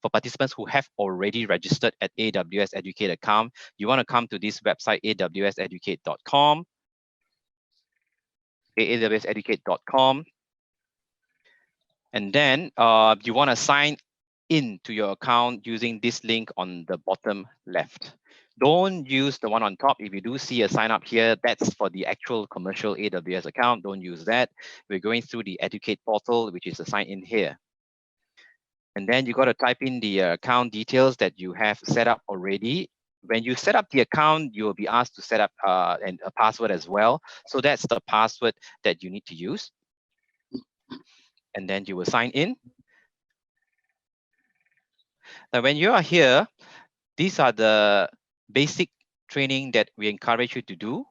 for participants who have already registered at AWS Educate account, you want to come to this website, awseducate.com. awseducate.com. And then you want to sign in to your account using this link on the bottom left. Don't use the one on top. If you do see a sign up here, that's for the actual commercial AWS account. Don't use that. We're going through the Educate portal, which is a sign in here. And then you got to type in the account details that you have set up already. When you set up the account, you will be asked to set up a password as well. So that's the password that you need to use. And then you will sign in. Now, when you are here, these are the basic training that we encourage you to do.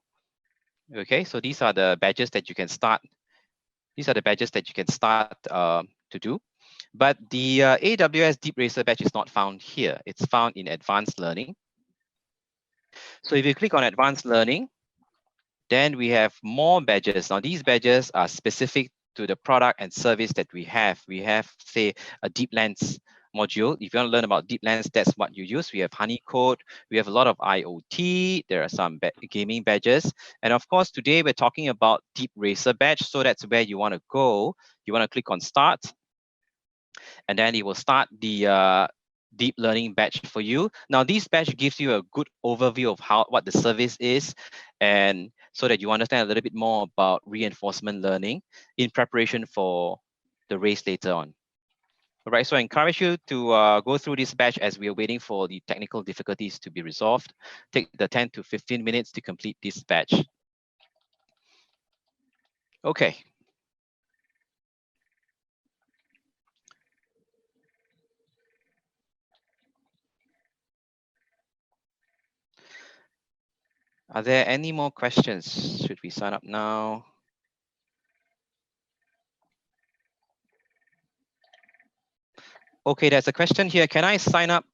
Okay, so these are the badges that you can start. These are the badges that you can start to do. But the AWS DeepRacer badge is not found here. It's found in Advanced Learning. So if you click on Advanced Learning, then we have more badges. Now, these badges are specific to the product and service that we have. We have, say, a Deep Lens module. If you want to learn about Deep Lens, that's what you use. We have Honeycode. We have a lot of IoT. There are some gaming badges. And of course, today we're talking about DeepRacer badge. So that's where you want to go. You want to click on Start. And then it will start the deep learning badge for you. Now, this badge gives you a good overview of what the service is, and so that you understand a little bit more about reinforcement learning in preparation for the race later on. All right, so I encourage you to go through this badge as we are waiting for the technical difficulties to be resolved. Take the 10 to 15 minutes to complete this badge. Okay. Are there any more questions? Should we sign up now? Okay, there's a question here. Can I sign up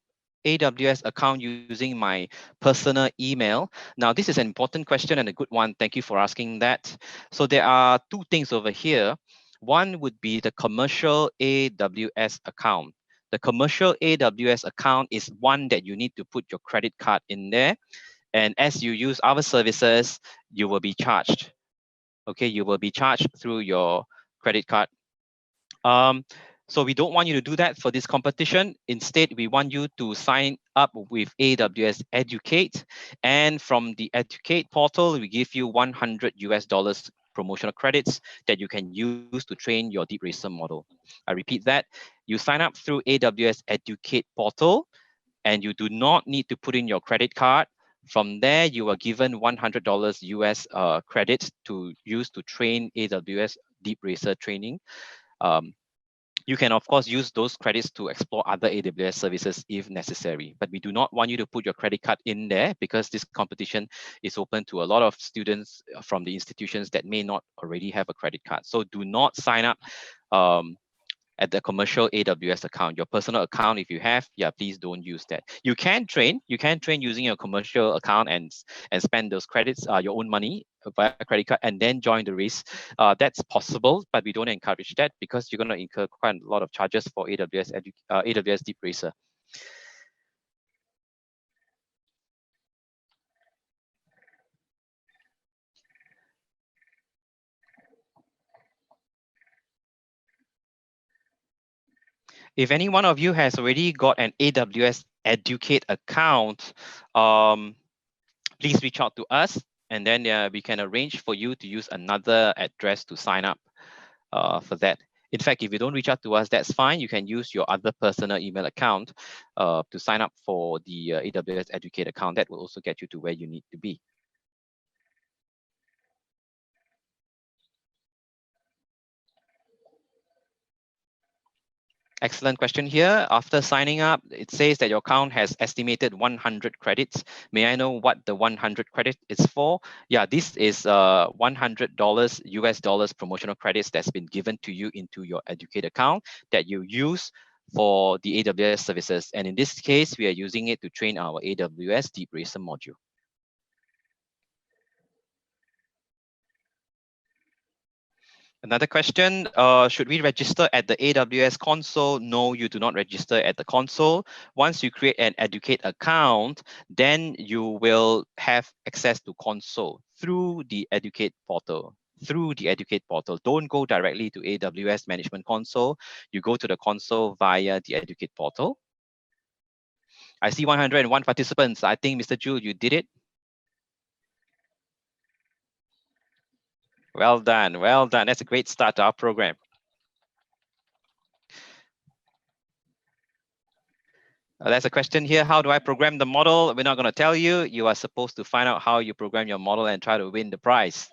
AWS account using my personal email? Now, this is an important question and a good one. Thank you for asking that. So there are two things over here. One would be the commercial AWS account. The commercial AWS account is one that you need to put your credit card in there. And as you use our services, you will be charged. Okay, you will be charged through your credit card. So we don't want you to do that for this competition. Instead, we want you to sign up with AWS Educate. And from the Educate portal, we give you $100 promotional credits that you can use to train your DeepRacer model. I repeat that. You sign up through AWS Educate portal, and you do not need to put in your credit card. From there, you are given $100 US credit to use to train AWS DeepRacer training. You can, of course, use those credits to explore other AWS services if necessary. But we do not want you to put your credit card in there because this competition is open to a lot of students from the institutions that may not already have a credit card. So do not sign up at the commercial AWS account. Your personal account, if you have, yeah, please don't use that. You can train using your commercial account and spend those credits, your own money via credit card, and then join the race. That's possible, but we don't encourage that because you're going to incur quite a lot of charges for AWS DeepRacer. If any one of you has already got an AWS Educate account, please reach out to us, and then we can arrange for you to use another address to sign up for that. In fact, if you don't reach out to us, that's fine. You can use your other personal email account to sign up for the AWS Educate account. That will also get you to where you need to be. Excellent question here. After signing up, it says that your account has estimated 100 credits. May I know what the 100 credit is for? Yeah, this is $100 US promotional credits that's been given to you into your Educate account that you use for the AWS services. And in this case, we are using it to train our AWS DeepRacer module. Another question, should we register at the AWS console? No, you do not register at the console. Once you create an Educate account, then you will have access to console through the Educate portal. Don't go directly to AWS Management Console. You go to the console via the Educate portal. I see 101 participants. I think, Mr. Ju, you did it. Well done, well done. That's a great start to our program. There's a question here. How do I program the model? We're not going to tell you. You are supposed to find out how you program your model and try to win the prize.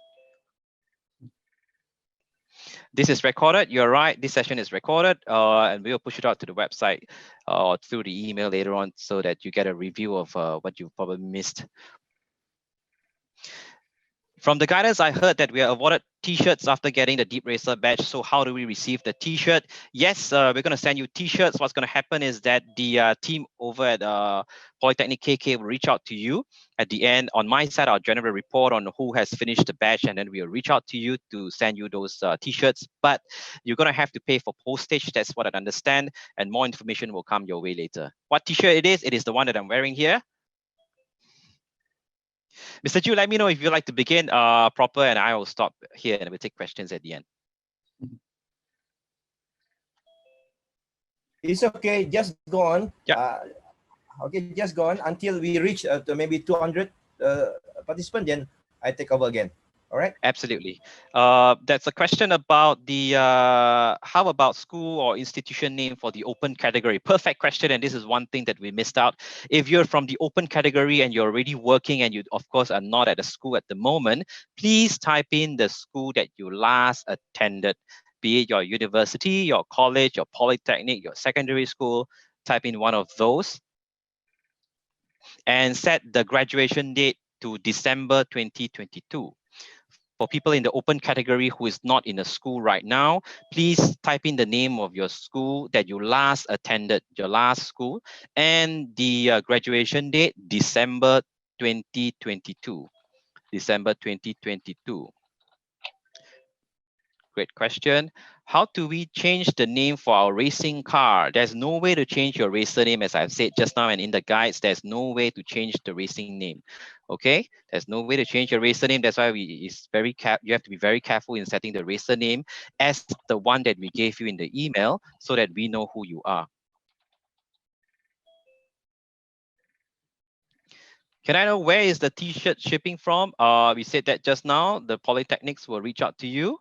This is recorded. You're right. This session is recorded, and we will push it out to the website or through the email later on so that you get a review of what you probably missed. From the guidance, I heard that we are awarded T-shirts after getting the DeepRacer badge. So how do we receive the T-shirt? Yes, we're going to send you T-shirts. What's going to happen is that the team over at Polytechnic KK will reach out to you. At the end, on my side, I'll generate a report on who has finished the badge, and then we'll reach out to you to send you those T-shirts. But you're going to have to pay for postage. That's what I understand. And more information will come your way later. What T-shirt it is the one that I'm wearing here. Mr. Chu, let me know if you'd like to begin proper, and I will stop here and we'll take questions at the end. It's okay, just go on. Yeah. Okay, just go on until we reach to maybe 200 participants, then I take over again. All right. Absolutely. That's a question about the how about school or institution name for the open category? Perfect question. And this is one thing that we missed out. If you're from the open category and you're already working and you, of course, are not at a school at the moment, please type in the school that you last attended, be it your university, your college, your polytechnic, your secondary school. Type in one of those and set the graduation date to December 2022. For people in the open category who is not in a school right now, please type in the name of your school that you last attended, your last school, and the graduation date, December 2022. December 2022. Great question. How do we change the name for our racing car? There's no way to change your racer name, as I've said just now, and in the guides, there's no way to change the racing name. Okay, there's no way to change your racer name. That's why you have to be very careful in setting the racer name as the one that we gave you in the email, so that we know who you are. Can I know where is the T-shirt shipping from? We said that just now. The polytechnics will reach out to you.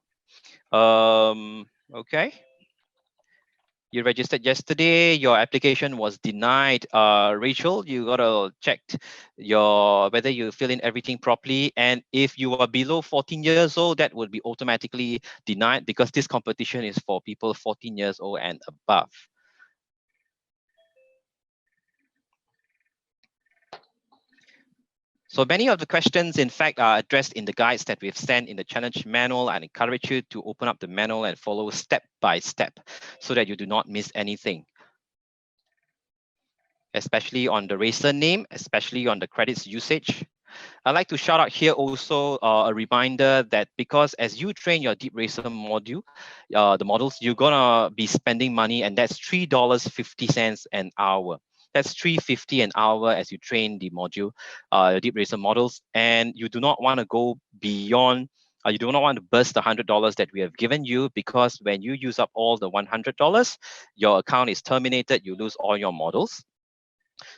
Okay. You registered yesterday, your application was denied. Rachel, you gotta check whether you fill in everything properly. And if you are below 14 years old, that would be automatically denied because this competition is for people 14 years old and above. So many of the questions, in fact, are addressed in the guides that we've sent in the challenge manual. I encourage you to open up the manual and follow step by step so that you do not miss anything, especially on the racer name, especially on the credits usage. I'd like to shout out here also a reminder that because as you train your DeepRacer module, the models, you're gonna be spending money, and that's $3.50 an hour. That's $3.50 an hour as you train the module, DeepRacer models, and you do not want to go beyond. You do not want to burst the $100 that we have given you, because when you use up all the $100, your account is terminated. You lose all your models.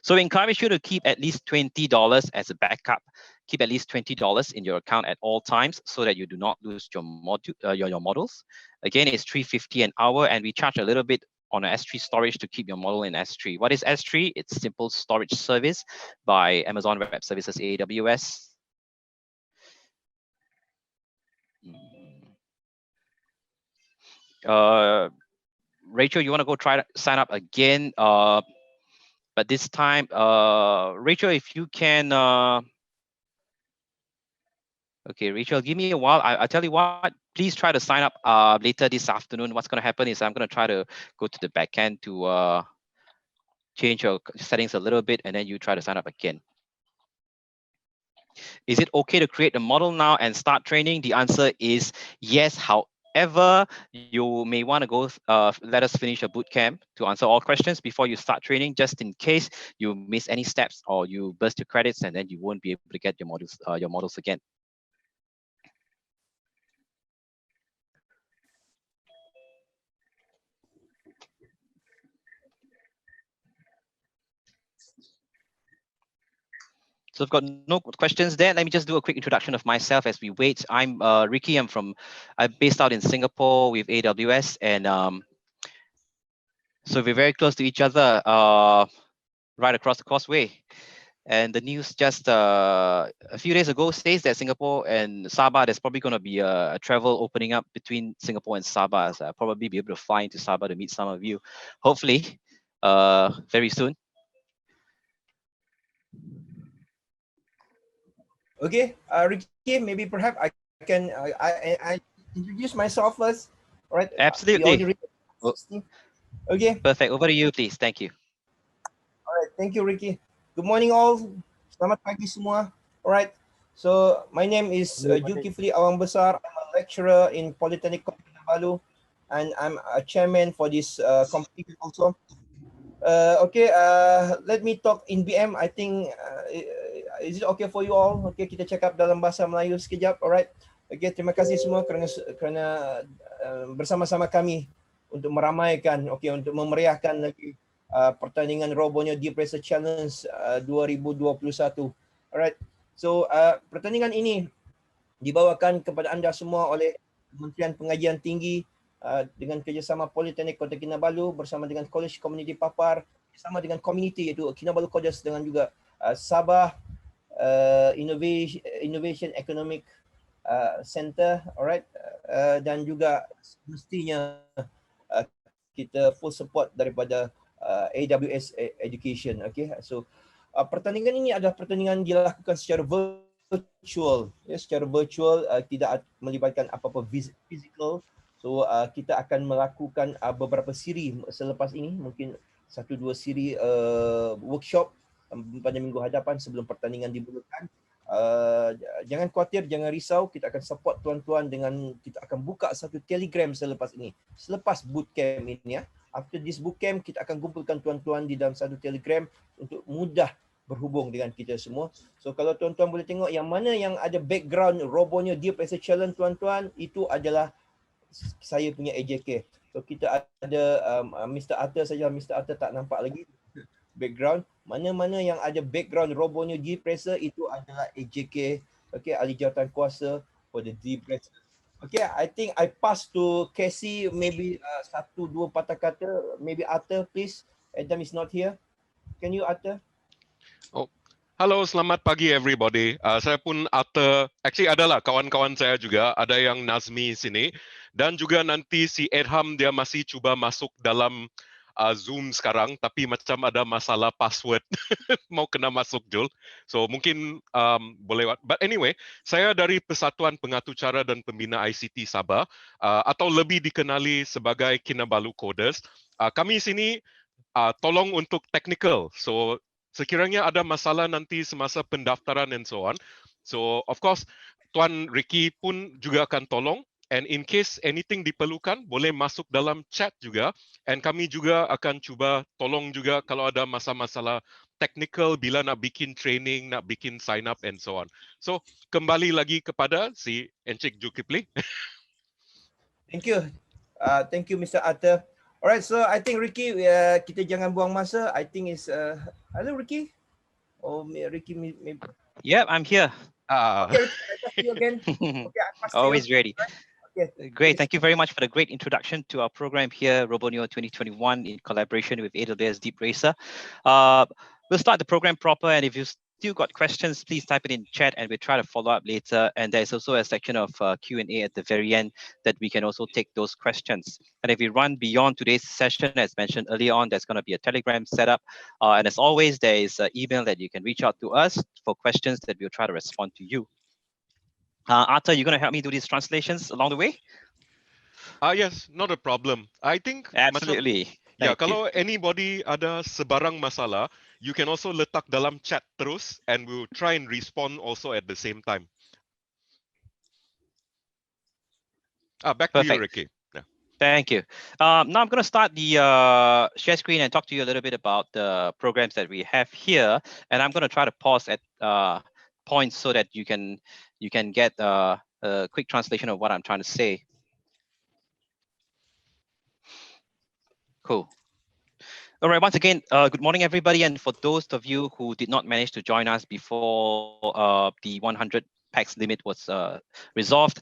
So we encourage you to keep at least $20 as a backup. Keep at least $20 in your account at all times so that you do not lose your models. Again, it's $3.50 an hour, and we charge a little bit on an S3 storage to keep your model in S3. What is S3? It's simple storage service by Amazon Web Services, AWS. Rachel, you want to go try to sign up again? But this time, Rachel, if you can, okay, Rachel, give me a while. I'll tell you what, please try to sign up later this afternoon. What's going to happen is I'm going to try to go to the backend to change your settings a little bit, and then you try to sign up again. Is it okay to create a model now and start training? The answer is yes. However, However, you may want to go let us finish a bootcamp to answer all questions before you start training, just in case you miss any steps or you burst your credits, and then you won't be able to get your models again. So I've got no questions there. Let me just do a quick introduction of myself as we wait. I'm Ricky. I'm based out in Singapore with AWS, and so we're very close to each other, right across the causeway. And the news just a few days ago says that Singapore and Sabah, there's probably going to be a travel opening up between Singapore and Sabah. So I'll probably be able to fly into Sabah to meet some of you, hopefully, very soon. Okay, Ricky, maybe perhaps I can I introduce myself first. All right. Absolutely. Okay. Perfect. Over to you, please. Thank you. All right. Thank you, Ricky. Good morning, all. Selamat pagi semua. All right. So my name is Zulkifli Awang Besar. I'm a lecturer in Polytechnic Kota Kinabalu, and I'm a chairman for this competition also. Okay, let me talk in BM. I think, is it okay for you all? Okay, kita cakap dalam bahasa Melayu sekejap. Alright. Okay, terima kasih semua kerana bersama-sama kami untuk meramaikan, okay, untuk memeriahkan lagi pertandingan ROBONEO DEEPRACER Challenge 2021. Alright. So, pertandingan ini dibawakan kepada anda semua oleh Kementerian Pengajian Tinggi dengan kerjasama Politeknik Kota Kinabalu bersama dengan College Community Papar, bersama dengan community iaitu Kinabalu Kodes, dengan juga Sabah Innovation Economic Center, alright, dan juga mestinya kita full support daripada AWS Education. Okay, so pertandingan ini adalah pertandingan dilakukan secara virtual, ya, secara virtual, tidak melibatkan apa-apa physical. So kita akan melakukan beberapa siri selepas ini, mungkin 1-2 siri workshop pada minggu hadapan sebelum pertandingan dimulakan. Jangan khawatir, jangan risau, kita akan support tuan-tuan dengan kita akan buka satu Telegram selepas ini, selepas bootcamp ini, ya. After this bootcamp, kita akan kumpulkan tuan-tuan di dalam satu Telegram untuk mudah berhubung dengan kita semua. So kalau tuan-tuan boleh tengok yang mana yang ada background ROBONEO DEEPRACER Challenge, tuan-tuan, itu adalah saya punya AJK. So kita ada Mr. Arthur saja. Mr. Arthur tak nampak lagi background. Mana-mana yang ada background ROBONEO DEEPRACER itu adalah AJK. Okay, ahli jawatan kuasa for the DEEPRACER. Okay, I think I pass to Casey, maybe 1-2 patah kata. Maybe Arthur, please. Adam is not here. Can you, Arthur? Oh, halo, selamat pagi everybody. Saya pun Arthur, actually adalah kawan-kawan saya juga, ada yang Nazmi sini, dan juga nanti si Edham dia masih cuba masuk dalam Zoom sekarang, tapi macam ada masalah password, mau kena masuk Jul. So mungkin boleh. But anyway, saya dari Persatuan Pengatur Cara dan Pembina ICT Sabah, atau lebih dikenali sebagai Kinabalu Coders. Kami sini tolong untuk technical. So sekiranya ada masalah nanti semasa pendaftaran and so on. So of course, Tuan Ricky pun juga akan tolong. And in case anything diperlukan, boleh masuk dalam chat juga. And kami juga akan cuba tolong juga kalau ada masalah-masalah technical bila nak bikin training, nak bikin sign up and so on. So kembali lagi kepada si Encik Zulkifli. Thank you. Thank you, Mr. Arthur. Alright, so I think Ricky, kita jangan buang masa. I think it's hello Ricky. Oh, Ricky, maybe. Yeah, I'm here. Okay, Ricky, I talk to you again. Okay, I pass to you. Always ready. Okay. Great. Thank you very much for the great introduction to our program here, ROBONEO 2021, in collaboration with AWS DeepRacer. We'll start the program proper, and if you still got questions, please type it in chat and we'll try to follow up later. And there's also a section of Q&A at the very end that we can also take those questions. And if we run beyond today's session, as mentioned earlier on, there's going to be a Telegram setup. And as always, there is an email that you can reach out to us for questions that we'll try to respond to you. Arthur, you're going to help me do these translations along the way? Yes, not a problem. I think absolutely. Ya, kalau anybody ada sebarang masalah, you can also letak dalam chat terus, and we'll try and respond also at the same time. Back to you, Perfect. Ricky. Yeah. Thank you. Now I'm going to start the share screen and talk to you a little bit about the programs that we have here. And I'm going to try to pause at points so that you can get a quick translation of what I'm trying to say. Cool. All right, once again, good morning, everybody. And for those of you who did not manage to join us before the 100 packs limit was resolved,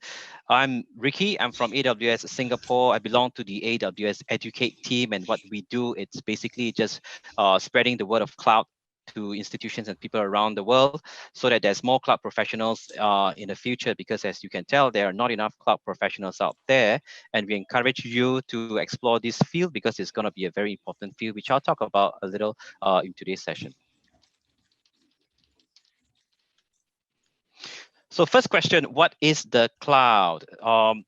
I'm Ricky. I'm from AWS Singapore. I belong to the AWS Educate team. And what we do, it's basically just spreading the word of cloud to institutions and people around the world so that there's more cloud professionals in the future, because as you can tell, there are not enough cloud professionals out there. And we encourage you to explore this field because it's going to be a very important field, which I'll talk about a little in today's session. So first question, what is the cloud?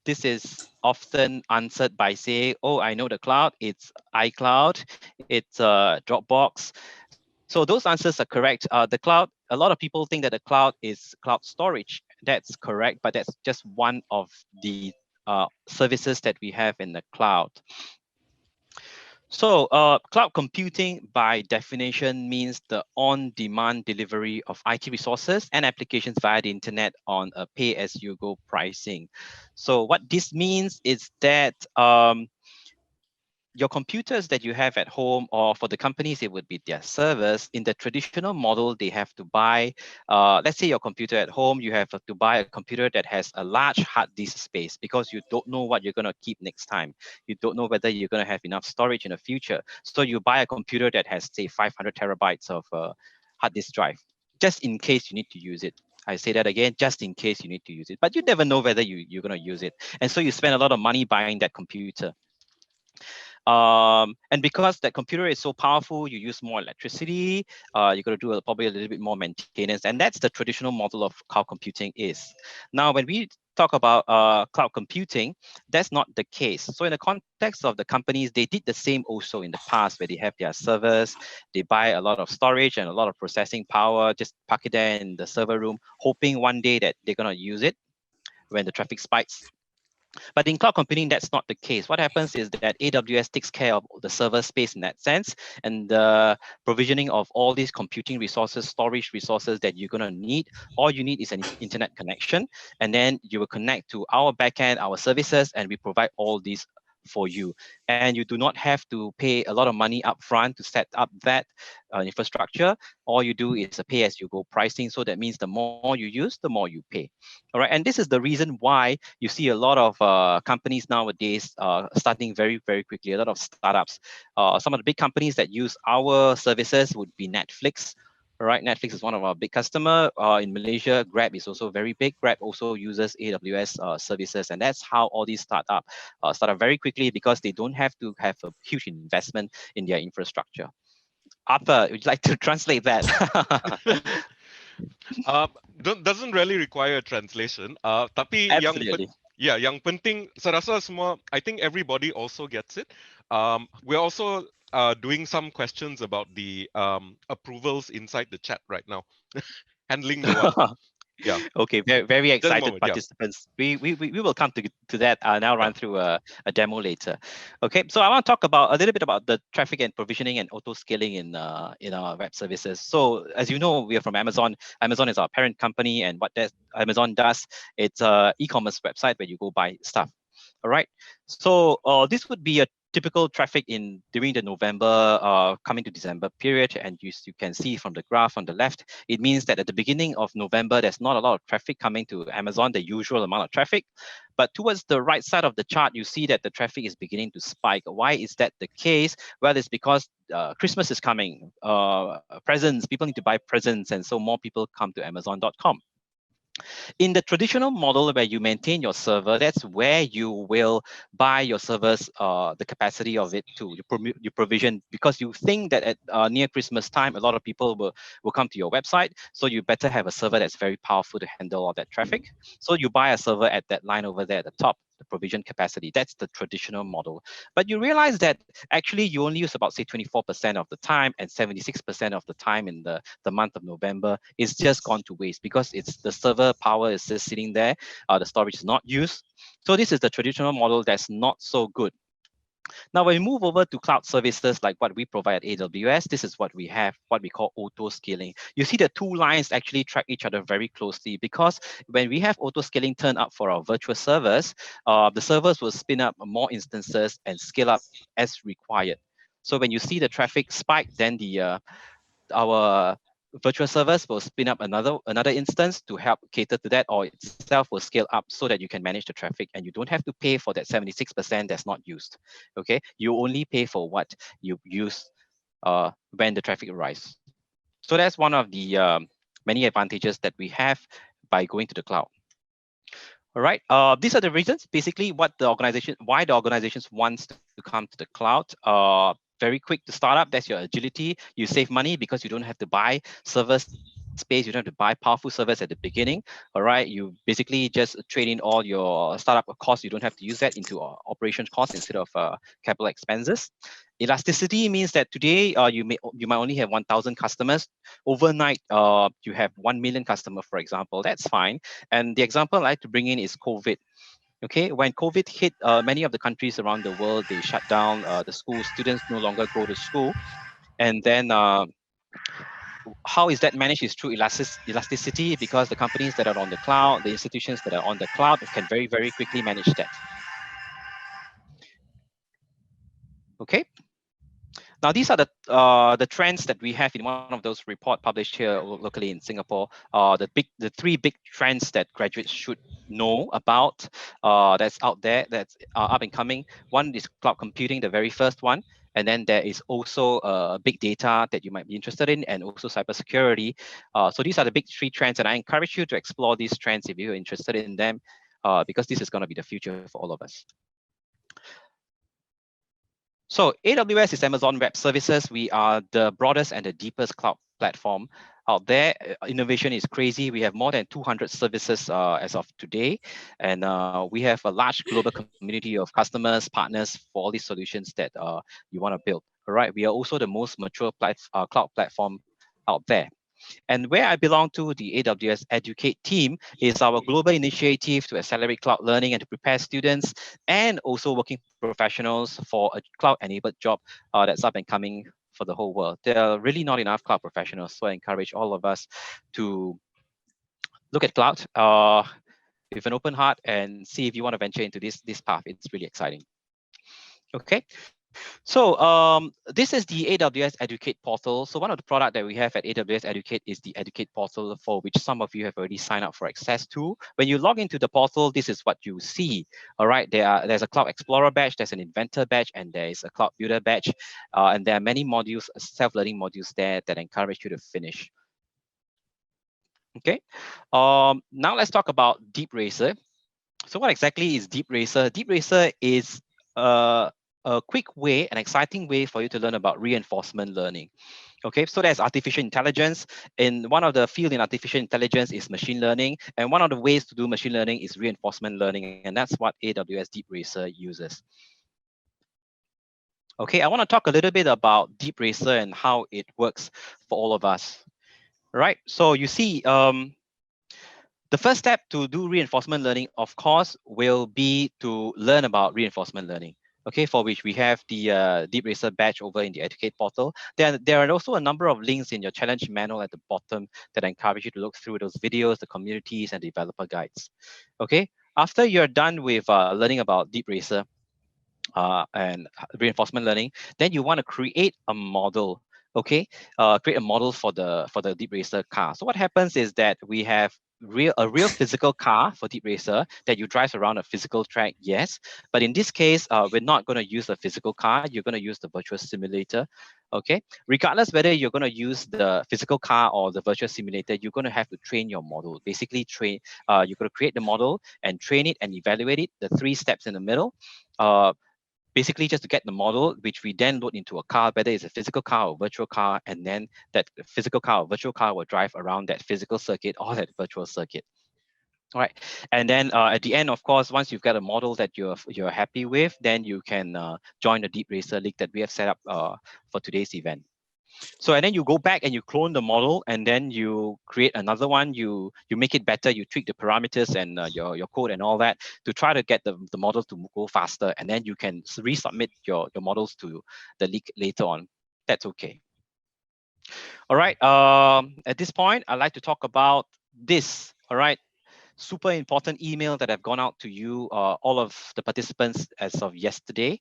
This is often answered by saying, oh, I know the cloud, it's iCloud, it's Dropbox. So those answers are correct. The cloud, a lot of people think that the cloud is cloud storage. That's correct, but that's just one of the services that we have in the cloud. So cloud computing by definition means the on-demand delivery of IT resources and applications via the internet on a pay-as-you-go pricing. So what this means is that your computers that you have at home, or for the companies, it would be their servers. In the traditional model, they have to buy, let's say your computer at home, you have to buy a computer that has a large hard disk space because you don't know what you're going to keep next time. You don't know whether you're going to have enough storage in the future. So you buy a computer that has, say, 500 terabytes of hard disk drive, just in case you need to use it. I say that again, just in case you need to use it. But you never know whether you're going to use it. And so you spend a lot of money buying that computer. And because that computer is so powerful, you use more electricity, you're going to do probably a little bit more maintenance. And that's the traditional model of cloud computing is. Now, when we talk about cloud computing, that's not the case. So in the context of the companies, they did the same also in the past, where they have their servers, they buy a lot of storage and a lot of processing power, just park it there in the server room, hoping one day that they're going to use it when the traffic spikes. But in cloud computing, that's not the case. What happens is that AWS takes care of the server space in that sense, and the provisioning of all these computing resources, storage resources that you're going to need. All you need is an internet connection, and then you will connect to our backend, our services, and we provide all these for you. And you do not have to pay a lot of money upfront to set up that infrastructure. All you do is a pay-as-you-go pricing. So that means the more you use, the more you pay. All right, and this is the reason why you see a lot of companies nowadays starting very, very quickly, a lot of startups. Some of the big companies that use our services would be Netflix. All right, Netflix is one of our big customer. In Malaysia, Grab is also very big. Grab also uses AWS services, and that's how all these start up very quickly because they don't have to have a huge investment in their infrastructure. Arthur, would you like to translate that? Doesn't really require a translation. Tapi Absolutely. yang penting, saya rasa semua, I think everybody also gets it. We're also doing some questions about the approvals inside the chat right now. Handling the one. Yeah. Okay, very, very excited moment, yeah. participants. We will come to that. I'll now run through a demo later. Okay, so I want to talk about a little bit about the traffic and provisioning and auto scaling in our web services. So as you know, we are from Amazon. Amazon is our parent company, and what that Amazon does, it's a e-commerce website where you go buy stuff. All right. So this would be a typical traffic during the November coming to December period, and you can see from the graph on the left, it means that at the beginning of November, there's not a lot of traffic coming to Amazon, the usual amount of traffic. But towards the right side of the chart, you see that the traffic is beginning to spike. Why is that the case? Well, it's because Christmas is coming, presents, people need to buy presents, and so more people come to Amazon.com. In the traditional model where you maintain your server, that's where you will buy your servers, the capacity of it to you provision, because you think that at near Christmas time, a lot of people will come to your website. So you better have a server that's very powerful to handle all that traffic. So you buy a server at that line over there at the top. the provision capacity. That's the traditional model. But you realize that actually you only use about say 24% of the time, and 76% of the time in the month of November is just gone to waste because it's the server power is just sitting there, the storage is not used. So this is the traditional model that's not so good. Now, when we move over to cloud services like what we provide at AWS, this is what we have, what we call auto scaling. You see the two lines actually track each other very closely, because when we have auto scaling turned up for our virtual servers, the servers will spin up more instances and scale up as required. So when you see the traffic spike, then our virtual servers will spin up another instance to help cater to that, or itself will scale up so that you can manage the traffic and you don't have to pay for that 76% that's not used. Okay, you only pay for what you use when the traffic arrives. So that's one of the many advantages that we have by going to the cloud. All right, these are the reasons, basically why the organizations wants to come to the cloud. Very quick to start up, that's your agility. You save money because you don't have to buy server space, you don't have to buy powerful servers at the beginning. All right, you basically just trade in all your startup costs. You don't have to use that into operations costs instead of capital expenses. Elasticity means that today you might only have 1,000 customers. Overnight, you have 1 million customers, for example. That's fine. And the example I like to bring in is COVID. Okay, when COVID hit, many of the countries around the world, they shut down the schools. Students no longer go to school. And then how is that managed is through elasticity, because the companies that are on the cloud, the institutions that are on the cloud can very, very quickly manage that. Okay. Now, these are the trends that we have in one of those reports published here locally in Singapore. The three big trends that graduates should know about that's out there, that's up and coming. One is cloud computing, the very first one. And then there is also big data that you might be interested in, and also cybersecurity. So these are the big three trends, and I encourage you to explore these trends if you're interested in them, because this is going to be the future for all of us. So AWS is Amazon Web Services. We are the broadest and the deepest cloud platform out there. Innovation is crazy. We have more than 200 services as of today. And we have a large global community of customers, partners for all these solutions that you want to build. All right. We are also the most mature cloud platform out there. And where I belong to, the AWS Educate team, is our global initiative to accelerate cloud learning and to prepare students and also working professionals for a cloud-enabled job that's up and coming for the whole world. There are really not enough cloud professionals, so I encourage all of us to look at cloud with an open heart and see if you want to venture into this path. It's really exciting. Okay. So this is the AWS Educate portal. So one of the products that we have at AWS Educate is the Educate portal, for which some of you have already signed up for access to. When you log into the portal, this is what you see. All right, there's a Cloud Explorer badge, there's an Inventor badge, and there is a Cloud Builder badge. And there are many modules, self-learning modules there that encourage you to finish. Okay, now let's talk about DeepRacer. So what exactly is DeepRacer? DeepRacer is a quick way, an exciting way for you to learn about reinforcement learning. Okay, so there's artificial intelligence, and one of the field in artificial intelligence is machine learning, and one of the ways to do machine learning is reinforcement learning, and that's what AWS DeepRacer uses. Okay, I want to talk a little bit about DeepRacer and how it works for all of us. All right, so you see, the first step to do reinforcement learning, of course, will be to learn about reinforcement learning. Okay, for which we have the DeepRacer badge over in the Educate portal. There are also a number of links in your challenge manual at the bottom that I encourage you to look through those videos, the communities, and developer guides. Okay, after you're done with learning about DeepRacer and reinforcement learning, then you want to create a model. Okay, create a model for the DeepRacer car. So what happens is that we have a real physical car for DeepRacer that you drive around a physical track, yes. But in this case, we're not going to use a physical car. You're going to use the virtual simulator. Okay, regardless whether you're going to use the physical car or the virtual simulator, you're going to have to train your model. Basically, you're going to create the model and train it and evaluate it. The 3 steps in the middle. Basically just to get the model, which we then load into a car, whether it's a physical car or virtual car, and then that physical car or virtual car will drive around that physical circuit or that virtual circuit. All right, and then at the end, of course, once you've got a model that you're happy with, then you can join the DeepRacer league that we have set up for today's event. So and then you go back and you clone the model, and then you create another one. You make it better. You tweak the parameters and your code and all that to try to get the model to go faster, and then you can resubmit your models to the league later on. That's okay. All right. At this point, I'd like to talk about this. All right. Super important email that have gone out to you, all of the participants as of yesterday.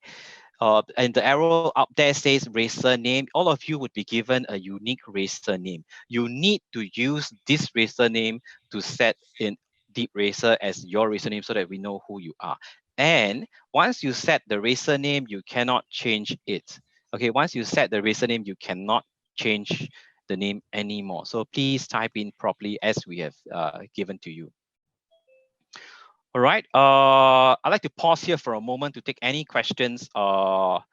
And the arrow up there says racer name. All of you would be given a unique racer name. You need to use this racer name to set in DeepRacer as your racer name so that we know who you are. And once you set the racer name, you cannot change it. Okay, once you set the racer name, you cannot change the name anymore. So please type in properly as we have given to you. All right, I'd like to pause here for a moment to take any questions out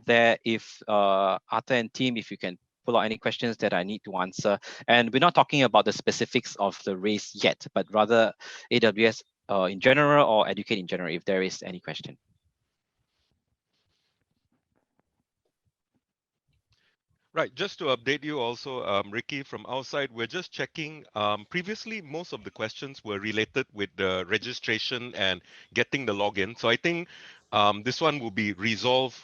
there. If Arthur and team, if you can pull out any questions that I need to answer. And we're not talking about the specifics of the race yet, but rather AWS in general or Educate in general, if there is any question. Right, just to update you also, Ricky, from our side, we're just checking. Previously, most of the questions were related with the registration and getting the login. So I think this one will be resolved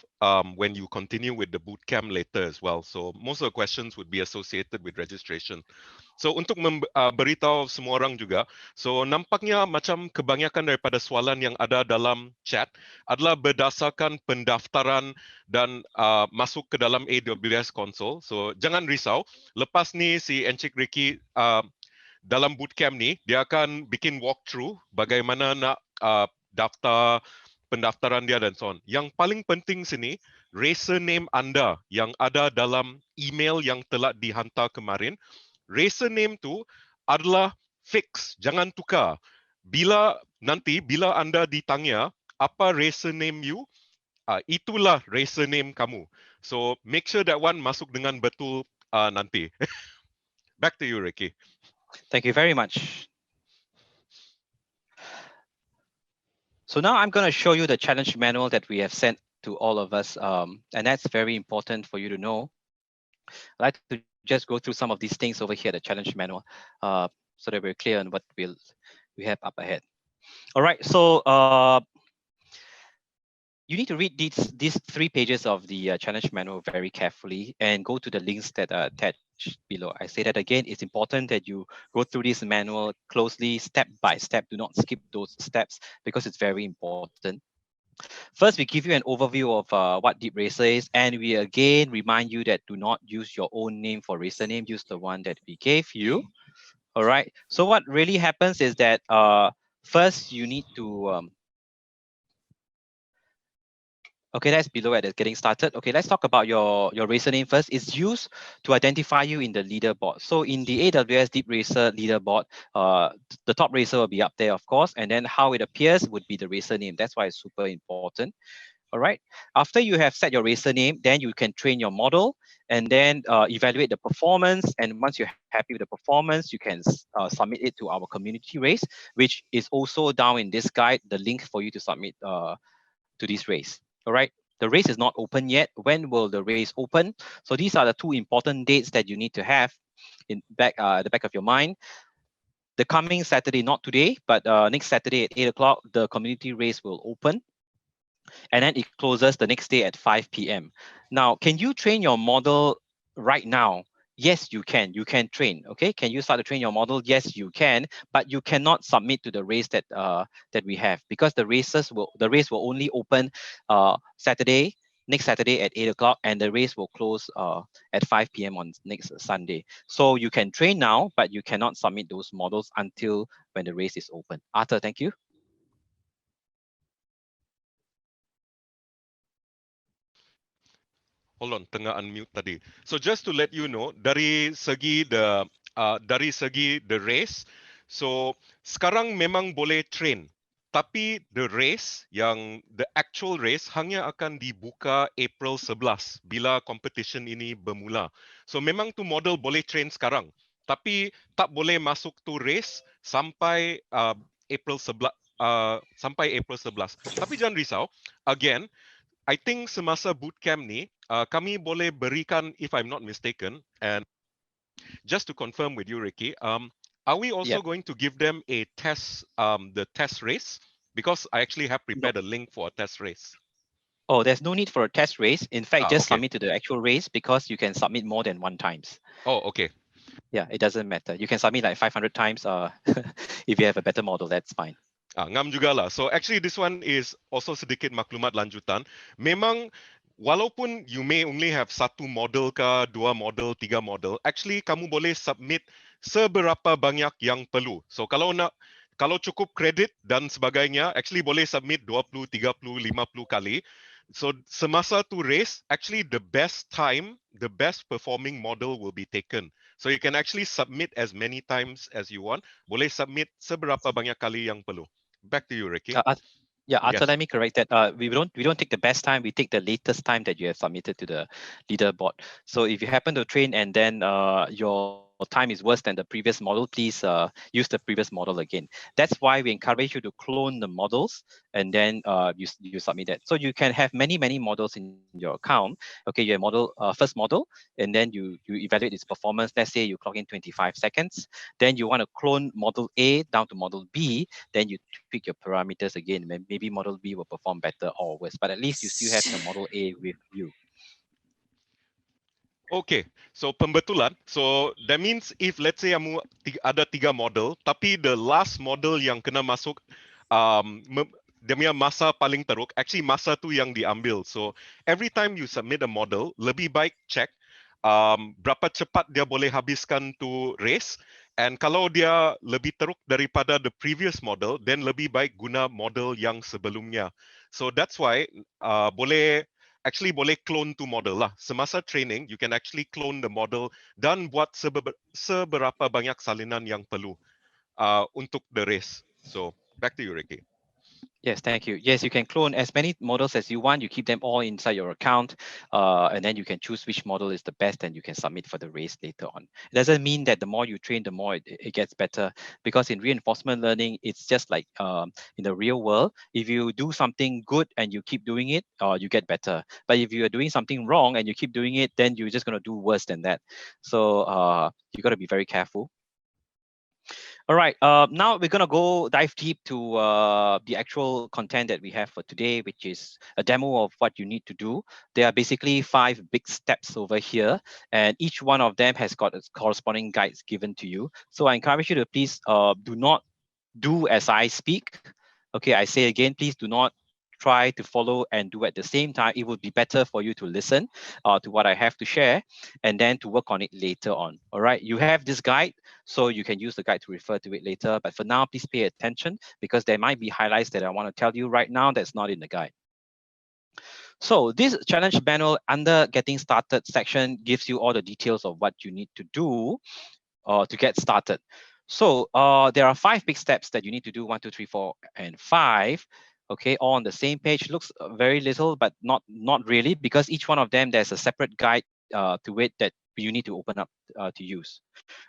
when you continue with the bootcamp later as well. So most of the questions would be associated with registration. So untuk beritahu semua orang juga, so nampaknya macam kebanyakan daripada soalan yang ada dalam chat adalah berdasarkan pendaftaran dan masuk ke dalam AWS console. So jangan risau, lepas ni si Encik Ricky dalam bootcamp ni, dia akan bikin walkthrough bagaimana nak daftar pendaftaran dia dan so on. Yang paling penting sini, racer name anda yang ada dalam email yang telah dihantar kemarin, racer name tu adalah fix, jangan tukar. Bila anda ditanya apa racer name you, itulah racer name kamu. So make sure that one masuk dengan betul nanti. Back to you, Ricky. Thank you very much. So now I'm going to show you the challenge manual that we have sent to all of us, and that's very important for you to know. I'd like to just go through some of these things over here, the challenge manual, so that we're clear on what we have up ahead. All right, so you need to read these 3 pages of the challenge manual very carefully and go to the links that are attached below. I say that again, it's important that you go through this manual closely, step by step. Do not skip those steps because it's very important. First, we give you an overview of what DeepRacer is, and we again remind you that do not use your own name for racer name, use the one that we gave you. All right, so what really happens is that first you need to okay, that's below at getting started. Okay, let's talk about your racer name first. It's used to identify you in the leaderboard. So in the AWS DeepRacer leaderboard, the top racer will be up there, of course, and then how it appears would be the racer name. That's why it's super important. All right. After you have set your racer name, then you can train your model and then evaluate the performance. And once you're happy with the performance, you can submit it to our community race, which is also down in this guide, the link for you to submit to this race. All right. The race is not open yet. When will the race open? So these are the 2 important dates that you need to have in the back of your mind. The coming Saturday, not today, but next Saturday at 8 o'clock, the community race will open. And then it closes the next day at 5 p.m. Now, can you train your model right now? Yes, you can. You can train. Okay, can you start to train your model? Yes, you can. But you cannot submit to the race that that we have because the race will only open next Saturday at 8 o'clock, and the race will close at 5 p.m. on next Sunday. So you can train now, but you cannot submit those models until when the race is open. Arthur, thank you. Hold on, tengah unmute tadi. So just to let you know, dari segi the race, so sekarang memang boleh train. Tapi the race, the actual race hanya akan dibuka April 11 bila competition ini bermula. So memang tu model boleh train sekarang. Tapi tak boleh masuk tu race sampai April 11 sampai April 11. Tapi jangan risau. Again, I think semasa bootcamp ni kami boleh berikan, if I'm not mistaken, and just to confirm with you, Ricky, are we also going to give them a test, the test race? Because I actually have prepared a link for a test race. Oh, there's no need for a test race. In fact, just Okay. submit to the actual race because you can submit more than 1 times. Oh, okay. Yeah, it doesn't matter. You can submit like 500 times. If you have a better model, that's fine. Ngam juga lah. So actually this one is also sedikit maklumat lanjutan. Memang walaupun you may only have 1 model ke, 2 model, 3 model, actually kamu boleh submit seberapa banyak yang perlu. So kalau cukup kredit dan sebagainya, actually boleh submit 20, 30, 50 kali. So semasa tu race, actually the best time, the best performing model will be taken. So you can actually submit as many times as you want. Boleh submit seberapa banyak kali yang perlu. Back to you, Ricky. Yeah, Arthur, Yes. let me correct that. We don't take the best time. We take the latest time that you have submitted to the leaderboard. So if you happen to train and then your time is worse than the previous model, please use the previous model again. That's why we encourage you to clone the models and then you submit that. So you can have many models in your account. Okay, your model first model, and then you evaluate its performance. Let's say you clock in 25 seconds. Then you want to clone model A down to model B. Then you tweak your parameters again. Maybe model B will perform better or worse, but at least you still have your model A with you. Okay, so pembetulan. So that means if let's say kamu ada 3 model, tapi the last model yang kena masuk dia punya masa paling teruk, actually masa tu yang diambil. So every time you submit a model, lebih baik check berapa cepat dia boleh habiskan tu race. And kalau dia lebih teruk daripada the previous model, then lebih baik guna model yang sebelumnya. So that's why boleh clone to model lah. Semasa training, you can actually clone the model dan buat seberapa banyak salinan yang perlu untuk the race. So back to you, Ricky. Yes, thank you. Yes, you can clone as many models as you want. You keep them all inside your account, and then you can choose which model is the best, and you can submit for the race later on. It doesn't mean that the more you train, the more it gets better, because in reinforcement learning, it's just like in the real world. If you do something good and you keep doing it, you get better. But if you are doing something wrong and you keep doing it, then you're just going to do worse than that. So you got to be very careful. All right, now we're going to go dive deep to the actual content that we have for today, which is a demo of what you need to do. There are basically 5 big steps over here, and each one of them has got its corresponding guides given to you. So I encourage you to please do not do as I speak. Okay, I say again, please do not try to follow and do at the same time. It would be better for you to listen to what I have to share and then to work on it later on. All right, you have this guide, so you can use the guide to refer to it later. But for now, please pay attention because there might be highlights that I want to tell you right now that's not in the guide. So this challenge manual under getting started section gives you all the details of what you need to do to get started. So there are 5 big steps that you need to do, 1, 2, 3, 4, and 5. Okay, all on the same page. Looks very little, but not really, because each one of them, there's a separate guide to it that you need to open up to use.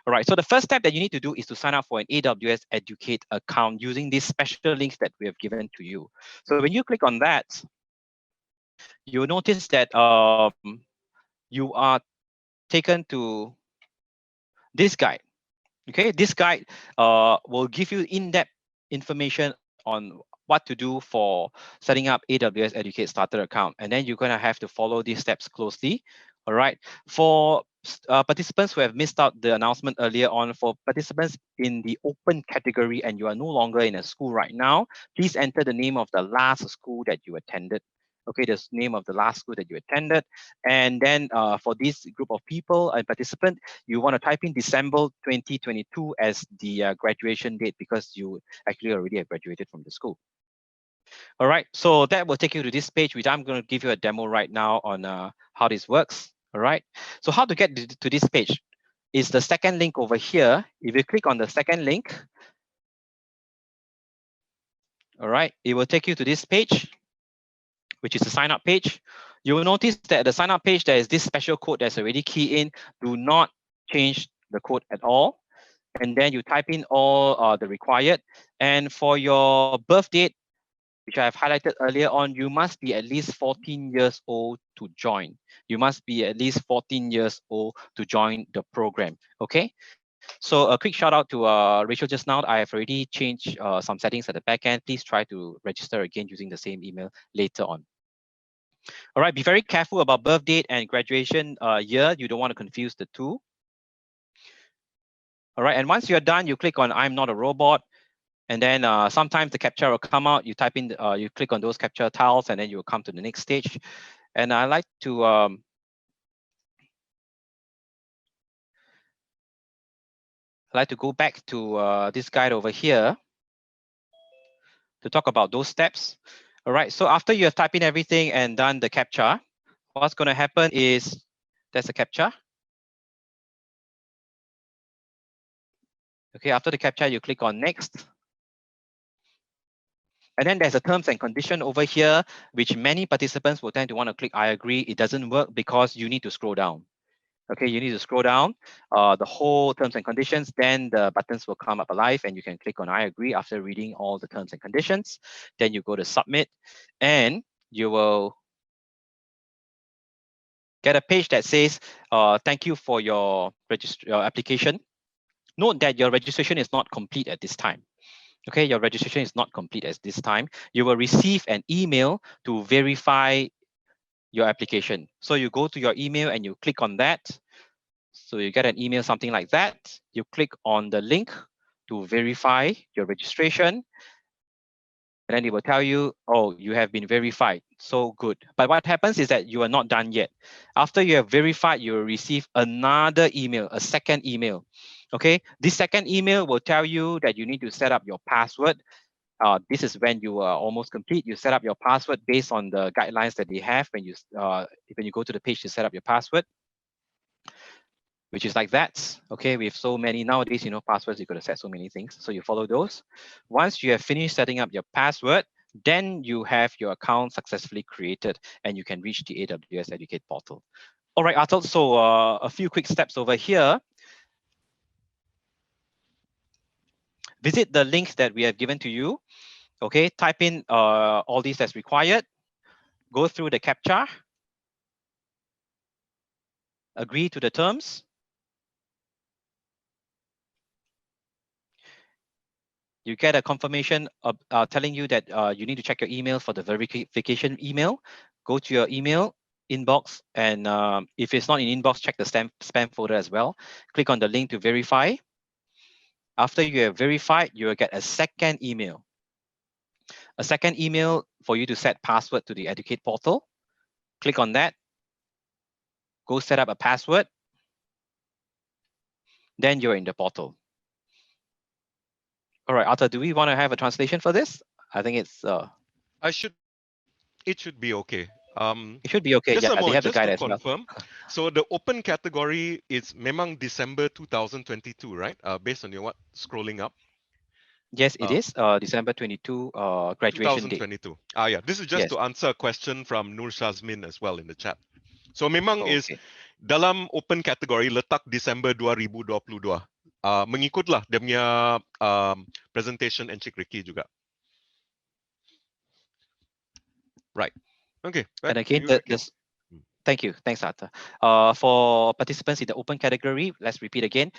All right, so the first step that you need to do is to sign up for an AWS Educate account using these special links that we have given to you. So when you click on that, you'll notice that you are taken to this guide. Okay, this guide will give you in-depth information on what to do for setting up AWS Educate Starter account. And then you're going to have to follow these steps closely. All right. For participants who have missed out the announcement earlier on, for participants in the open category and you are no longer in a school right now, please enter the name of the last school that you attended. Okay, the name of the last school that you attended. And then for this group of people and participant, you want to type in December 2022 as the graduation date because you actually already have graduated from the school. All right, so that will take you to this page, which I'm going to give you a demo right now on how this works. All right, so how to get to this page is the second link over here. If you click on the second link, all right, it will take you to this page, which is the sign up page. You will notice that the sign up page, there is this special code that's already keyed in. Do not change the code at all. and then you type in all the required. And for your birth date, which I have highlighted earlier on, you must be at least 14 years old to join. You must be at least 14 years old to join the program, okay? So a quick shout out to Rachel just now. I have already changed some settings at the back end. Please try to register again using the same email later on. All right, be very careful about birth date and graduation year. You don't want to confuse the two. All right, and once you're done, you click on I'm not a robot. And then sometimes the captcha will come out. You type in, you click on those captcha tiles, and then you will come to the next stage. And I like to go back to this guide over here to talk about those steps. All right, so after you have typed in everything and done the captcha, what's going to happen is there's a captcha. Okay, after the captcha, you click on next. And then there's a terms and condition over here, which many participants will tend to want to click I agree. It doesn't work because you need to scroll down. Okay, you need to scroll down the whole terms and conditions, then the buttons will come up alive and you can click on I agree after reading all the terms and conditions. Then you go to submit and you will get a page that says, thank you for your application. Note that your registration is not complete at this time. Okay, your registration is not complete at this time. You will receive an email to verify your application. So you go to your email and you click on that. So you get an email, something like that. You click on the link to verify your registration. And then it will tell you, oh, you have been verified. So good. But what happens is that you are not done yet. After you have verified, you will receive another email, a second email. Okay, this second email will tell you that you need to set up your password. This is when you are almost complete. You set up your password based on the guidelines that they have when you go to the page to set up your password, which is like that. Okay, we have so many nowadays, passwords, you got to set so many things. So you follow those. Once you have finished setting up your password, then you have your account successfully created and you can reach the AWS Educate portal. All right, Atul, so a few quick steps over here. Visit the links that we have given to you. Okay, type in all these that's required. Go through the CAPTCHA. Agree to the terms. You get a confirmation of, telling you that you need to check your email for the verification email. Go to your email inbox, and if it's not in inbox, check the spam folder as well. Click on the link to verify. After you have verified, you will get a second email. A second email for you to set password to the Educate portal. Click on that. Go set up a password. Then you're in the portal. All right, Arthur, do we want to have a translation for this? I think it's. It should be okay. It should be okay. Just Yeah, a they moment, have the just guide to as well. confirm. So the open category is memang December 2022, right? Based on your scrolling up. Yes, it is. December 22 graduation date. 2022. Yeah. This is just Yes. to answer a question from Nur Shazmin as well in the chat. So memang is Okay. dalam open category letak December 2022. Mengikutlah dia punya presentation Encik Ricky juga. Right. Okay. And again, thank you. Thanks, Arthur. For participants in the open category, let's repeat again.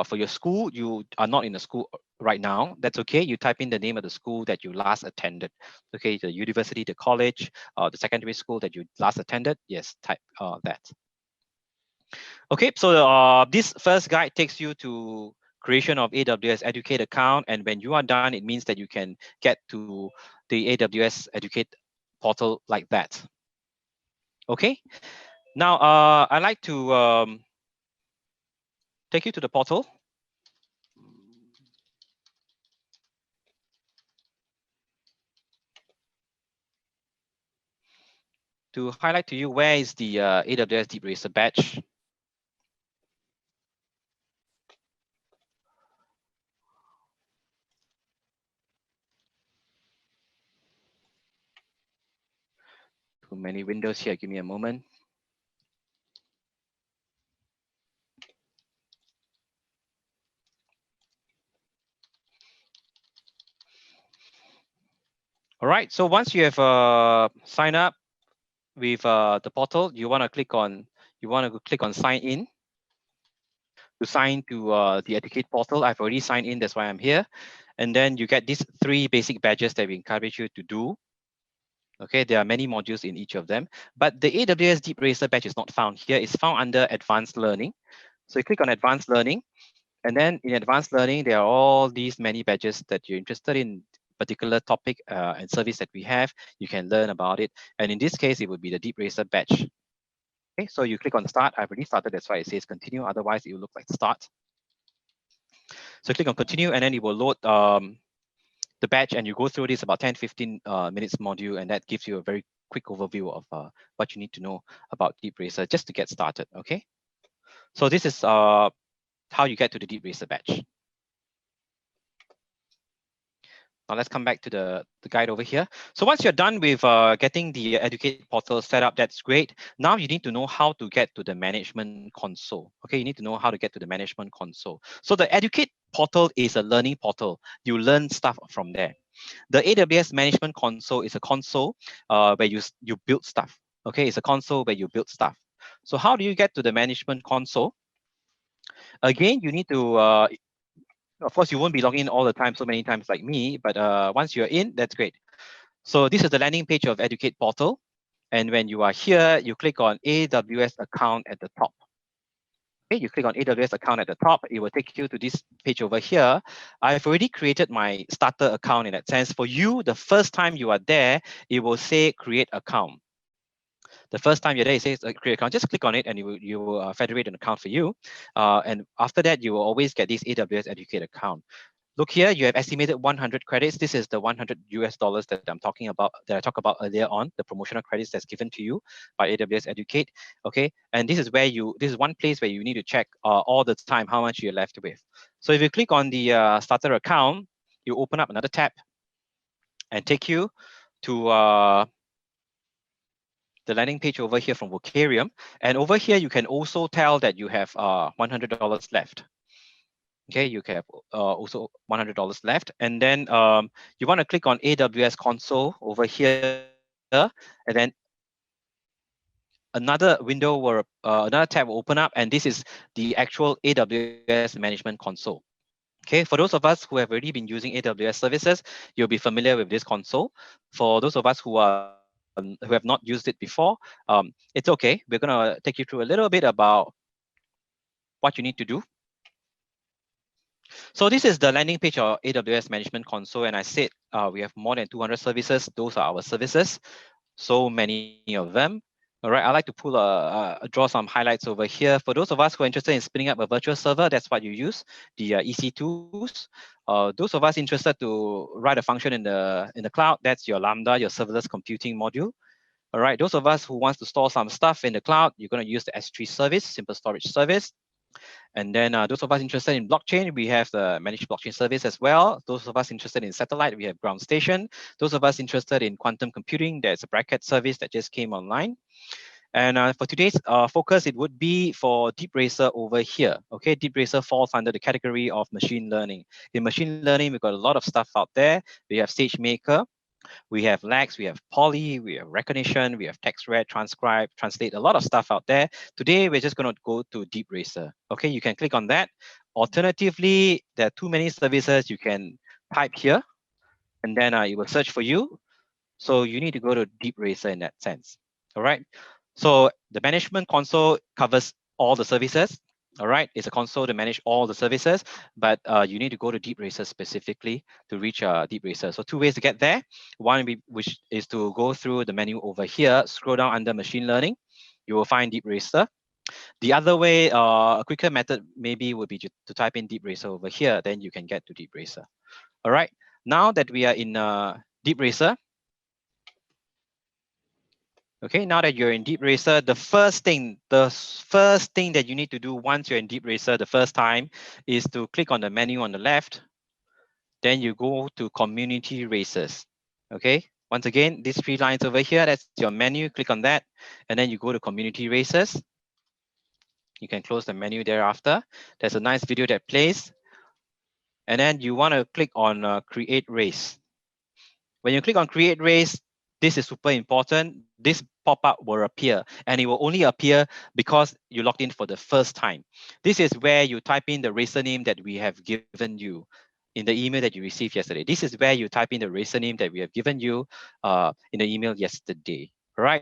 For your school, you are not in the school right now. That's okay. You type in the name of the school that you last attended. Okay, the university, the college, the secondary school that you last attended. Yes, type that. Okay, so this first guide takes you to creation of AWS Educate account. And when you are done, it means that you can get to the AWS Educate portal like that. Okay, now I'd like to take you to the portal. To highlight to you where is the AWS DeepRacer badge. Too many windows here, give me a moment. All right, so once you have signed up with the portal, you want to click on sign in to sign to the Educate portal. I've already signed in, that's why I'm here. And then you get these 3 basic badges that we encourage you to do. Okay, there are many modules in each of them, but the AWS DeepRacer badge is not found here. It's found under Advanced Learning. So you click on Advanced Learning, and then in Advanced Learning, there are all these many badges that you're interested in, particular topic and service that we have. You can learn about it. And in this case, it would be the DeepRacer badge. Okay, so you click on Start. I've already started, that's why it says Continue. Otherwise, it will look like Start. So click on Continue, and then it will load the badge, and you go through this about 10-15 minutes module, and that gives you a very quick overview of what you need to know about DeepRacer just to get started. Okay, so this is how you get to the DeepRacer badge. Now let's come back to the guide over here. So once you're done with getting the Educate portal set up, that's great. Now you need to know how to get to the management console. Okay, you need to know how to get to the management console. So the Educate portal is a learning portal. You learn stuff from there. The AWS management console is a console where you build stuff. Okay, it's a console where you build stuff. So how do you get to the management console? Again, you need to of course, you won't be logging in all the time, so many times like me, but once you're in, that's great. So this is the landing page of Educate portal. And when you are here, you click on AWS account at the top. Okay, you click on AWS account at the top, it will take you to this page over here. I've already created my starter account in that sense. For you, the first time you are there, it will say create account. The first time you're there, it says create account. Just click on it and you will federate an account for you. And after that, you will always get this AWS Educate account. Look here, you have estimated 100 credits. This is the $100 that I'm talking about, that I talked about earlier on, the promotional credits that's given to you by AWS Educate. Okay, and this is where this is one place where you need to check all the time how much you're left with. So if you click on the starter account, you open up another tab and take you to the landing page over here from Vocarium. And over here, you can also tell that you have $100 left. Okay, you have also $100 left. And then you want to click on AWS console over here, and then another window or another tab will open up, and this is the actual AWS management console. Okay, for those of us who have already been using AWS services, you'll be familiar with this console. For those of us who have not used it before, it's okay. We're gonna take you through a little bit about what you need to do. So this is the landing page of AWS Management Console, and I said we have more than 200 services. Those are our services, so many of them. All right, I'd like to draw some highlights over here. For those of us who are interested in spinning up a virtual server, that's what you use, the EC tools. Those of us interested to write a function in the cloud, that's your Lambda, your serverless computing module. All right, those of us who wants to store some stuff in the cloud, you're going to use the S3 service, simple storage service. And then those of us interested in blockchain, we have the managed blockchain service as well. Those of us interested in satellite, we have ground station. Those of us interested in quantum computing, there's a bracket service that just came online. And for today's focus, it would be for DeepRacer over here. Okay, DeepRacer falls under the category of machine learning. In machine learning, we've got a lot of stuff out there. We have SageMaker, we have Lex, we have Poly, we have Recognition, we have TextRed, Transcribe, Translate, a lot of stuff out there. Today, we're just going to go to DeepRacer. Okay, you can click on that. Alternatively, there are too many services. You can type here, and then it will search for you. So you need to go to DeepRacer in that sense. All right. So the management console covers all the services. All right, it's a console to manage all the services, but you need to go to DeepRacer specifically to reach DeepRacer. So 2 ways to get there. One, which is to go through the menu over here, scroll down under machine learning, you will find DeepRacer. The other way, a quicker method maybe would be to type in DeepRacer over here, then you can get to DeepRacer. All right, now that we are in DeepRacer, okay, now that you're in DeepRacer, the first thing that you need to do once you're in DeepRacer the first time is to click on the menu on the left. Then you go to Community Races. Okay, once again, these 3 lines over here, that's your menu. Click on that, and then you go to Community Races. You can close the menu thereafter. There's a nice video that plays. And then you want to click on Create Race. When you click on create race, this is super important. This pop-up will appear, and it will only appear because you logged in for the first time. This is where you type in the racer name that we have given you in the email that you received yesterday. This is where you type in the racer name that we have given you in the email yesterday, right?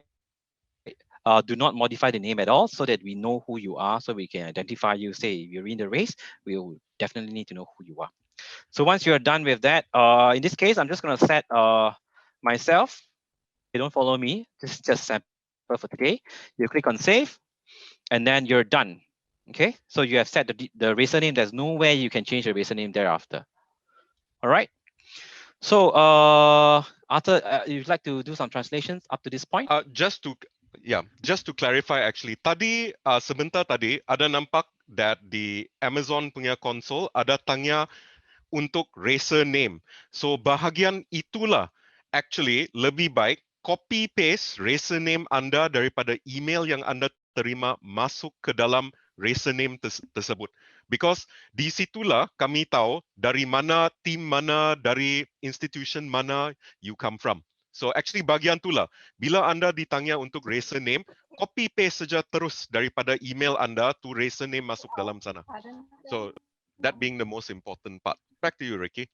Do not modify the name at all so that we know who you are, so we can identify you. Say if you're in the race, we will definitely need to know who you are. So once you're done with that, in this case, I'm just going to set myself. Okay, don't follow me. This is just sample for today. You click on save, and then you're done. Okay, so you have set the racer name. There's no way you can change the racer name thereafter. All right. So Arthur, you'd like to do some translations up to this point? Just to clarify actually, tadi sebentar tadi ada nampak that di Amazon punya console ada tanya untuk racer name. So bahagian itulah actually lebih baik copy paste racer name anda daripada email yang anda terima masuk ke dalam racer name tersebut. Because di situlah kami tahu dari mana team mana, dari institution mana you come from. So actually bahagian itulah, bila anda ditanya untuk racer name, copy paste saja terus daripada email anda to racer name masuk dalam sana. So that being the most important part. Back to you, Ricky.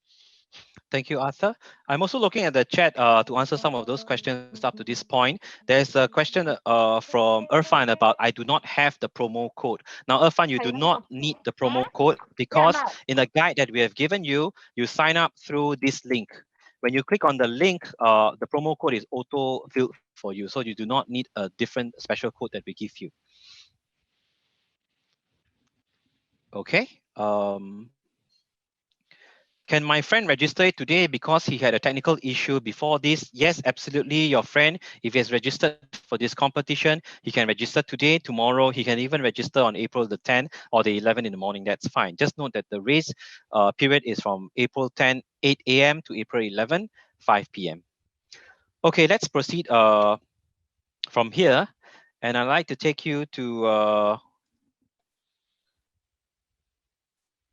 Thank you, Arthur. I'm also looking at the chat to answer some of those questions up to this point. There's a question from Irfan about I do not have the promo code. Now, Irfan, you do not need the promo code because in the guide that we have given you, you sign up through this link. When you click on the link, the promo code is auto-filled for you. So you do not need a different special code that we give you. Okay. Can my friend register it today because he had a technical issue before this? Yes, absolutely. Your friend, if he has registered for this competition, he can register today, tomorrow. He can even register on April the 10th or the 11th in the morning. That's fine. Just note that the race period is from April 10, 8 a.m. to April 11, 5 p.m. Okay, let's proceed from here. And I'd like to take you to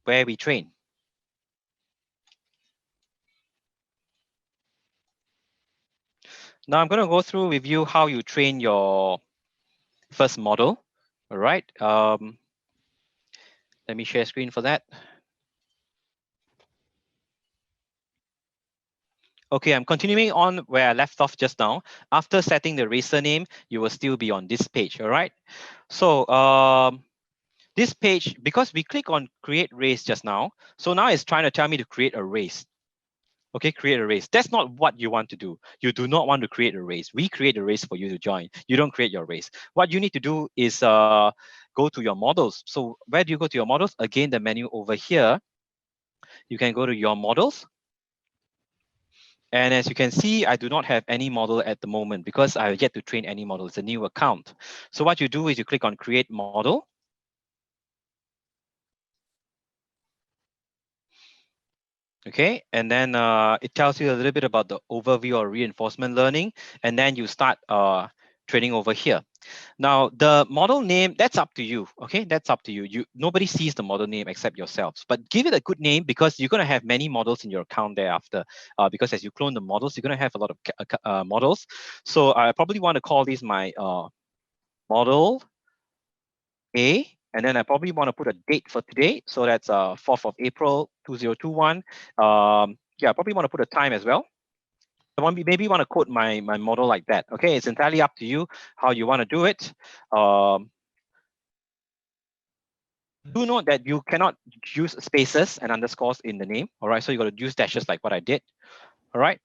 where we train. Now I'm going to go through with you how you train your first model. All right. Let me share screen for that. Okay, I'm continuing on where I left off just now. After setting the racer name, you will still be on this page. All right. So this page, because we click on create race just now, so now it's trying to tell me to create a race. Okay, create a race. That's not what you want to do. You do not want to create a race. We create a race for you to join. You don't create your race. What you need to do is go to your models. So where do you go to your models? Again, the menu over here. You can go to your models. And as you can see, I do not have any model at the moment because I have yet to train any model. It's a new account. So what you do is you click on create model. Okay, and then it tells you a little bit about the overview or reinforcement learning, and then you start training over here. Now, the model name, that's up to you, okay? That's up to you. Nobody sees the model name except yourselves, but give it a good name because you're gonna have many models in your account thereafter, because as you clone the models, you're gonna have a lot of models. So I probably wanna call this my model A, and then I probably want to put a date for today. So that's 4th of April, 2021. Yeah, I probably want to put a time as well. I maybe want to code my model like that. Okay, it's entirely up to you how you want to do it. Do note that you cannot use spaces and underscores in the name. All right, so you got to use dashes like what I did. All right,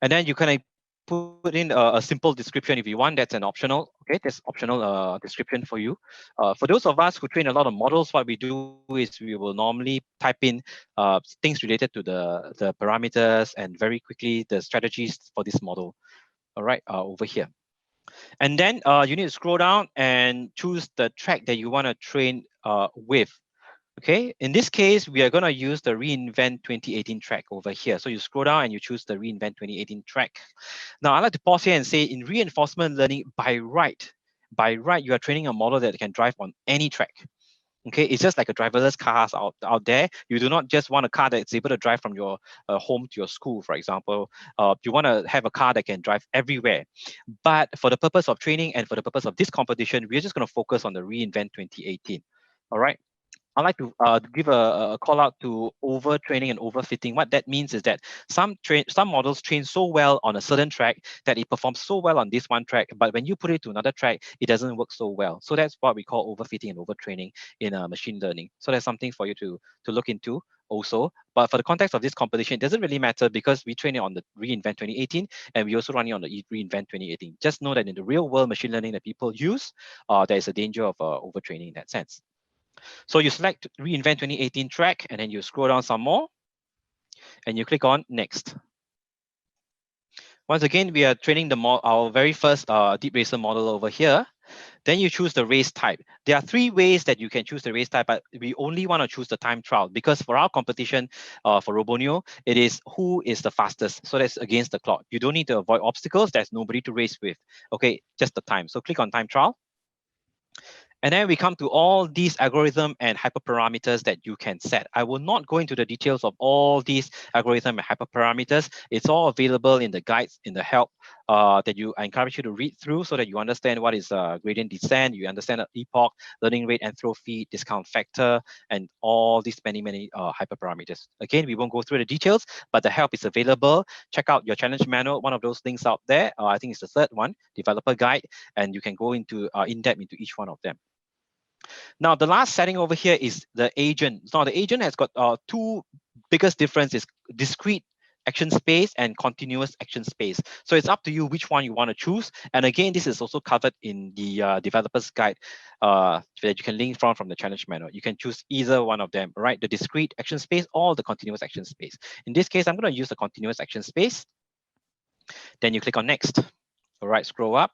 and then you can put in a simple description if you want. That's an optional. Okay, that's optional description for you. For those of us who train a lot of models, what we do is we will normally type in things related to the parameters and very quickly the strategies for this model. All right, over here. And then you need to scroll down and choose the track that you want to train with. Okay, in this case, we are going to use the reInvent 2018 track over here. So you scroll down and you choose the reInvent 2018 track. Now, I'd like to pause here and say in reinforcement learning, by right, you are training a model that can drive on any track. Okay, it's just like a driverless cars out there. You do not just want a car that's able to drive from your home to your school, for example. You want to have a car that can drive everywhere. But for the purpose of training and for the purpose of this competition, we're just going to focus on the reInvent 2018. All right. I'd like to give a call out to overtraining and overfitting. What that means is that some models train so well on a certain track that it performs so well on this one track, but when you put it to another track, it doesn't work so well. So that's what we call overfitting and overtraining in machine learning. So that's something for you to look into also. But for the context of this competition, it doesn't really matter because we train it on the reInvent 2018 and we also run it on the reInvent 2018. Just know that in the real world machine learning that people use, there is a danger of overtraining in that sense. So you select reInvent 2018 track, and then you scroll down some more, and you click on next. Once again, we are training our very first DeepRacer model over here. Then you choose the race type. There are 3 ways that you can choose the race type, but we only want to choose the time trial because for our competition for Roboneo, it is who is the fastest. So that's against the clock. You don't need to avoid obstacles. There's nobody to race with. Okay, just the time. So click on time trial. And then we come to all these algorithm and hyperparameters that you can set. I will not go into the details of all these algorithm and hyperparameters. It's all available in the guides, in the help that I encourage you to read through so that you understand what is gradient descent, you understand the epoch, learning rate, entropy, discount factor, and all these many hyperparameters. Again, we won't go through the details, but the help is available. Check out your challenge manual, one of those links out there. I think it's the 3rd one, developer guide, and you can go into in-depth into each one of them. Now, the last setting over here is the agent. Now, the agent has got 2 biggest differences: discrete action space and continuous action space. So it's up to you which one you want to choose. And again, this is also covered in the developer's guide that you can link from the challenge manual. You can choose either one of them, right? The discrete action space or the continuous action space. In this case, I'm going to use the continuous action space. Then you click on next. All right, scroll up.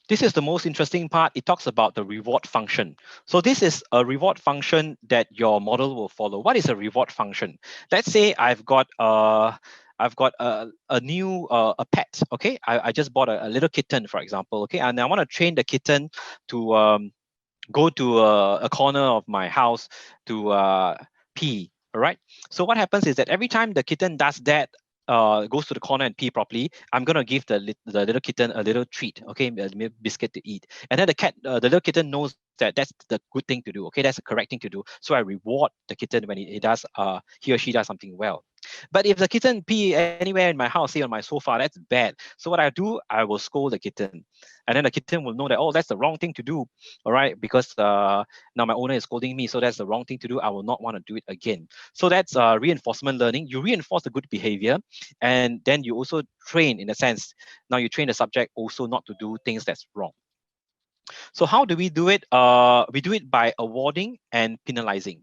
This is the most interesting part. It talks about the reward function. So this is a reward function that your model will follow. What is a reward function? Let's say I've got a new pet. Okay, I just bought a little kitten, for example. Okay, and I want to train the kitten to go to a corner of my house to pee. All right. So what happens is that every time the kitten does that, goes to the corner and pee properly, I'm gonna give the little kitten a little treat, okay, a biscuit to eat. And then the little kitten knows that that's the good thing to do, okay, that's the correct thing to do. So I reward the kitten when he or she does something well. But if the kitten pee anywhere in my house, say on my sofa, that's bad. So what I do, I will scold the kitten, and then the kitten will know that, oh, that's the wrong thing to do, all right, because now my owner is scolding me, so that's the wrong thing to do. I will not want to do it again. So that's reinforcement learning. You reinforce the good behavior, and then you also train, in a sense, now you train the subject also not to do things that's wrong. So how do we do it? We do it by awarding and penalizing.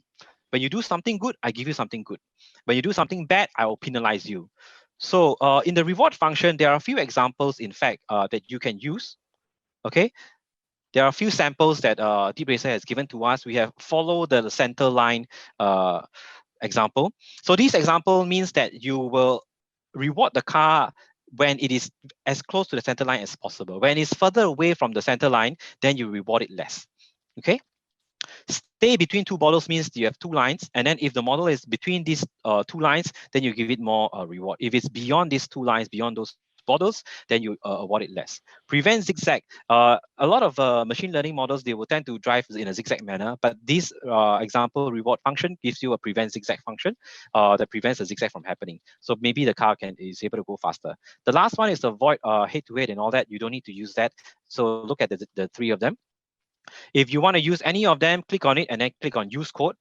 When you do something good, I give you something good. When you do something bad, I will penalize you. So in the reward function, there are a few examples, in fact, that you can use. Okay, there are a few samples that DeepRacer has given to us. We have follow the center line example. So this example means that you will reward the car when it is as close to the center line as possible. When it's further away from the center line, then you reward it less. Okay. Stay between 2 models means you have 2 lines, and then if the model is between these 2 lines, then you give it more reward. If it's beyond these 2 lines, beyond those models, then you award it less. Prevent zigzag. A lot of machine learning models, they will tend to drive in a zigzag manner, but this example reward function gives you a prevent zigzag function that prevents a zigzag from happening. So maybe the car is able to go faster. The last one is to avoid head-to-head and all that. You don't need to use that. So look at the 3 of them. If you want to use any of them, click on it and then click on use code.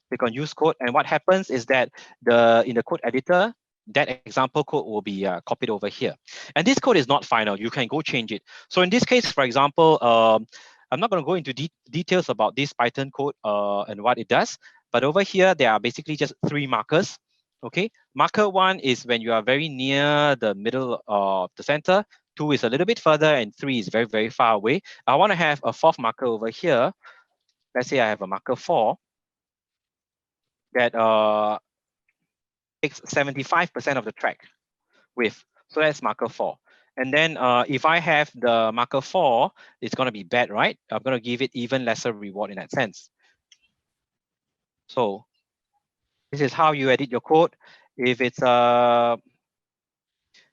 Click on use code, and what happens is that in the code editor, that example code will be copied over here. And this code is not final. You can go change it. So in this case, for example, I'm not going to go into details about this Python code and what it does, but over here, there are basically just 3 markers. Okay, marker 1 is when you are very near the middle of the center. 2 is a little bit further, and 3 is very, very far away. I want to have a 4th marker over here. Let's say I have a marker 4 that takes 75% of the track width. So that's marker 4. And then if I have the marker 4, it's going to be bad, right? I'm going to give it even lesser reward in that sense. So this is how you edit your code. If it's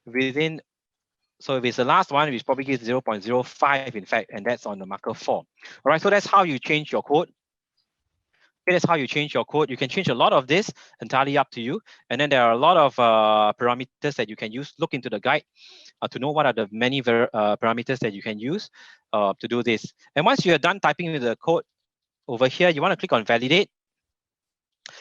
within, so if it's the last one, it's probably gives 0.05 in fact, and that's on the marker 4. All right, so that's how you change your code. Okay, that's how you change your code. You can change a lot of this, entirely up to you. And then there are a lot of parameters that you can use. Look into the guide to know what are the many parameters that you can use to do this. And once you're done typing with the code over here, you want to click on validate.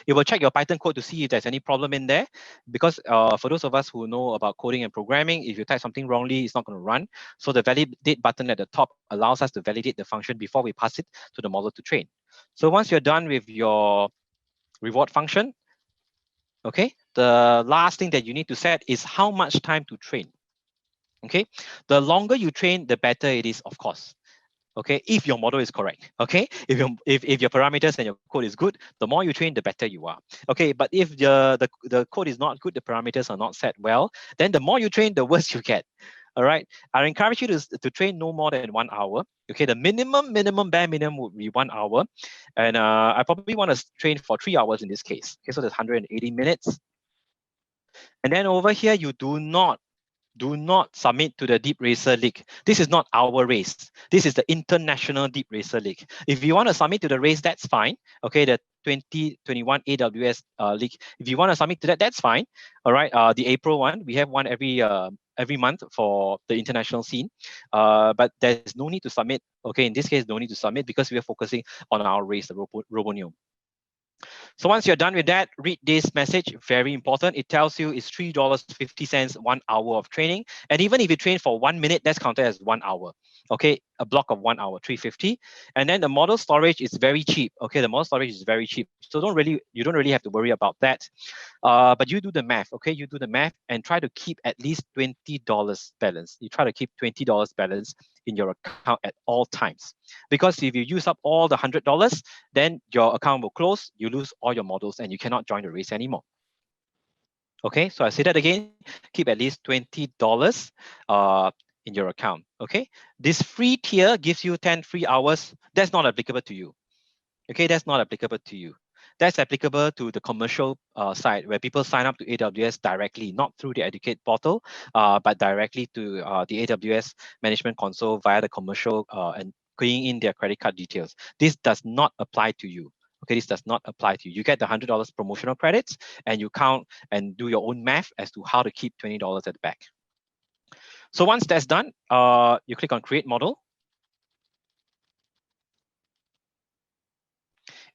It will check your Python code to see if there's any problem in there. Because for those of us who know about coding and programming, if you type something wrongly, it's not going to run. So the validate button at the top allows us to validate the function before we pass it to the model to train. So once you're done with your reward function, okay, the last thing that you need to set is how much time to train. Okay, the longer you train, the better it is, of course. Okay, if your model is correct. Okay, if your parameters and your code is good, the more you train, the better you are. Okay, but if the code is not good, the parameters are not set well, then the more you train, the worse you get. All right, I encourage you to train no more than 1 hour. Okay, the bare minimum would be 1 hour, and I probably want to train for 3 hours in this case. Okay, so that's 180 minutes. And then over here, you do not submit to the DeepRacer League. This is not our race. This is the International DeepRacer League. If you want to submit to the race, that's fine. Okay, the 2021 AWS League. If you want to submit to that, that's fine. All right, the April one, we have one every month for the international scene. But there's no need to submit. Okay, in this case, no need to submit because we are focusing on our race, the ROBONEO. So once you're done with that, read this message, very important. It tells you it's $3.50, 1 hour of training. And even if you train for 1 minute, that's counted as 1 hour. Okay, a block of 1 hour, $3.50. And then the model storage is very cheap. Okay, the model storage is very cheap. So you don't really have to worry about that. But you do the math, okay? You do the math and try to keep at least $20 balance. You try to keep $20 balance in your account at all times. Because if you use up all the $100, then your account will close, you lose all your models, and you cannot join the race anymore. Okay, so I say that again, keep at least $20 in your account, okay? This free tier gives you 10 free hours. That's not applicable to you. Okay, that's not applicable to you. That's applicable to the commercial side where people sign up to AWS directly, not through the Educate portal, but directly to the AWS Management Console via the commercial and keying in their credit card details. This does not apply to you. Okay, this does not apply to you. You get the $100 promotional credits and you count and do your own math as to how to keep $20 at the back. So once that's done, you click on Create Model.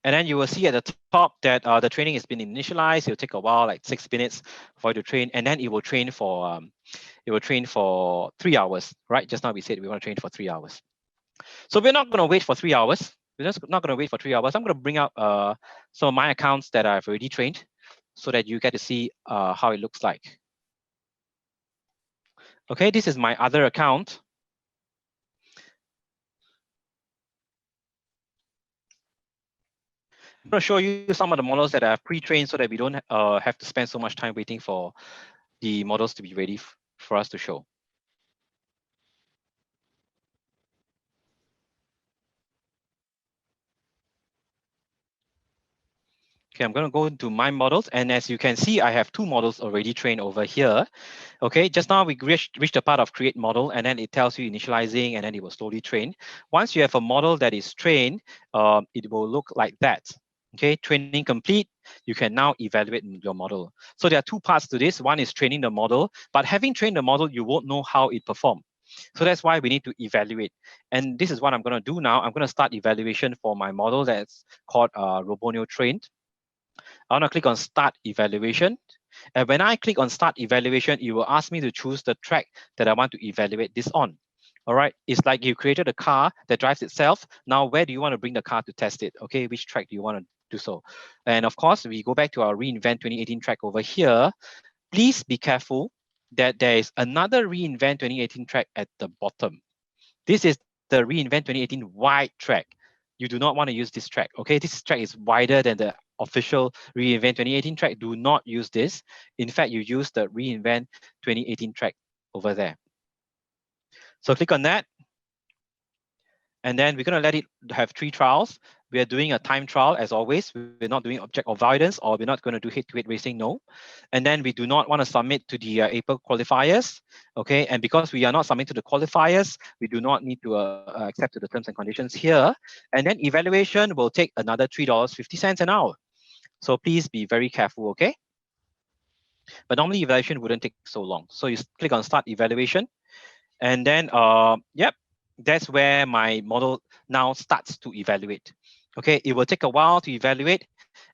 And then you will see at the top that the training has been initialized. It'll take a while, like 6 minutes for you to train, and then it will train for 3 hours, right? Just now we said we want to train for 3 hours. So we're not going to wait for 3 hours. We're just not going to wait for 3 hours. I'm going to bring up some of my accounts that I've already trained, so that you get to see how it looks like. Okay, this is my other account. I'm going to show you some of the models that I've pre-trained so that we don't have to spend so much time waiting for the models to be ready for us to show. Okay, I'm going to go into my models. And as you can see, I have 2 models already trained over here. Okay, just now we reached the part of create model, and then it tells you initializing, and then it will slowly train. Once you have a model that is trained, it will look like that. Okay, training complete. You can now evaluate your model. So there are 2 parts to this. One is training the model, but having trained the model, you won't know how it performed. So that's why we need to evaluate. And this is what I'm going to do now. I'm going to start evaluation for my model that's called ROBONEO trained. I want to click on Start Evaluation. And when I click on Start Evaluation, it will ask me to choose the track that I want to evaluate this on. All right, it's like you created a car that drives itself. Now, where do you want to bring the car to test it? Okay, which track do you want to do so? And of course, we go back to our reInvent 2018 track over here. Please be careful that there is another reInvent 2018 track at the bottom. This is the reInvent 2018 wide track. You do not want to use this track. Okay, this track is wider than the official reInvent 2018 track. Do not use this. In fact, you use the reInvent 2018 track over there. So click on that. And then we're going to let it have 3 trials. We are doing a time trial as always. We're not doing object avoidance, or we're not going to do head-to-head racing, no. And then we do not want to submit to the April qualifiers, okay? And because we are not submitting to the qualifiers, we do not need to accept to the terms and conditions here. And then evaluation will take another $3.50 an hour. So please be very careful, okay? But normally evaluation wouldn't take so long. So you click on start evaluation, and then yep, that's where my model now starts to evaluate. Okay, it will take a while to evaluate,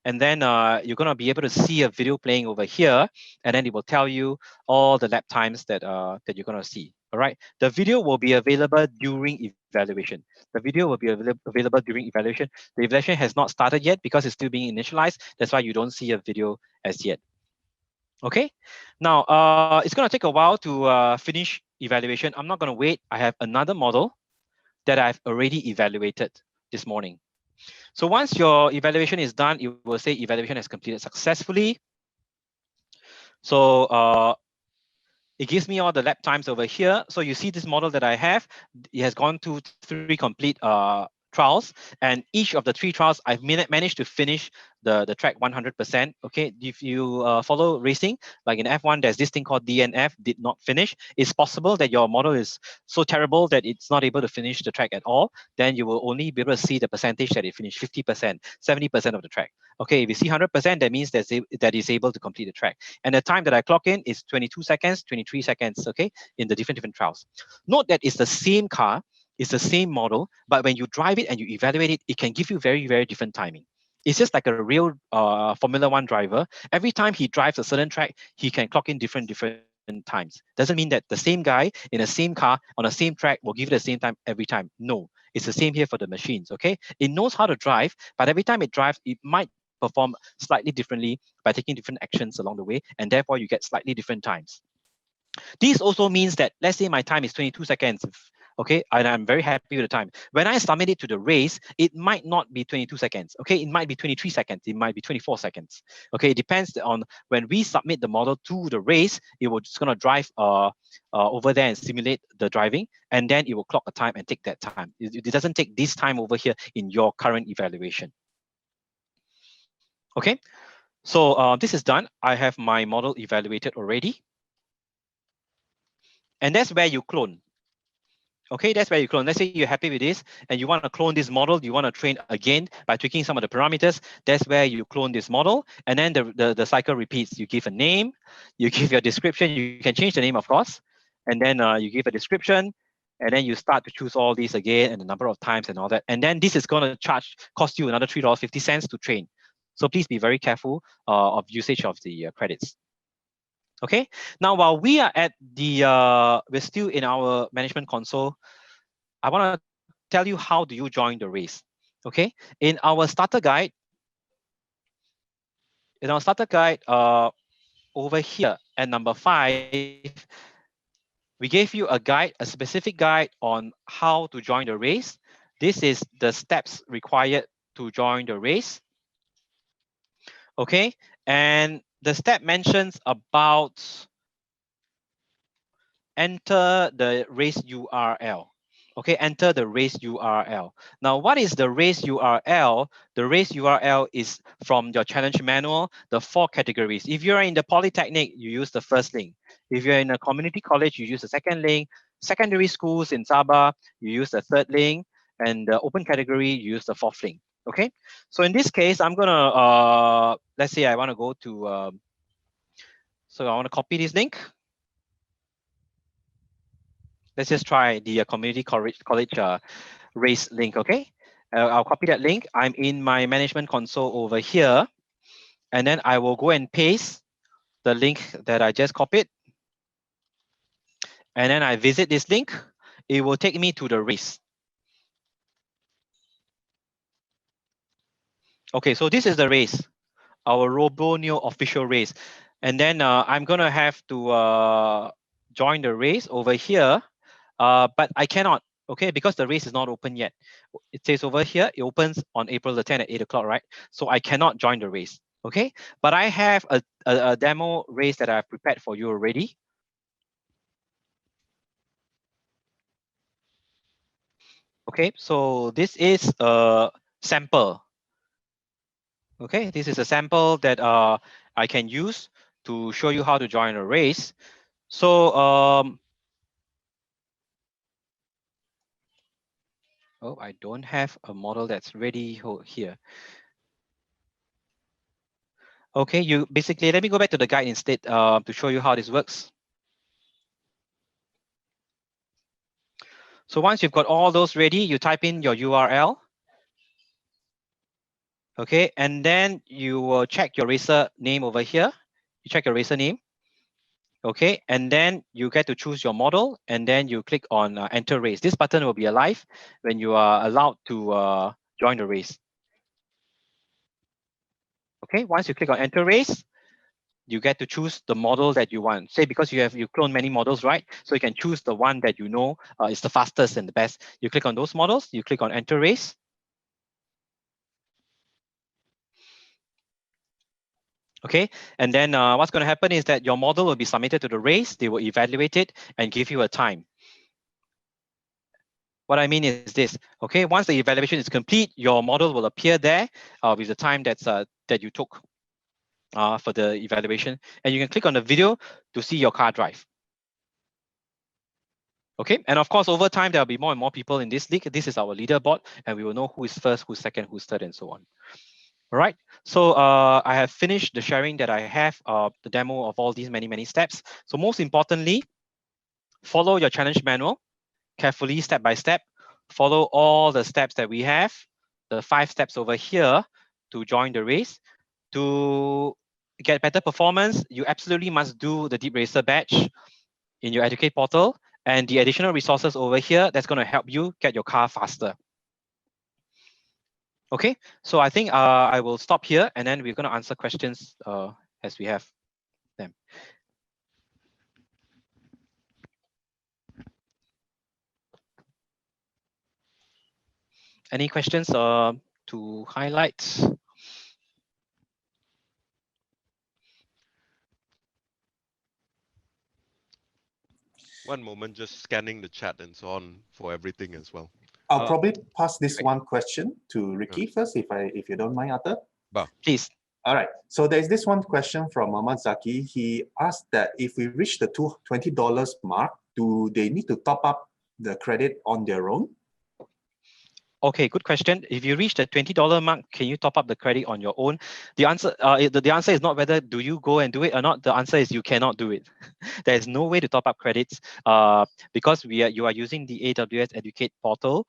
and then you're going to be able to see a video playing over here, and then it will tell you all the lap times that that you're going to see. All right, the video will be available during evaluation. The video will be available during evaluation. The evaluation has not started yet because it's still being initialized. That's why you don't see a video as yet. Okay, now it's going to take a while to finish evaluation. I'm not going to wait. I have another model that I've already evaluated this morning. So once your evaluation is done, it will say evaluation has completed successfully. So it gives me all the lap times over here. So you see this model that I have, it has gone to 3 complete trials, and each of the 3 trials I've managed to finish the track 100%. Okay, if you follow racing, like in F1, there's this thing called DNF, did not finish. It's possible that your model is so terrible that it's not able to finish the track at all. Then you will only be able to see the percentage that it finished, 50%, 70% of the track. Okay, if you see 100%, that means that it's able to complete the track. And the time that I clock in is 22 seconds, 23 seconds, okay, in the different trials. Note that it's the same car, it's the same model, but when you drive it and you evaluate it, it can give you very, very different timing. It's just like a real Formula One driver. Every time he drives a certain track, he can clock in different times. Doesn't mean that the same guy in the same car on the same track will give you the same time every time. No, it's the same here for the machines, okay? It knows how to drive, but every time it drives, it might perform slightly differently by taking different actions along the way, and therefore you get slightly different times. This also means that, let's say my time is 22 seconds, okay, and I'm very happy with the time. When I submit it to the race, it might not be 22 seconds, okay? It might be 23 seconds, it might be 24 seconds, okay? It depends on when we submit the model to the race, it's gonna drive over there and simulate the driving, and then it will clock a time and take that time. It doesn't take this time over here in your current evaluation. Okay, so this is done. I have my model evaluated already. And that's where you clone. Okay, that's where you clone. Let's say you're happy with this and you want to clone this model, you want to train again by tweaking some of the parameters. That's where you clone this model, and then the cycle repeats. You give a name, you give your description, you can change the name, of course, and then you give a description, and then you start to choose all these again and the number of times and all that. And then this is going to cost you another $3.50 to train. So please be very careful of usage of the credits. Okay, now while we are at the, we're still in our management console, I want to tell you how do you join the race. Okay, in our starter guide, over here at number 5, we gave you a guide, a specific guide on how to join the race. This is the steps required to join the race. Okay, and the step mentions about enter the race URL. Okay, enter the race URL. Now, what is the race URL? The race URL is from your challenge manual, the 4 categories. If you're in the Polytechnic, you use the first link. If you're in a community college, you use the second link. Secondary schools in Sabah, you use the 3rd link. And the open category, you use the 4th link. Okay, so in this case, I'm gonna, let's say I wanna go to, so I wanna copy this link. Let's just try the community college race link, okay? I'll copy that link. I'm in my management console over here, and then I will go and paste the link that I just copied. And then I visit this link. It will take me to the race. Okay, so this is the race, our ROBONEO official race. And then I'm gonna have to join the race over here, but I cannot, okay, because the race is not open yet. It says over here, it opens on April the 10th at 8 o'clock, right? So I cannot join the race, okay? But I have a demo race that I've prepared for you already. Okay, so this is a sample. Okay, this is a sample that I can use to show you how to join arrays. So oh, I don't have a model that's ready here. Okay, you basically, let me go back to the guide instead to show you how this works. So once you've got all those ready, you type in your URL. Okay, and then you will check your racer name over here. You check your racer name. Okay, and then you get to choose your model, and then you click on enter race. This button will be alive when you are allowed to join the race. Okay, once you click on enter race, you get to choose the model that you want. Say because you clone many models, right? So you can choose the one that you know is the fastest and the best. You click on those models, you click on enter race. Okay, and then what's going to happen is that your model will be submitted to the race. They will evaluate it and give you a time. What I mean is this, okay, once the evaluation is complete, your model will appear there with the time that you took for the evaluation. And you can click on the video to see your car drive. Okay, and of course, over time, there'll be more and more people in this league. This is our leaderboard, and we will know who is first, who's second, who's third, and so on. All right, so I have finished the sharing that I have, the demo of all these many steps. So most importantly, follow your challenge manual carefully, step by step. Follow all the steps that we have, the 5 steps over here to join the race. To get better performance, you absolutely must do the DeepRacer badge in your Educate portal and the additional resources over here that's going to help you get your car faster. Okay, so I think I will stop here and then we're going to answer questions as we have them. Any questions to highlight? One moment, just scanning the chat and so on for everything as well. I'll probably pass this great. one question to Ricky first, if you don't mind, Arthur. Please. All right. So there's this one question from Muhammad Zaki. He asked that if we reach the $20 mark, do they need to top up the credit on their own? Okay, good question. If you reach the $20 mark, can you top up the credit on your own? The answer, the answer is not whether do you go and do it or not. The answer is you cannot do it. There is no way to top up credits because you are using the AWS Educate portal.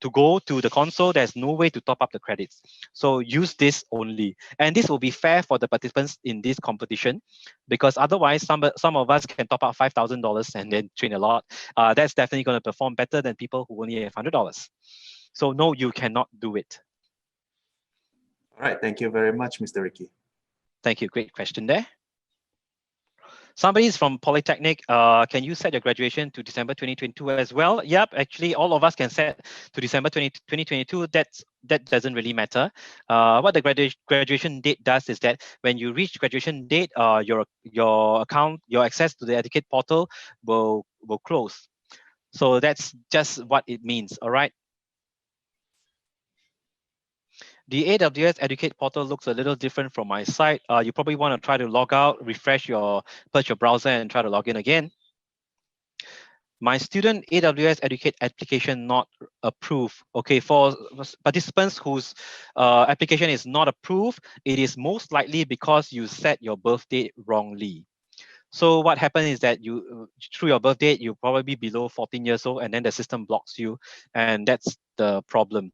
To go to the console, there's no way to top up the credits. So use this only. And this will be fair for the participants in this competition because otherwise some of us can top up $5,000 and then train a lot. That's definitely going to perform better than people who only have $100. So no, you cannot do it. All right, thank you very much, Mr. Ricky. Thank you, great question there. Somebody is from Polytechnic. Can you set your graduation to December 2022 as well? Yep, actually all of us can set to December 2022. That doesn't really matter. What the graduation date does is that when you reach graduation date, your account, your access to the Educate portal will close. So that's just what it means, all right? The AWS Educate portal looks a little different from my site. You probably want to try to log out, purge your browser and try to log in again. My student AWS Educate application not approved. Okay, for participants whose application is not approved, it is most likely because you set your birth date wrongly. So what happens is that you, through your birth date, you're probably below 14 years old and then the system blocks you and that's the problem.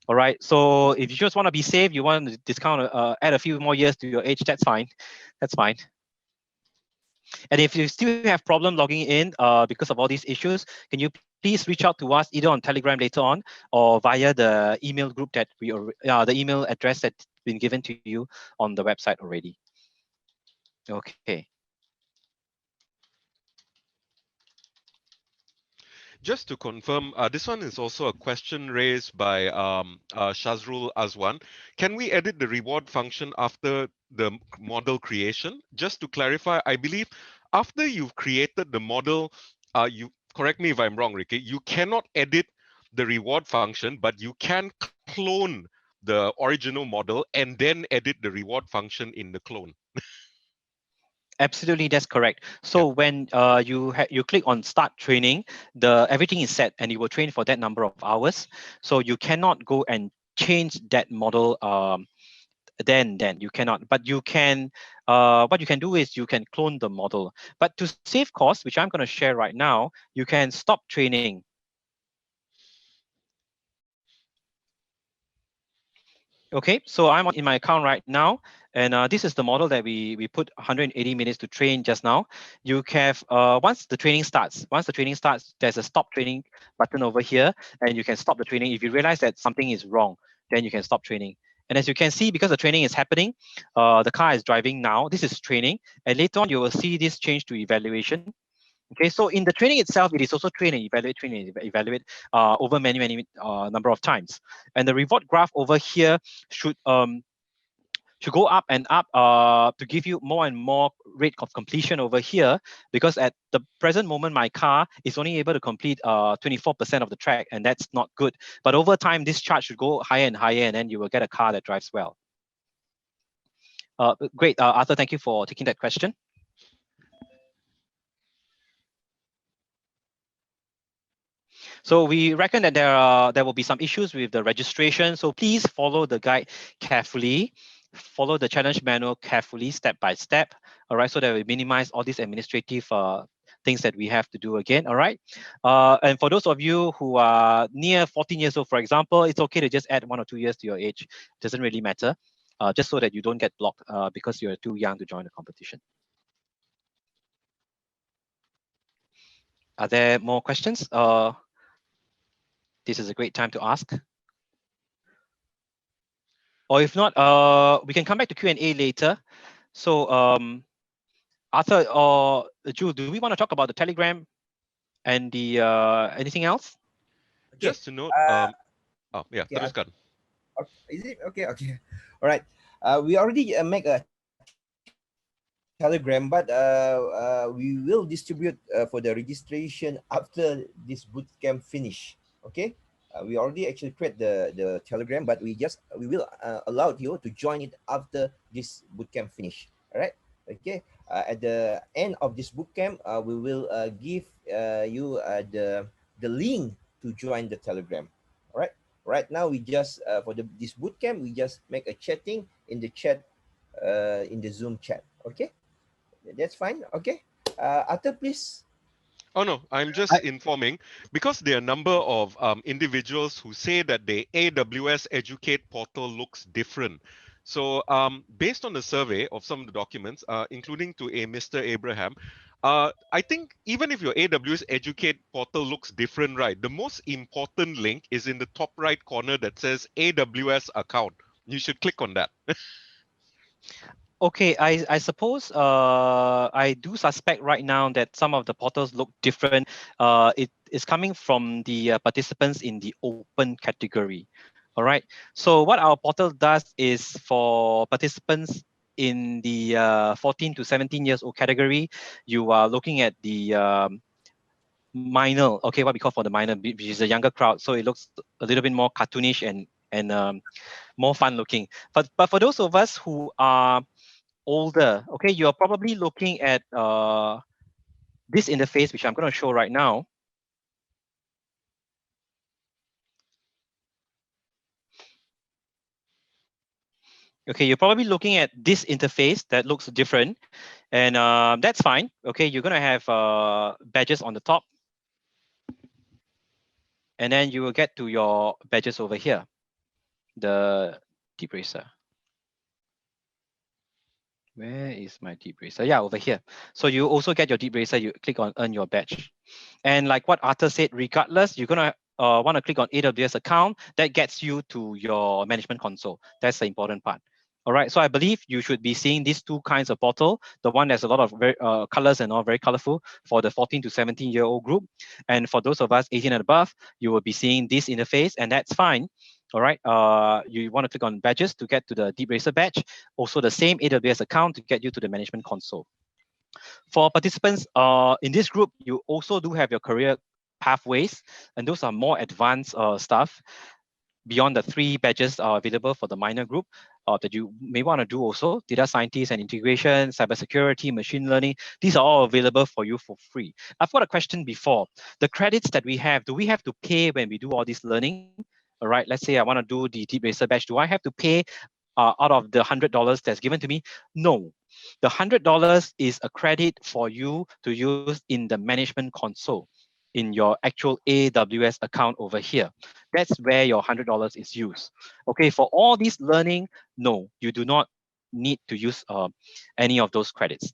All right, so if you just want to be safe, you want to discount, add a few more years to your age, that's fine. That's fine. And if you still have problem logging in because of all these issues, can you please reach out to us either on Telegram later on or via the email group that the email address that's been given to you on the website already. Okay. Just to confirm, this one is also a question raised by Shazrul Azwan. Can we edit the reward function after the model creation? Just to clarify, I believe after you've created the model, you correct me if I'm wrong, Ricky, you cannot edit the reward function, but you can clone the original model and then edit the reward function in the clone. Absolutely, that's correct. So when you click on start training, everything is set and it will train for that number of hours. So you cannot go and change that model then you cannot, but you can what you can do is you can clone the model. But to save cost, which I'm going to share right now, you can stop training. Okay, so I'm in my account right now, and this is the model that we put 180 minutes to train just now. You have once the training starts, there's a stop training button over here, and you can stop the training. If you realize that something is wrong, then you can stop training. And as you can see, because the training is happening, the car is driving now. This is training, and later on you will see this change to evaluation. Okay, so in the training itself, it is also train and evaluate over many number of times. And the reward graph over here should go up and up to give you more and more rate of completion over here, because at the present moment my car is only able to complete 24% of the track, and that's not good. But over time this chart should go higher and higher, and then you will get a car that drives well. Great, Arthur, thank you for taking that question. So we reckon that there will be some issues with the registration. So please follow the guide carefully, follow the challenge manual carefully, step by step. All right, so that we minimize all these administrative things that we have to do again. All right, and for those of you who are near 14 years old, for example, it's okay to just add 1 or 2 years to your age. It doesn't really matter, just so that you don't get blocked because you're too young to join the competition. Are there more questions? This is a great time to ask. Or if not, we can come back to Q&A later. So Arthur or Jules, do we want to talk about the Telegram and the anything else? Okay. Just to note, oh yeah, okay, teruskan. Is it okay? Okay, all right. We already make a Telegram, but we will distribute for the registration after this bootcamp finish. Okay, we already actually create the Telegram, but we will allow you to join it after this bootcamp finish. All right. Okay. At the end of this bootcamp, we will give you the link to join the Telegram. All right. Right now, we just for this bootcamp, we just make a chatting in the chat in the Zoom chat. Okay. That's fine. Okay. Arthur, please. Oh no, I'm just informing, because there are a number of individuals who say that the AWS Educate portal looks different. So based on the survey of some of the documents, including to a Mr. Abraham, I think even if your AWS Educate portal looks different, right, the most important link is in the top right corner that says AWS account. You should click on that. Okay, I suppose I do suspect right now that some of the portals look different. It is coming from the participants in the open category. All right. So what our portal does is for participants in the 14 to 17 years old category, you are looking at the minor. Okay, what we call for the minor, which is a younger crowd. So it looks a little bit more cartoonish and more fun looking. But for those of us who are older, okay, you're probably looking at this interface, which I'm going to show right now. Okay, you're probably looking at this interface that looks different, and that's fine. Okay, you're going to have badges on the top, and then you will get to your badges over here, the DeepRacer. Where is my DeepRacer? Yeah, over here. So you also get your DeepRacer. You click on earn your badge. And like what Arthur said, regardless, you're going to want to click on AWS account. That gets you to your management console. That's the important part. All right, so I believe you should be seeing these two kinds of portal. The one that's a lot of very colors and all very colorful for the 14 to 17-year-old group. And for those of us 18 and above, you will be seeing this interface, and that's fine. All right, you want to click on badges to get to the DeepRacer badge. Also the same AWS account to get you to the management console. For participants in this group, you also do have your career pathways, and those are more advanced stuff beyond the 3 badges are available for the minor group that you may want to do also. Data scientists and integration, cybersecurity, machine learning, these are all available for you for free. I've got a question before. The credits that we have, do we have to pay when we do all this learning? All right, let's say I want to do the DeepRacer badge. Do I have to pay out of the $100 that's given to me? No. The $100 is a credit for you to use in the management console in your actual AWS account over here. That's where your $100 is used. Okay, for all this learning, no, you do not need to use any of those credits.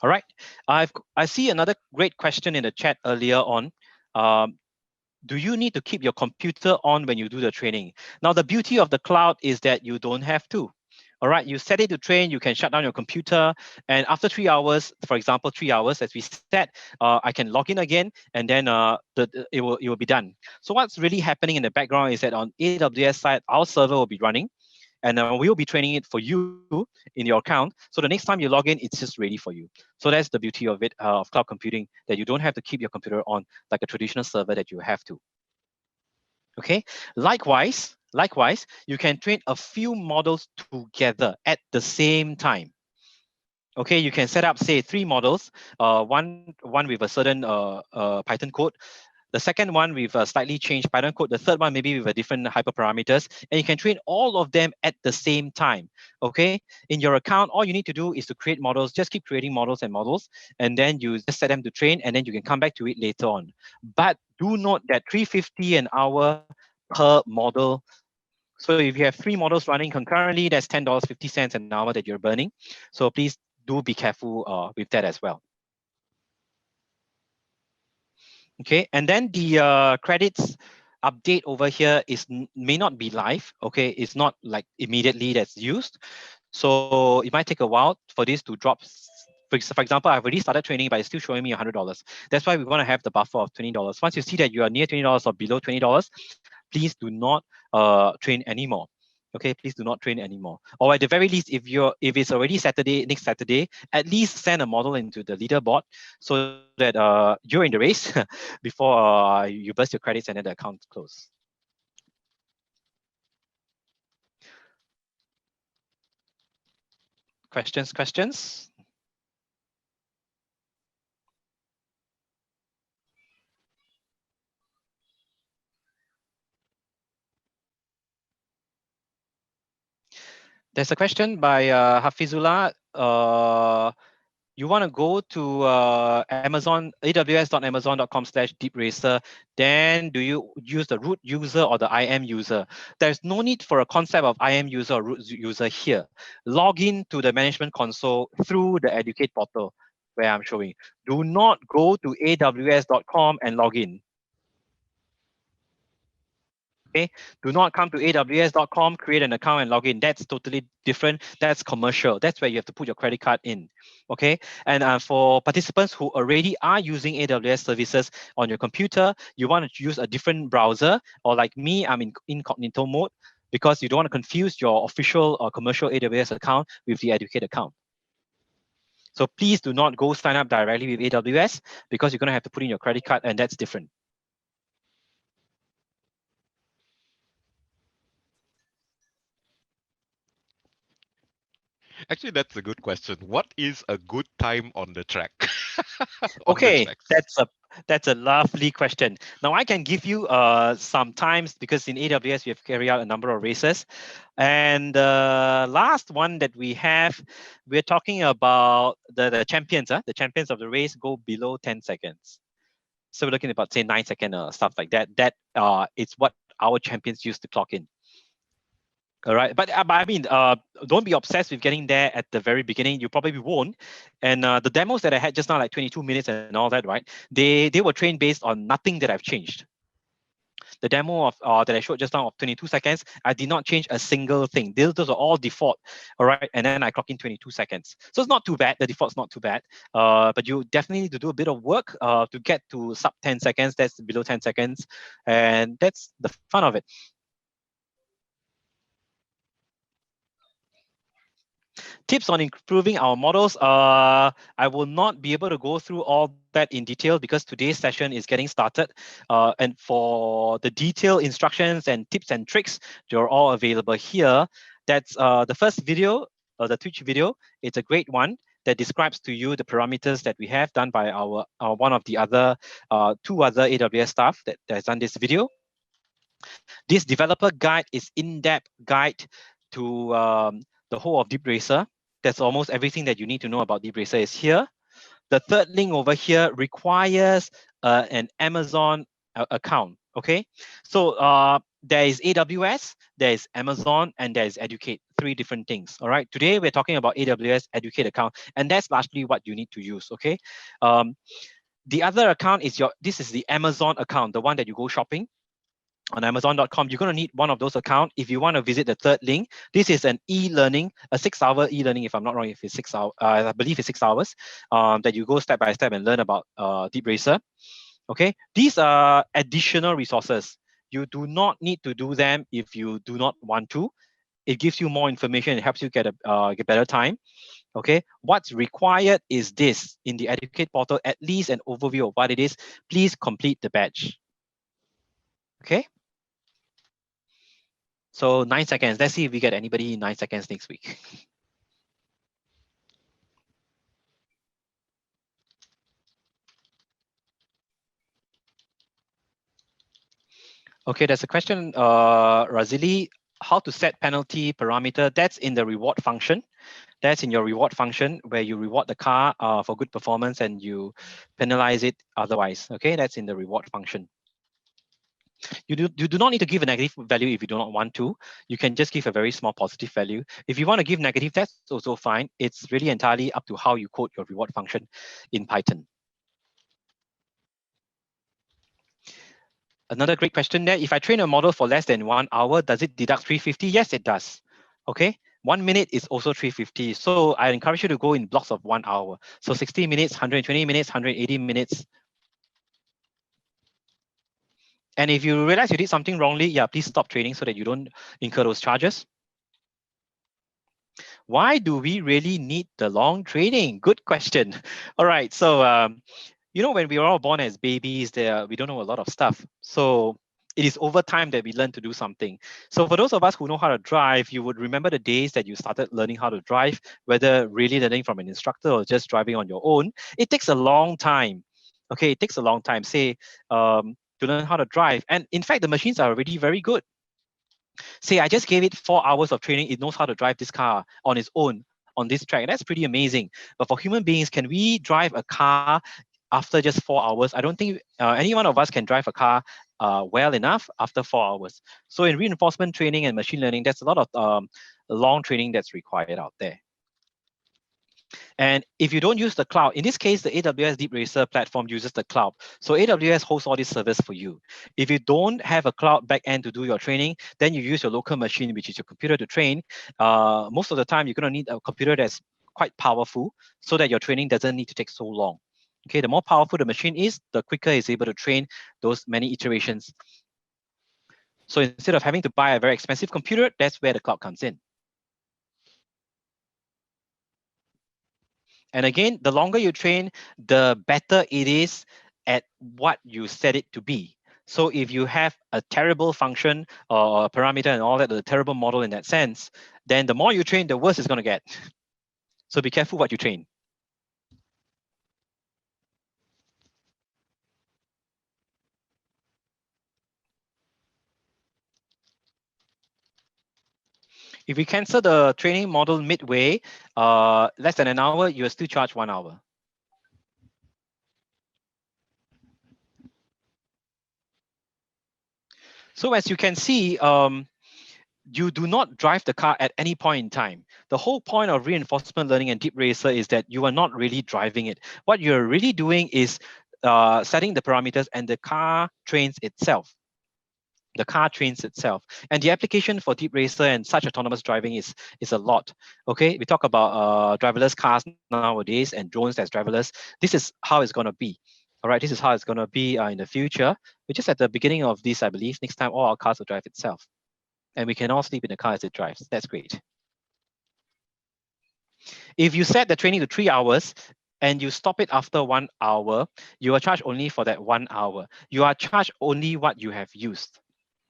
All right, I see another great question in the chat earlier on. Do you need to keep your computer on when you do the training? Now, the beauty of the cloud is that you don't have to. All right, you set it to train, you can shut down your computer, and after 3 hours, for example, 3 hours, as we said, I can log in again, and then it will be done. So what's really happening in the background is that on AWS side, our server will be running, and we'll be training it for you in your account. So the next time you log in, it's just ready for you. So that's the beauty of it, of cloud computing, that you don't have to keep your computer on like a traditional server that you have to. Okay, likewise, you can train a few models together at the same time. Okay, you can set up, say, 3 models, one with a certain Python code, the second one with a slightly changed Python code, the third one maybe with a different hyperparameters, and you can train all of them at the same time. Okay, in your account, all you need to do is to create models, just keep creating models, and then you just set them to train, and then you can come back to it later on. But do note that $350 an hour per model. So if you have 3 models running concurrently, that's $10.50 an hour that you're burning. So please do be careful with that as well. Okay, and then the credits update over here may not be live. Okay, it's not like immediately that's used. So it might take a while for this to drop. For example, I've already started training, but it's still showing me $100. That's why we want to have the buffer of $20. Once you see that you are near $20 or below $20, please do not train anymore. Okay, please do not train anymore. Or at the very least, if it's already next Saturday, at least send a model into the leaderboard so that you're in the race before you burst your credits and then the account close. Questions? There's a question by Hafizullah. You want to go to Amazon, aws.amazon.com/deepracer, then do you use the root user or the IM user? There's no need for a concept of IM user or root user here. Log in to the management console through the Educate portal where I'm showing. Do not go to aws.com and log in. Okay, do not come to aws.com, create an account and log in. That's totally different. That's commercial. That's where you have to put your credit card in. Okay, and for participants who already are using AWS services on your computer, you want to use a different browser, or like me, I'm in incognito mode because you don't want to confuse your official or commercial AWS account with the Educate account. So please do not go sign up directly with AWS because you're going to have to put in your credit card, and that's different. Actually, that's a good question. What is a good time on the track? Okay, that's a lovely question. Now I can give you some times because in AWS we have carried out a number of races, and the last one that we have, we're talking about the champions. The champions of the race go below 10 seconds. So we're looking at about say 9-second stuff like that. That it's what our champions used to clock in. All right, but I mean, don't be obsessed with getting there at the very beginning. You probably won't. And the demos that I had just now, like 22 minutes and all that, right? They were trained based on nothing that I've changed. The demo of that I showed just now of 22 seconds, I did not change a single thing. Those are all default. All right, and then I clock in 22 seconds. So it's not too bad. The default's not too bad. But you definitely need to do a bit of work to get to sub 10 seconds. That's below 10 seconds, and that's the fun of it. Tips on improving our models. I will not be able to go through all that in detail because today's session is getting started. And for the detailed instructions and tips and tricks, they're all available here. That's the first video, the Twitch video. It's a great one that describes to you the parameters that we have done by our one of the other two other AWS staff that has done this video. This developer guide is in-depth guide to the whole of DeepRacer. That's almost everything that you need to know about DeepRacer is here. The third link over here requires an Amazon account. Okay, so there is AWS, there is Amazon, and there is Educate. 3 different things. All right. Today we're talking about AWS Educate account, and that's largely what you need to use. Okay. The other account is this is the Amazon account, the one that you go shopping on Amazon.com. You're going to need one of those accounts if you want to visit the third link. This is an e-learning, a 6-hour e-learning, if I'm not wrong, if it's 6 hours, I believe it's 6 hours, that you go step by step and learn about DeepRacer. Okay, these are additional resources. You do not need to do them if you do not want to. It gives you more information. It helps you get better time. Okay, what's required is this in the Educate portal, at least an overview of what it is. Please complete the badge. Okay. So 9 seconds. Let's see if we get anybody in 9 seconds next week. Okay, there's a question, Razili, how to set penalty parameter. That's in the reward function. That's in your reward function where you reward the car for good performance and you penalize it otherwise. Okay, that's in the reward function. You do not need to give a negative value if you do not want to. You can just give a very small positive value. If you want to give negative, that's also fine. It's really entirely up to how you code your reward function in Python. Another great question there. If I train a model for less than 1 hour, does it deduct 350? Yes, it does. Okay. 1 minute is also 350. So I encourage you to go in blocks of 1 hour. So 60 minutes, 120 minutes, 180 minutes. And if you realize you did something wrongly, yeah, please stop training so that you don't incur those charges. Why do we really need the long training? Good question. All right. So, you know, when we were all born as babies, we don't know a lot of stuff. So it is over time that we learn to do something. So for those of us who know how to drive, you would remember the days that you started learning how to drive, whether really learning from an instructor or just driving on your own. It takes a long time. Okay, it takes a long time, say, to learn how to drive. And in fact, the machines are already very good. Say, I just gave it 4 hours of training. It knows how to drive this car on its own on this track. That's pretty amazing. But for human beings, can we drive a car after just 4 hours? I don't think any one of us can drive a car well enough after 4 hours. So in reinforcement training and machine learning, there's a lot of long training that's required out there. And if you don't use the cloud, in this case, the AWS DeepRacer platform uses the cloud. So AWS hosts all these servers for you. If you don't have a cloud backend to do your training, then you use your local machine, which is your computer to train. Most of the time, you're going to need a computer that's quite powerful so that your training doesn't need to take so long. Okay, the more powerful the machine is, the quicker it's able to train those many iterations. So instead of having to buy a very expensive computer, that's where the cloud comes in. And again, the longer you train, the better it is at what you set it to be. So if you have a terrible function or a parameter and all that, a terrible model in that sense, then the more you train, the worse it's going to get. So be careful what you train. If we cancel the training model midway, less than an hour, you will still charge 1 hour. So as you can see, you do not drive the car at any point in time. The whole point of reinforcement learning and DeepRacer is that you are not really driving it. What you're really doing is setting the parameters and the car trains itself. The car trains itself. And the application for DeepRacer and such autonomous driving is a lot. Okay, we talk about driverless cars nowadays and drones as driverless. This is how it's going to be. All right, this is how it's going to be in the future. We're just at the beginning of this, I believe. Next time, all our cars will drive itself. And we can all sleep in the car as it drives. That's great. If you set the training to 3 hours and you stop it after 1 hour, you are charged only for that 1 hour. You are charged only what you have used.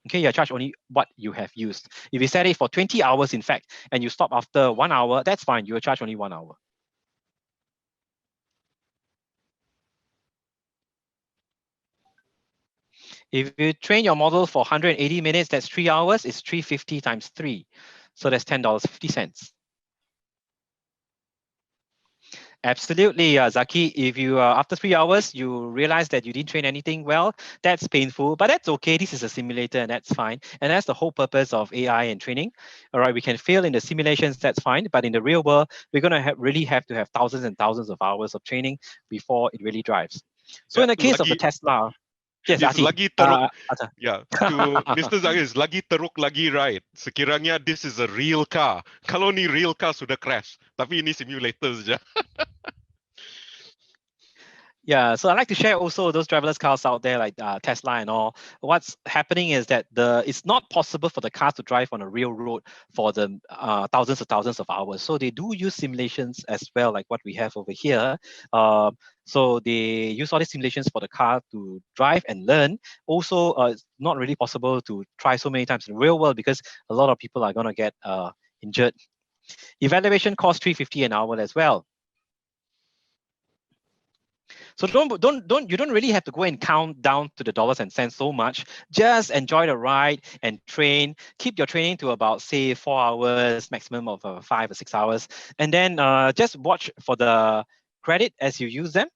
Okay, you're charged only what you have used. If you set it for 20 hours, in fact, and you stop after 1 hour, that's fine. You are charged only 1 hour. If you train your model for 180 minutes, that's 3 hours, it's 350 times 3. So that's $10.50. Absolutely, Zaki. If you after 3 hours, you realize that you didn't train anything well, that's painful, but that's okay. This is a simulator and that's fine. And that's the whole purpose of AI and training. All right, we can fail in the simulations, that's fine. But in the real world, we're going to really have to have thousands and thousands of hours of training before it really drives. So in the case of the Tesla, yes, is Ati, lagi teruk, Atta. yeah, to Mr. Zaki is lagi teruk lagi, right? Sekiranya this is a real car. Kalau ni real car sudah crash, tapi ini simulator saja. Yeah, so I like to share also those driverless cars out there like Tesla and all. What's happening is that it's not possible for the cars to drive on a real road for the thousands of hours. So they do use simulations as well, like what we have over here. So they use all these simulations for the car to drive and learn. Also, it's not really possible to try so many times in the real world because a lot of people are going to get injured. Evaluation costs $350 an hour as well. So you don't really have to go and count down to the dollars and cents so much. Just enjoy the ride and train. Keep your training to about say 4 hours, maximum of 5 or 6 hours, and then just watch for the credit as you use them.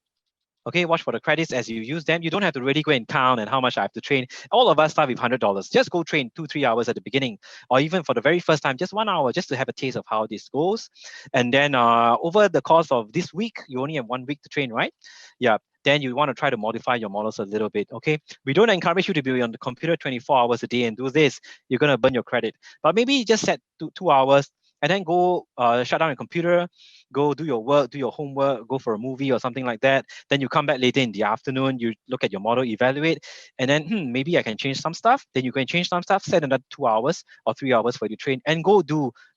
Okay, watch for the credits as you use them. You don't have to really go and count and how much I have to train. All of us start with $100. Just go train 2-3 hours at the beginning, or even for the very first time, just 1 hour, just to have a taste of how this goes. And then over the course of this week, you only have 1 week to train, right? Yeah. Then you want to try to modify your models a little bit. Okay. We don't encourage you to be on the computer 24 hours a day and do this. You're gonna burn your credit. But maybe just set 2 hours and then go shut down your computer, go do your work, do your homework, go for a movie or something like that. Then you come back later in the afternoon, you look at your model, evaluate, and then maybe I can change some stuff. Then you can change some stuff, set another 2 hours or 3 hours for you to train, and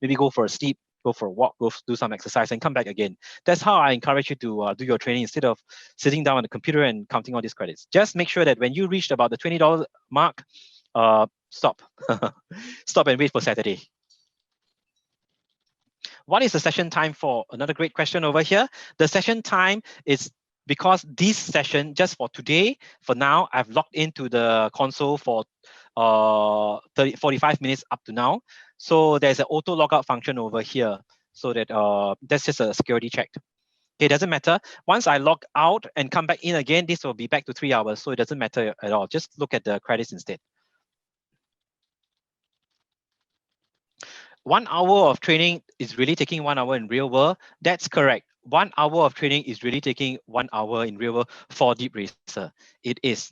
maybe go for a sleep, go for a walk, go do some exercise, and come back again. That's how I encourage you to do your training instead of sitting down on the computer and counting all these credits. Just make sure that when you reach about the $20 mark, stop. Stop and wait for Saturday. What is the session time for? Another great question over here. The session time is because this session, just for today, for now, I've logged into the console for 45 minutes up to now. So there's an auto logout function over here. So that that's just a security check. Okay, it doesn't matter. Once I log out and come back in again, this will be back to 3 hours. So it doesn't matter at all. Just look at the credits instead. 1 hour of training is really taking 1 hour in real world. That's correct. 1 hour of training is really taking 1 hour in real world for DeepRacer. It is.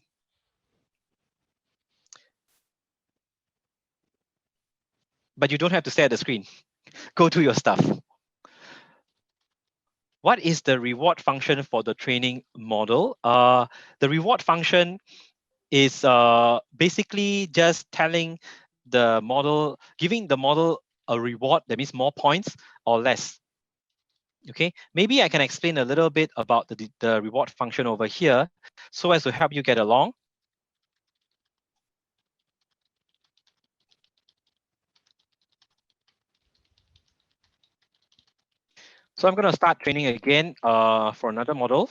But you don't have to stare at the screen. Go to your stuff. What is the reward function for the training model? The reward function is basically just telling the model, giving the model a reward, that means more points or less. Okay, maybe I can explain a little bit about the reward function over here so as to help you get along. So I'm going to start training again for another model.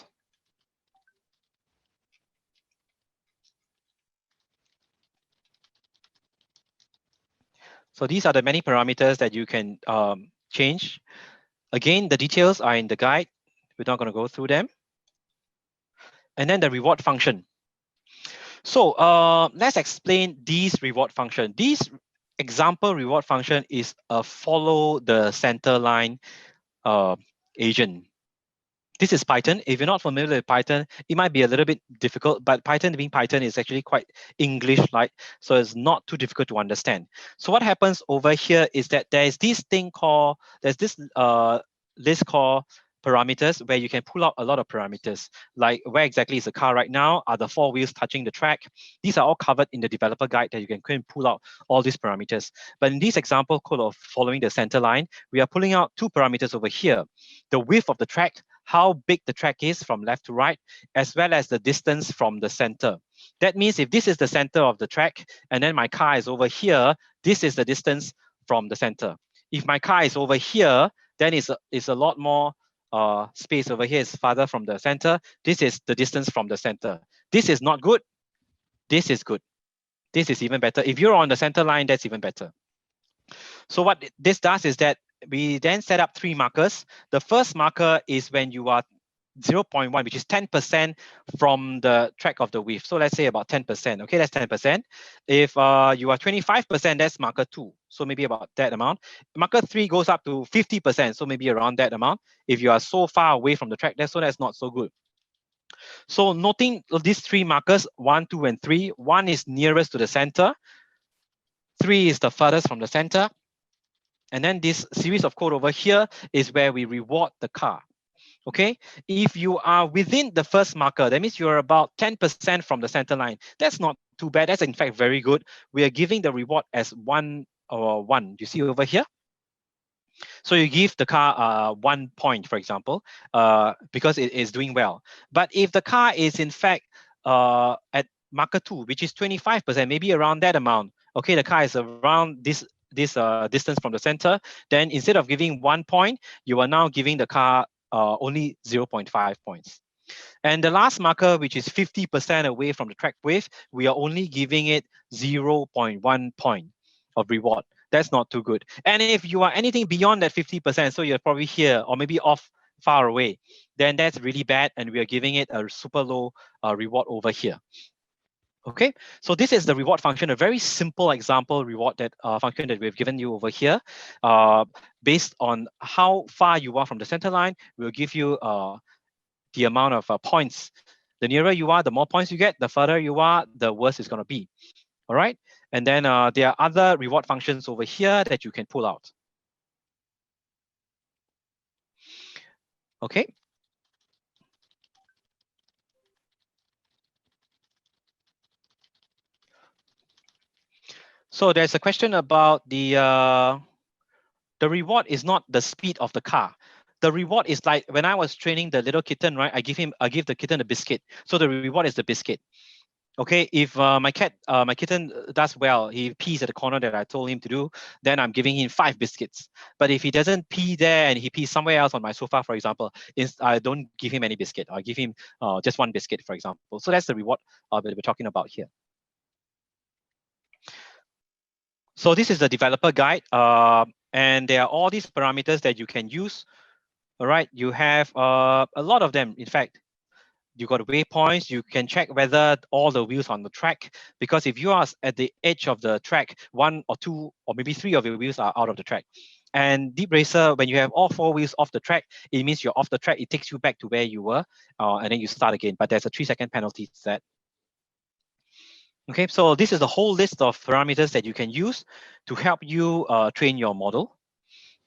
So these are the many parameters that you can change. Again, the details are in the guide. We're not going to go through them. And then the reward function. So let's explain these reward function. These example reward function is a follow the center line agent. This is Python. If you're not familiar with Python, it might be a little bit difficult, but Python being Python is actually quite English-like, so it's not too difficult to understand. So what happens over here is that there's this thing called, there's this list called parameters where you can pull out a lot of parameters, like where exactly is the car right now? Are the 4 wheels touching the track? These are all covered in the developer guide that you can go and pull out all these parameters. But in this example code of following the center line, we are pulling out 2 parameters over here: the width of the track, how big the track is from left to right, as well as the distance from the center. That means if this is the center of the track and then my car is over here, this is the distance from the center. If my car is over here, then it's a lot more space over here, is farther from the center. This is the distance from the center. This is not good. This is good. This is even better. If you're on the center line, that's even better. So what this does is that we then set up 3 markers. The first marker is when you are 0.1, which is 10% from the track of the width. So let's say about 10%. Okay, that's 10%. If you are 25%, that's marker 2. So maybe about that amount. Marker 3 goes up to 50%. So maybe around that amount. If you are so far away from the track, that's not so good. So noting these 3 markers, 1, 2, and 3. 1 is nearest to the center. 3 is the furthest from the center. And then this series of code over here is where we reward the car. Okay, if you are within the first marker, that means you're about 10% from the center line. That's not too bad. That's in fact very good. We are giving the reward as 1 or 1. You see over here? So you give the car 1 point, for example, because it is doing well. But if the car is in fact at marker 2, which is 25%, maybe around that amount, okay, the car is around this distance from the center, then instead of giving 1 point, you are now giving the car only 0.5 points. And the last marker, which is 50% away from the track width, we are only giving it 0.1 point of reward. That's not too good. And if you are anything beyond that 50%, so you're probably here or maybe off far away, then that's really bad, and we are giving it a super low reward over here. Okay, so this is the reward function, a very simple example reward that function that we've given you over here. Based on how far you are from the center line, we'll give you the amount of points. The nearer you are, the more points you get. The further you are, the worse it's going to be. All right, and then there are other reward functions over here that you can pull out. Okay. So there's a question about the reward is not the speed of the car. The reward is like when I was training the little kitten, right? I give the kitten a biscuit. So the reward is the biscuit. Okay, if my kitten does well, he pees at the corner that I told him to do, then I'm giving him 5 biscuits. But if he doesn't pee there and he pees somewhere else on my sofa, for example, I don't give him any biscuit. I give him just 1 biscuit, for example. So that's the reward that we're talking about here. So this is the developer guide, and there are all these parameters that you can use. All right, you have a lot of them. In fact, you got waypoints. You can check whether all the wheels on the track, because if you are at the edge of the track, 1 or 2 or maybe 3 of your wheels are out of the track. And DeepRacer, when you have all 4 wheels off the track, it means you're off the track. It takes you back to where you were, and then you start again. But there's a 3-second penalty to that. Okay, so this is the whole list of parameters that you can use to help you train your model.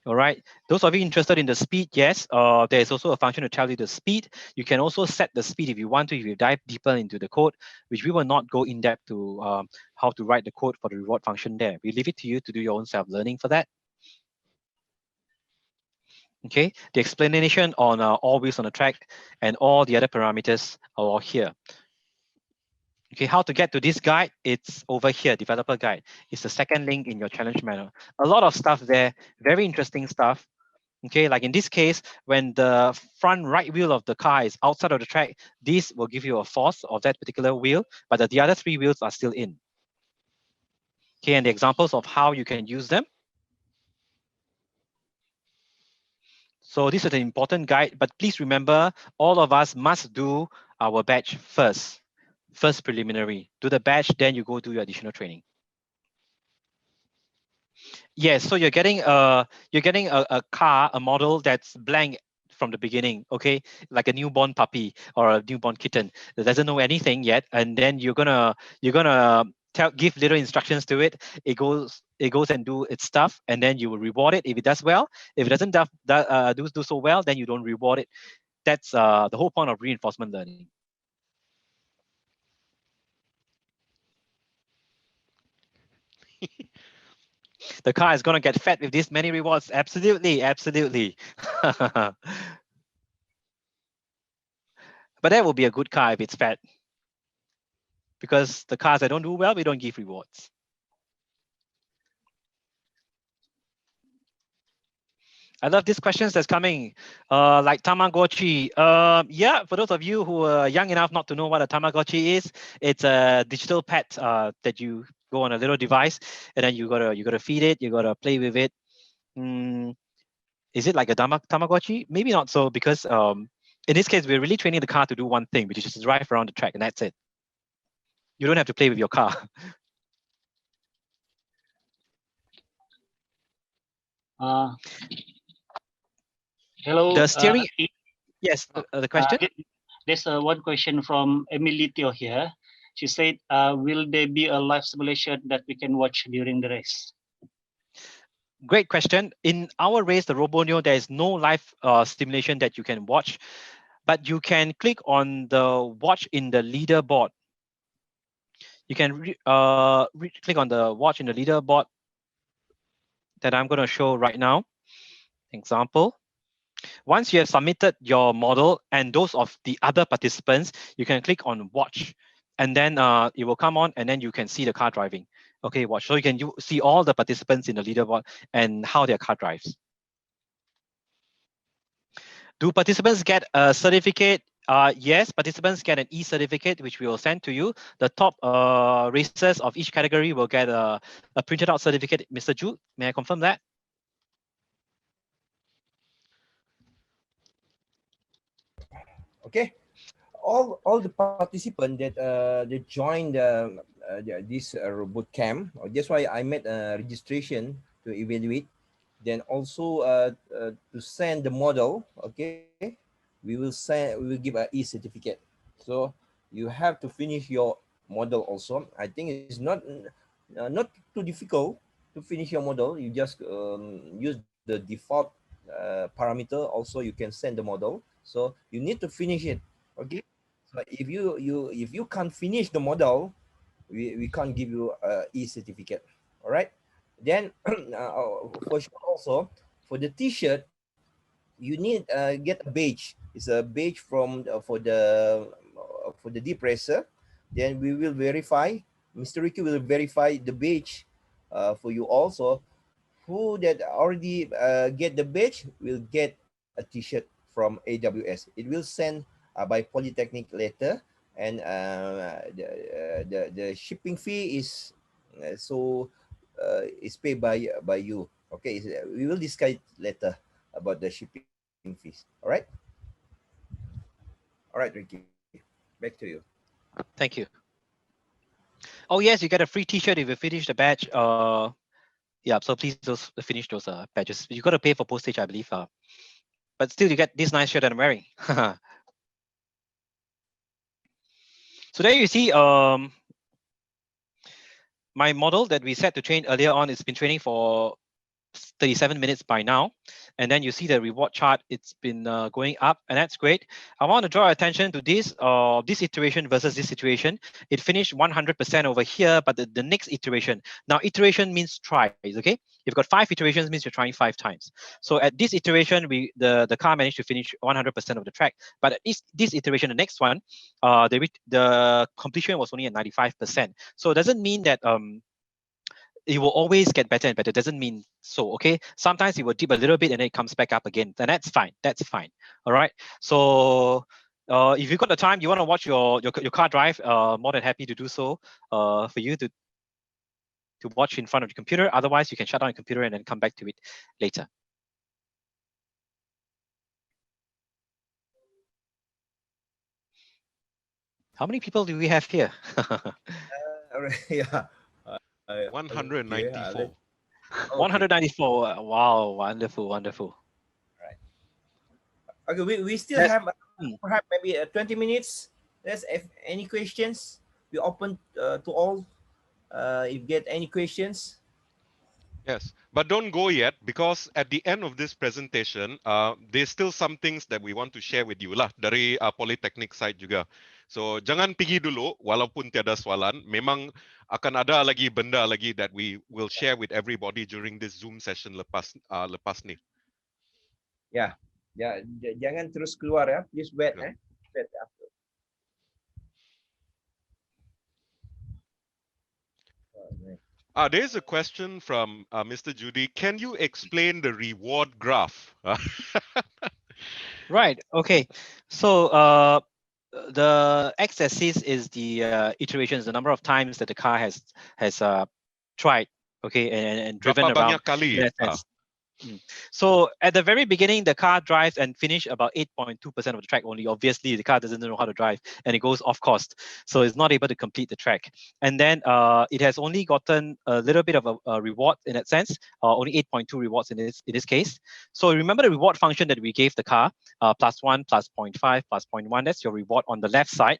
All right, those of you interested in the speed, yes, there is also a function to tell you the speed. You can also set the speed if you want to, if you dive deeper into the code, which we will not go in depth to how to write the code for the reward function there. We leave it to you to do your own self-learning for that. Okay, the explanation on all wheels on the track and all the other parameters are all here. Okay, how to get to this guide? It's over here, developer guide. It's the second link in your challenge manual. A lot of stuff there, very interesting stuff. Okay, like in this case, when the front right wheel of the car is outside of the track, this will give you a force of that particular wheel, but the other 3 wheels are still in. Okay, and the examples of how you can use them. So this is an important guide, but please remember, all of us must do our batch first. First preliminary, do the batch, then you go do your additional training. Yes, so you're getting a car, a model that's blank from the beginning, okay, like a newborn puppy or a newborn kitten that doesn't know anything yet, and then you're gonna give little instructions to it. It goes and do its stuff, and then you will reward it if it does well. If it doesn't do so well, then you don't reward it. That's the whole point of reinforcement learning. The car is going to get fat with this many rewards. Absolutely, absolutely. But that will be a good car if it's fat. Because the cars that don't do well, we don't give rewards. I love these questions that's coming, like Tamagotchi. Yeah, for those of you who are young enough not to know what a Tamagotchi is, it's a digital pet that you go on a little device, and then you gotta feed it, you gotta play with it. Is it like a Tamagotchi? Maybe not so, because in this case, we're really training the car to do one thing, which is just drive around the track, and that's it. You don't have to play with your car. Hello. The steering. Yes, the question. There's one question from Emily Teo here. She said, will there be a live simulation that we can watch during the race? Great question. In our race, the ROBONEO, there is no live simulation that you can watch, but you can click on the watch in the leaderboard. You can click on the watch in the leaderboard that I'm going to show right now. Example. Once you have submitted your model and those of the other participants, you can click on watch, and then it will come on, and then you can see the car driving. Okay, watch. So you can see all the participants in the leaderboard and how their car drives. Do participants get a certificate? Yes, participants get an e-certificate, which we will send to you. The top racers of each category will get a printed out certificate. Mr. Ju, may I confirm that? Okay. All the participants that they joined this boot camp. That's why I made a registration to evaluate. Then also to send the model. Okay, we will give an e-certificate. So you have to finish your model also. I think it's not too difficult to finish your model. You just use the default parameter. Also, you can send the model. So you need to finish it. Okay. So if you can't finish the model, we can't give you a e-certificate. All right. Then for sure also for the T-shirt, you need get a badge. It's a badge from for the deepressor. Then we will verify. Mr. Ricky will verify the badge for you also. Who that already get the badge will get a T-shirt from AWS. It will send by Polytechnic later, and the shipping fee is is paid by you. Okay, we will discuss later about the shipping fees. All right. All right, Ricky. Back to you. Thank you. Oh yes, you get a free T-shirt if you finish the badge. Yeah, so please finish those badges. You got to pay for postage, I believe. But still, you get this nice shirt that I'm wearing. So there you see my model that we set to train earlier on. It's been training for 37 minutes by now, and then you see the reward chart. It's been going up, and that's great. I want to draw attention to this this iteration versus this iteration. It finished 100% over here, but the next iteration, now iteration means tries. Okay, you've got 5 iterations, means you're trying 5 times. So at this iteration, the car managed to finish 100% of the track, but at this iteration, the next one, the completion was only at 95%. So it doesn't mean that it will always get better and better. Doesn't mean so, okay? Sometimes it will dip a little bit and then it comes back up again. And that's fine. That's fine. All right. So if you've got the time, you want to watch your car drive, more than happy to do so for you to watch in front of your computer. Otherwise, you can shut down your computer and then come back to it later. How many people do we have here? Yeah. 194. 194. Wow, wonderful, wonderful. Right. Okay, we still have perhaps maybe 20 minutes. If any questions, we open to all. If you get any questions. Yes, but don't go yet, because at the end of this presentation, there's still some things that we want to share with you lah dari Polytechnic side juga. So jangan pergi dulu walaupun tiada soalan. Memang akan ada lagi benda lagi that we will share with everybody during this Zoom session lepas ni. Ya, jangan terus keluar ya. Please wait Yeah. Wait after. There's a question from Mr. Judy. Can you explain the reward graph? Right. Okay. So the x-axis is the iterations, the number of times that the car has tried, okay, and driven Berapa around. banyak kali? In that sense. So at the very beginning, the car drives and finish about 8.2% of the track only. Obviously, the car doesn't know how to drive and it goes off course. So it's not able to complete the track. And then it has only gotten a little bit of a reward in that sense, only 8.2 rewards in this case. So remember the reward function that we gave the car, +1, +0.5, +0.1, that's your reward on the left side.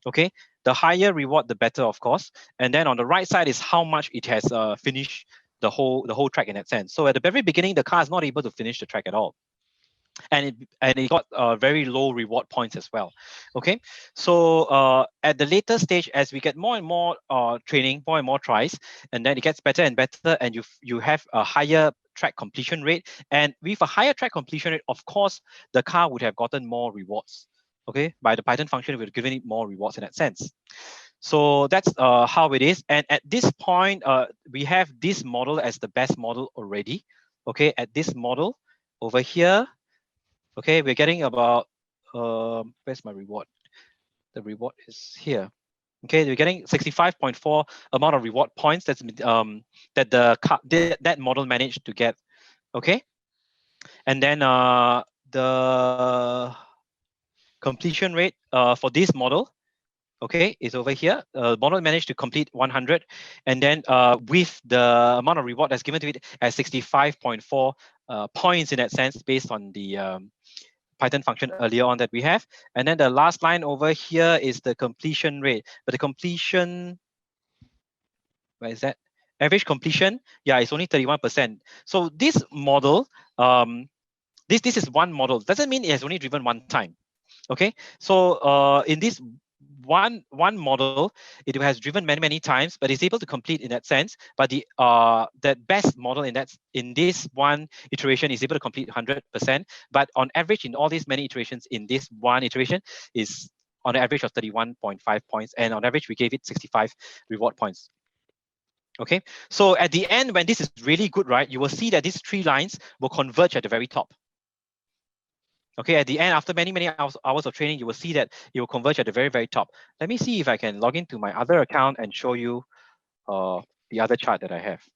Okay, the higher reward, the better, of course. And then on the right side is how much it has finished the whole track in that sense. So at the very beginning, the car is not able to finish the track at all. And it got very low reward points as well. Okay, so at the later stage, as we get more and more training, more and more tries, and then it gets better and better, and you have a higher track completion rate. And with a higher track completion rate, of course, the car would have gotten more rewards. Okay, by the Python function, we're giving it more rewards in that sense. So that's how it is. And at this point, we have this model as the best model already. Okay, at this model over here, okay, we're getting about, where's my reward? The reward is here. Okay, we're getting 65.4 amount of reward points. That's that that model managed to get. Okay, and then the completion rate for this model, okay, is over here. Model managed to complete 100, and then with the amount of reward that's given to it as 65.4 points in that sense, based on the Python function earlier on that we have. And then the last line over here is the completion rate, but the completion, where is that? Average completion, yeah, it's only 31%. So this model, this is one model. Doesn't mean it has only driven one time. Okay, so in this one model, it has driven many times, but it's able to complete in that sense. But the that best model in this one iteration is able to complete 100%. But on average, in all these many iterations, in this one iteration is on an average of 31.5 points, and on average we gave it 65 reward points. Okay, so at the end, when this is really good, right, you will see that these three lines will converge at the very top. Okay, at the end, after many hours of training, you will see that it will converge at the very top. Let me see if I can log into my other account and show you the other chart that I have.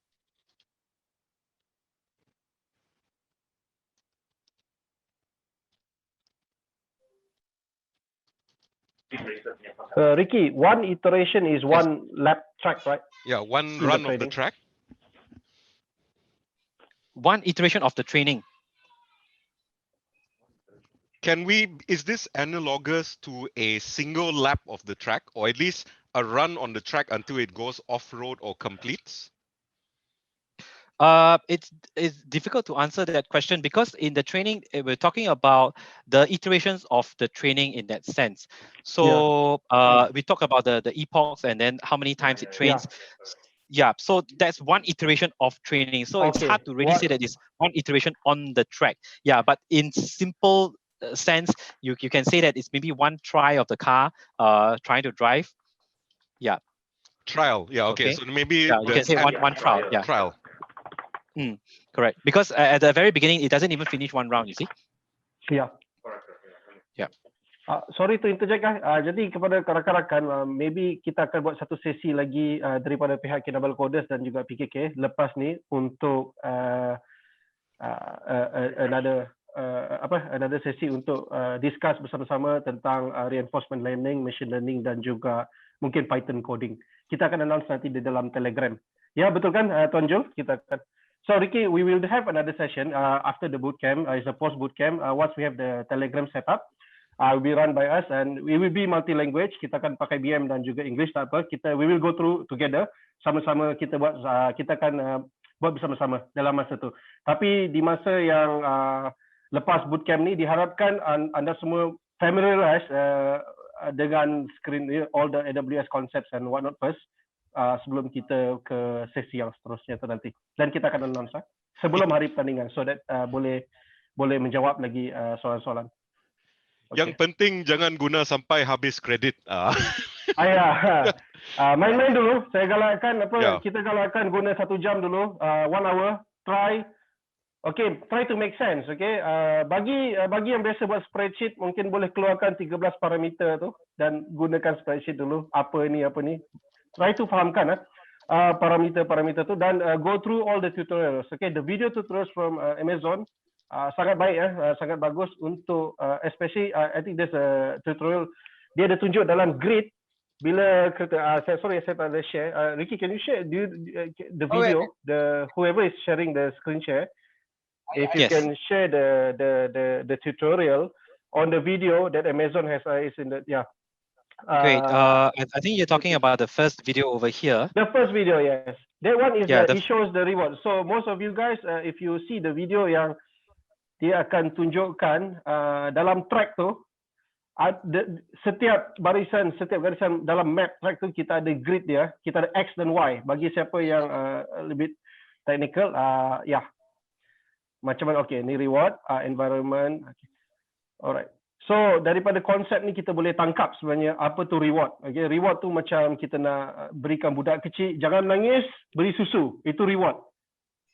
Ricky, one iteration is one lap track, right? Yeah, one run of the track. One iteration of the training. Is this analogous to a single lap of the track, or at least a run on the track until it goes off-road or completes? It's difficult to answer that question, because in the training, we're talking about the iterations of the training in that sense. So we talk about the epochs and then how many times it trains. Yeah, so that's one iteration of training. So it's hard to really say that it's one iteration on the track. Yeah, but in simple sense, you can say that it's maybe one try of the car trying to drive. Yeah. Trial. Yeah. Okay. So maybe you can say one trial. Yeah. Trial. Correct. Because at the very beginning, it doesn't even finish one round. You see. Yeah. Yeah. Sorry to interject, jadi kepada rakan-rakan, maybe kita akan buat satu sesi lagi daripada pihak Kinabalu Coders dan juga PKK lepas ni untuk another sesi untuk discuss bersama-sama tentang reinforcement learning, machine learning dan juga mungkin Python coding. Kita akan announce nanti di dalam Telegram. Ya, betul kan, Tuan Jul? Kita akan. So Ricky, we will have another session after the bootcamp. It's a post bootcamp. Once we have the Telegram set up, will be run by us and we will be multi-language. Kita akan pakai BM dan juga English, tak apa. We will go through together. Sama-sama kita buat, kita akan buat bersama-sama dalam masa tu. Tapi di masa yang lepas bootcamp ni diharapkan anda semua familiarize dengan screen all the AWS concepts and whatnot first sebelum kita ke sesi yang seterusnya tu nanti. Dan kita akan announce sebelum hari pertandingan so that boleh menjawab lagi soalan-soalan. Okay. Yang penting jangan guna sampai habis kredit. Main-main dulu. Saya galakkan kita galakkan guna 1 jam dulu, 1 hour, try. Okay, try to make sense. Okay, bagi yang biasa buat spreadsheet mungkin boleh keluarkan 13 parameter tu dan gunakan spreadsheet dulu. Apa ni? Try to fahamkan parameter tu dan go through all the tutorials. Okay, the video tutorials from Amazon. Sangat baik sangat bagus untuk especially I think there's a tutorial dia ada tunjuk dalam grid bila saya tak ada share. Ricky, can you share the video, whoever is sharing the screen share, if you can share the tutorial on the video that Amazon has is in the Great. I think you're talking about the first video over here. The first video, yes. That one is it shows the reward. So most of you guys, if you see the video yang dia akan tunjukkan dalam track tu setiap garisan dalam map track tu kita ada grid dia, kita ada X dan Y bagi siapa yang lebih technical. Macam mana? Okay, ni reward, environment. Okay. Alright. So daripada konsep ni kita boleh tangkap sebenarnya apa tu reward. Okay, reward tu macam kita nak berikan budak kecil jangan nangis, beri susu, itu reward.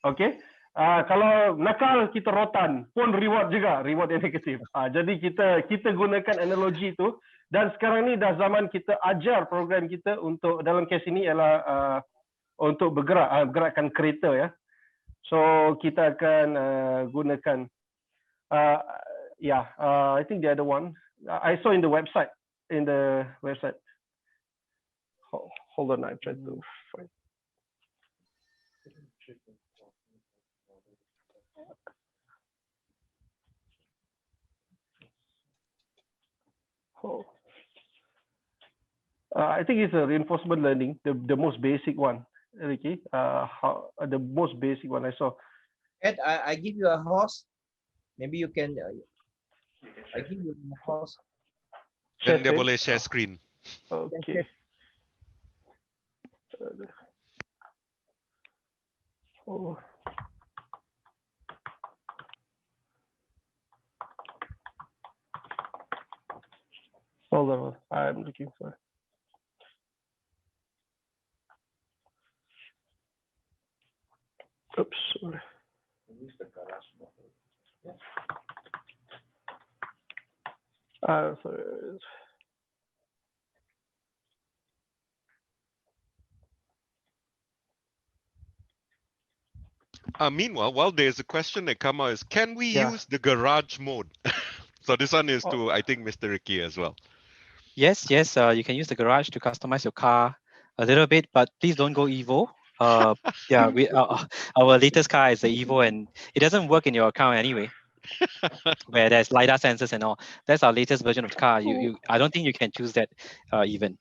Okay. Kalau nakal kita rotan pun reward juga, reward yang negatif. Jadi kita gunakan analogi itu dan sekarang ni dah zaman kita ajar program kita untuk dalam kes ini ialah untuk gerakkan kereta ya. So kita akan gunakan I think the other one I saw in the website hold on, I tried to find. I think it's a reinforcement learning, the most basic one, Ricky. The most basic one I saw. Ed, I give you a horse. Maybe you can. I give you a horse. Dan dia boleh share screen. Okay. Hold on, I'm looking for. Oops, sorry. Sorry. Meanwhile, there's a question that come out is, can we use the garage mode? So this one is to, I think, Mr. Ricky as well. Yes, you can use the garage to customize your car a little bit, but please don't go Evo. Our latest car is the Evo, and it doesn't work in your account anyway. Where there's LiDAR sensors and all. That's our latest version of the car. I don't think you can choose that even.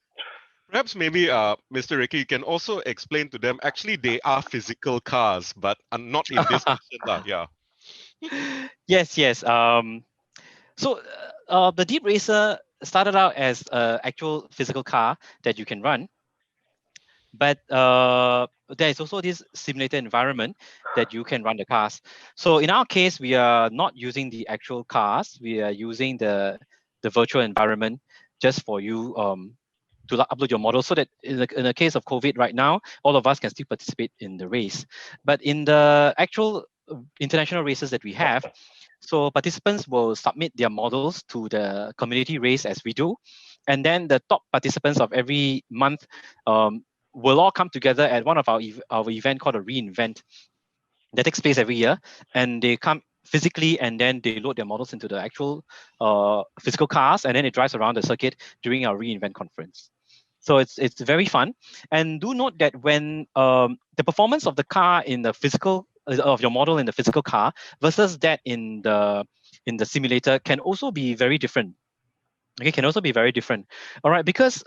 Perhaps maybe Mr. Ricky, you can also explain to them, actually they are physical cars, but not in this version. Yeah. Yes. So the DeepRacer started out as an actual physical car that you can run. But there is also this simulated environment that you can run the cars. So in our case, we are not using the actual cars. We are using the virtual environment just for you to upload your model, so that in the case of COVID right now, all of us can still participate in the race. But in the actual international races that we have, so participants will submit their models to the community race as we do. And then the top participants of every month will all come together at one of our event called a reInvent that takes place every year. And they come physically, and then they load their models into the actual physical cars, and then it drives around the circuit during our reInvent conference. So it's very fun. And do note that when the performance of the car in the physical, of your model in the physical car versus that in the simulator can also be very different. Okay, can also be very different. All right, because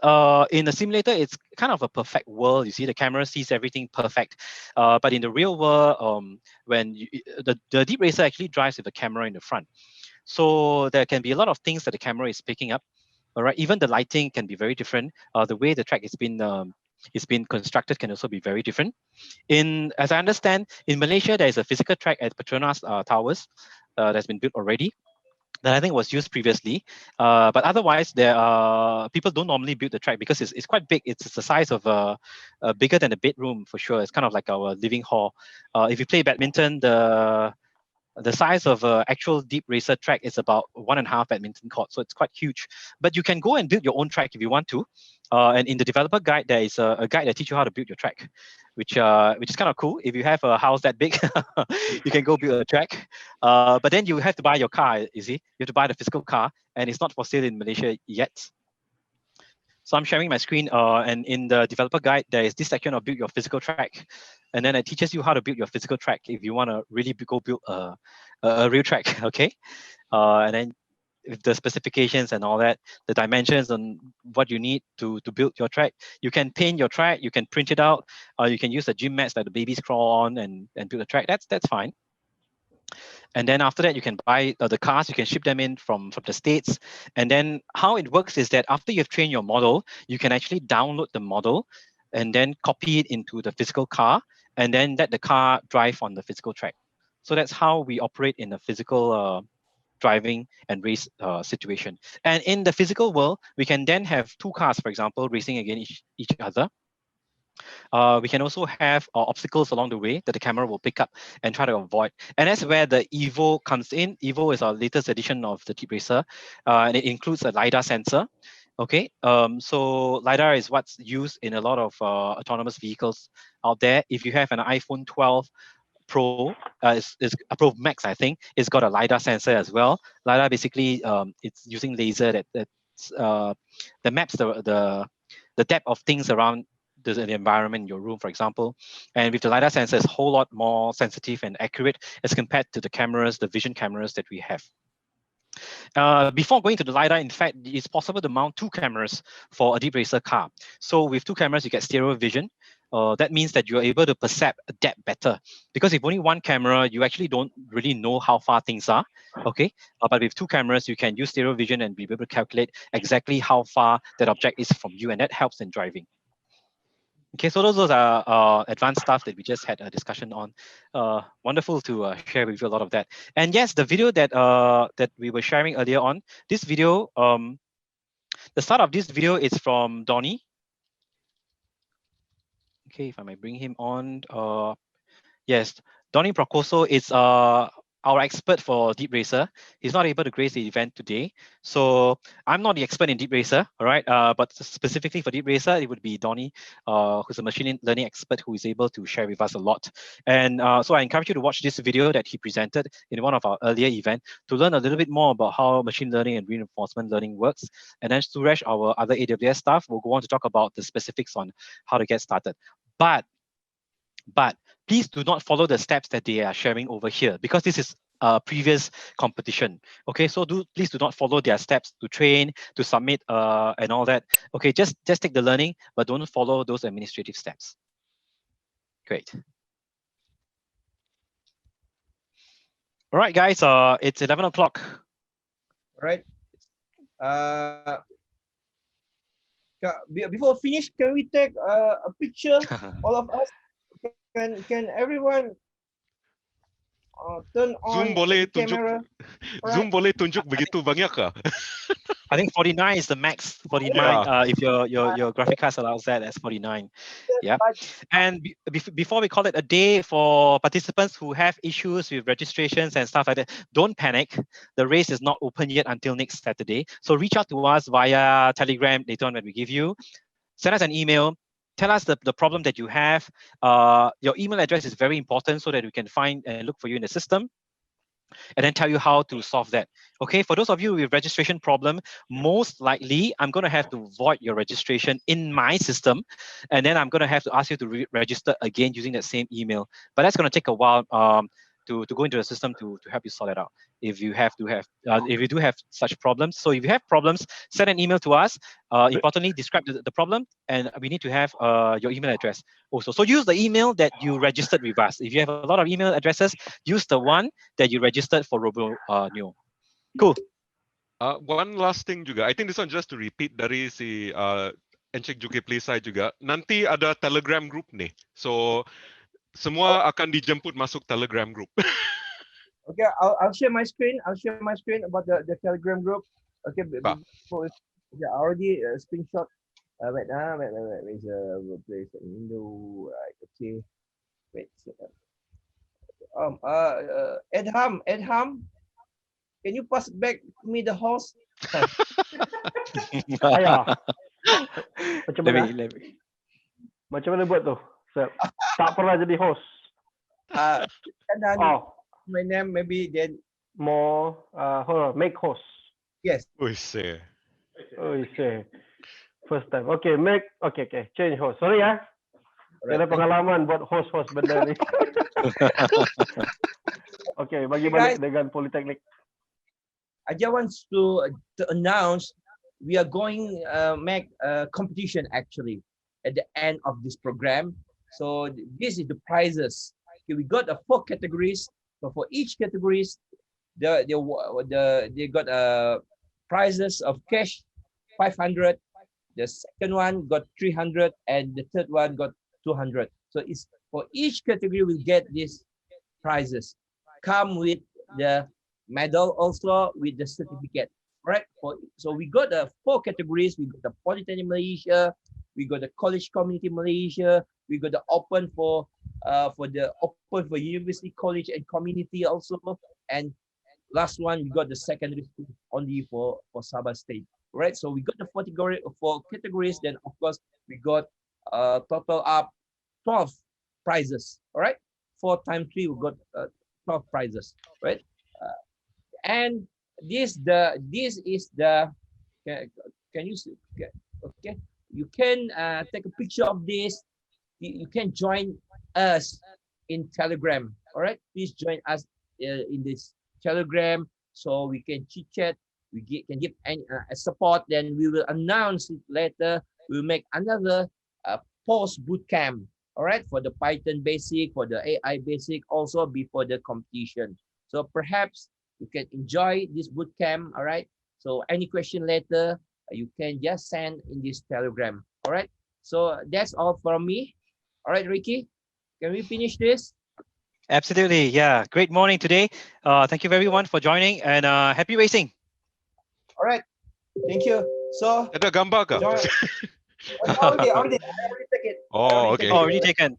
in the simulator, it's kind of a perfect world. You see, the camera sees everything perfect. But in the real world, when the Deep Racer actually drives with the camera in the front. So there can be a lot of things that the camera is picking up. All right, even the lighting can be very different. The way the track is been constructed can also be very different. As I understand, in Malaysia, there is a physical track at Petronas Towers that's been built already, that I think was used previously. But otherwise, there are people don't normally build the track because it's quite big. It's the size of bigger than a bedroom for sure. It's kind of like our living hall. If you play badminton, the size of an actual Deep Racer track is about 1.5 badminton court, so it's quite huge. But you can go and build your own track if you want to. And in the developer guide, there is a guide that teaches you how to build your track, which is kind of cool. If you have a house that big, you can go build a track. But then you have to buy your car. You see, you have to buy the physical car, and it's not for sale in Malaysia yet. So I'm sharing my screen, and in the developer guide, there is this section of build your physical track. And then it teaches you how to build your physical track if you want to really go build a real track, okay? And then with the specifications and all that, the dimensions and what you need to build your track. You can paint your track, you can print it out, you can use the gym mats that the babies crawl on and build a track. That's fine. And then after that, you can buy the cars, you can ship them in from the States. And then how it works is that after you've trained your model, you can actually download the model and then copy it into the physical car and then let the car drive on the physical track. So that's how we operate in a physical driving and race situation. And in the physical world, we can then have two cars, for example, racing against each other. We can also have obstacles along the way that the camera will pick up and try to avoid. And that's where the Evo comes in. Evo is our latest edition of the Deep Racer, and it includes a LiDAR sensor. Okay, so LiDAR is what's used in a lot of autonomous vehicles out there. If you have an iPhone 12 Pro, is a Pro Max, I think, it's got a LiDAR sensor as well. LiDAR basically, it's using laser that maps the depth of things around the environment in your room, for example. And with the LiDAR sensor, it's a whole lot more sensitive and accurate as compared to the cameras, the vision cameras that we have. Before going to the LiDAR, in fact, it's possible to mount two cameras for a Deep Racer car. So with two cameras, you get stereo vision. That means that you're able to perceive depth better. Because if only one camera, you actually don't really know how far things are, okay? But with two cameras, you can use stereo vision and be able to calculate exactly how far that object is from you, and that helps in driving. Okay, so those are advanced stuff that we just had a discussion on. Wonderful to share with you a lot of that. And yes, the video that that we were sharing earlier on, this video, the start of this video is from Donnie. Okay, if I might bring him on. Yes, Donnie Procoso is our expert for Deep Racer. He's not able to grace the event today. So I'm not the expert in Deep Racer, all right? But specifically for Deep Racer, it would be Donnie, who's a machine learning expert who is able to share with us a lot. And so I encourage you to watch this video that he presented in one of our earlier events to learn a little bit more about how machine learning and reinforcement learning works. And then Suresh, our other AWS staff, will go on to talk about the specifics on how to get started. But please do not follow the steps that they are sharing over here, because this is a previous competition. Okay, so please do not follow their steps to train, to submit, and all that. Okay, just take the learning, but don't follow those administrative steps. Great. All right, guys, it's 11 o'clock. All right. Before finish, can we take a picture, all of us? Can everyone turn on the camera? Zoom boleh tunjuk begitu banyak kah? I think 49 is the max. 49. Yeah. If your graphic card allows that, that's 49. Yeah. And before we call it a day, for participants who have issues with registrations and stuff like that, don't panic. The race is not open yet until next Saturday. So reach out to us via Telegram later on when we give you. Send us an email. Tell us the problem that you have. Your email address is very important so that we can find and look for you in the system, and then tell you how to solve that. Okay, for those of you with registration problem, most likely I'm going to have to void your registration in my system, and then I'm going to have to ask you to register again using that same email. But that's going to take a while. to go into the system to help you sort it out. If you do have such problems. So if you have problems, send an email to us. Importantly, describe the problem, and we need to have your email address also. So use the email that you registered with us. If you have a lot of email addresses, use the one that you registered for ROBONEO. Cool. One last thing juga. I think this one just to repeat dari si Encik Zulkifli saya juga. Nanti ada Telegram group nih. So semua akan dijemput masuk Telegram group. Okay, I'll share my screen. I'll share my screen about the Telegram group. Okay, before I already screenshot. Wait, where's the place window? Right, okay. Wait. Edham, can you pass back me the host? Ayah. Macam Let mana? me. Macam mana buat tu? Tak pernah jadi host. My name maybe then More hold on, make host. yes. Uish. First time. Okay, okay. Change host. Sorry ya. Alright, Ada pengalaman buat host benda ni. Okay, bagi balik dengan Politeknik. I just want to announce we are going make a competition actually at the end of this program. So this is the prizes. Okay, we got 4 categories. So for each categories, they got prizes of cash 500. The second one got 300, and the third one got 200. So it's for each category we get these prizes. Come with the medal also with the certificate, right? So we got 4 categories. We got the Polytechnic Malaysia, we got the College Community Malaysia, we got the open for University College and Community also, and last one we got the secondary school only for Sabah State, right? So we got the 4 categories. Then of course we got total up 12 prizes. All right, 4 times 3 we got 12 prizes, right? And this is the can you see? Okay, you can take a picture of this. You can join us in Telegram. All right, please join us in this Telegram so we can chit chat. We can give support. Then we will announce it later. We'll make another post bootcamp. All right, for the Python basic, for the AI basic, also before the competition. So perhaps you can enjoy this bootcamp. All right. So any question later, you can just send in this Telegram. All right. So that's all from me. All right, Ricky, can we finish this? Absolutely. Yeah. Great morning today. Thank you everyone for joining, and happy racing. All right. Thank you. So Ada gambar ke? already take it. Okay. Already taken.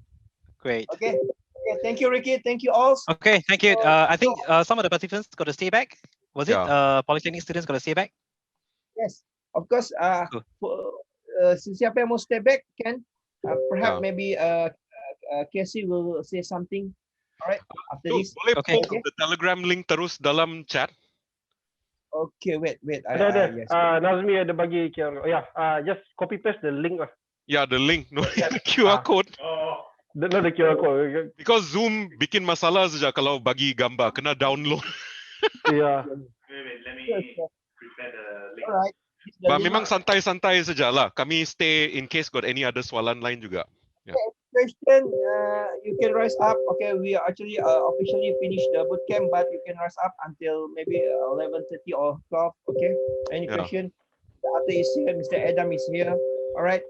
Great. Okay. Thank you, Ricky. Thank you all. Okay. Thank you. I think some of the participants got to stay back. Was it Polytechnic students got to stay back? Yes, of course. Siapa yang mau stay back can perhaps maybe Casey will say something. All right. After this. Boleh post the Telegram link terus dalam chat. Okay, wait. Ada. Yes. Nazmi ada bagi QR. Oh, just copy paste the link lah. Yeah, the link, no QR code. No, the QR code. Because Zoom bikin masalah saja kalau bagi gambar, kena download. Yeah. Wait, let me prepare the link. Alright. Memang santai-santai saja lah. Kami stay in case got any other soalan lain juga. Yeah. Question, you can rise up. Okay, we actually officially finished the bootcamp, but you can rise up until maybe 11:30 or 12. Okay. Any question? The Ate is here. Mr. Adam is here. All right.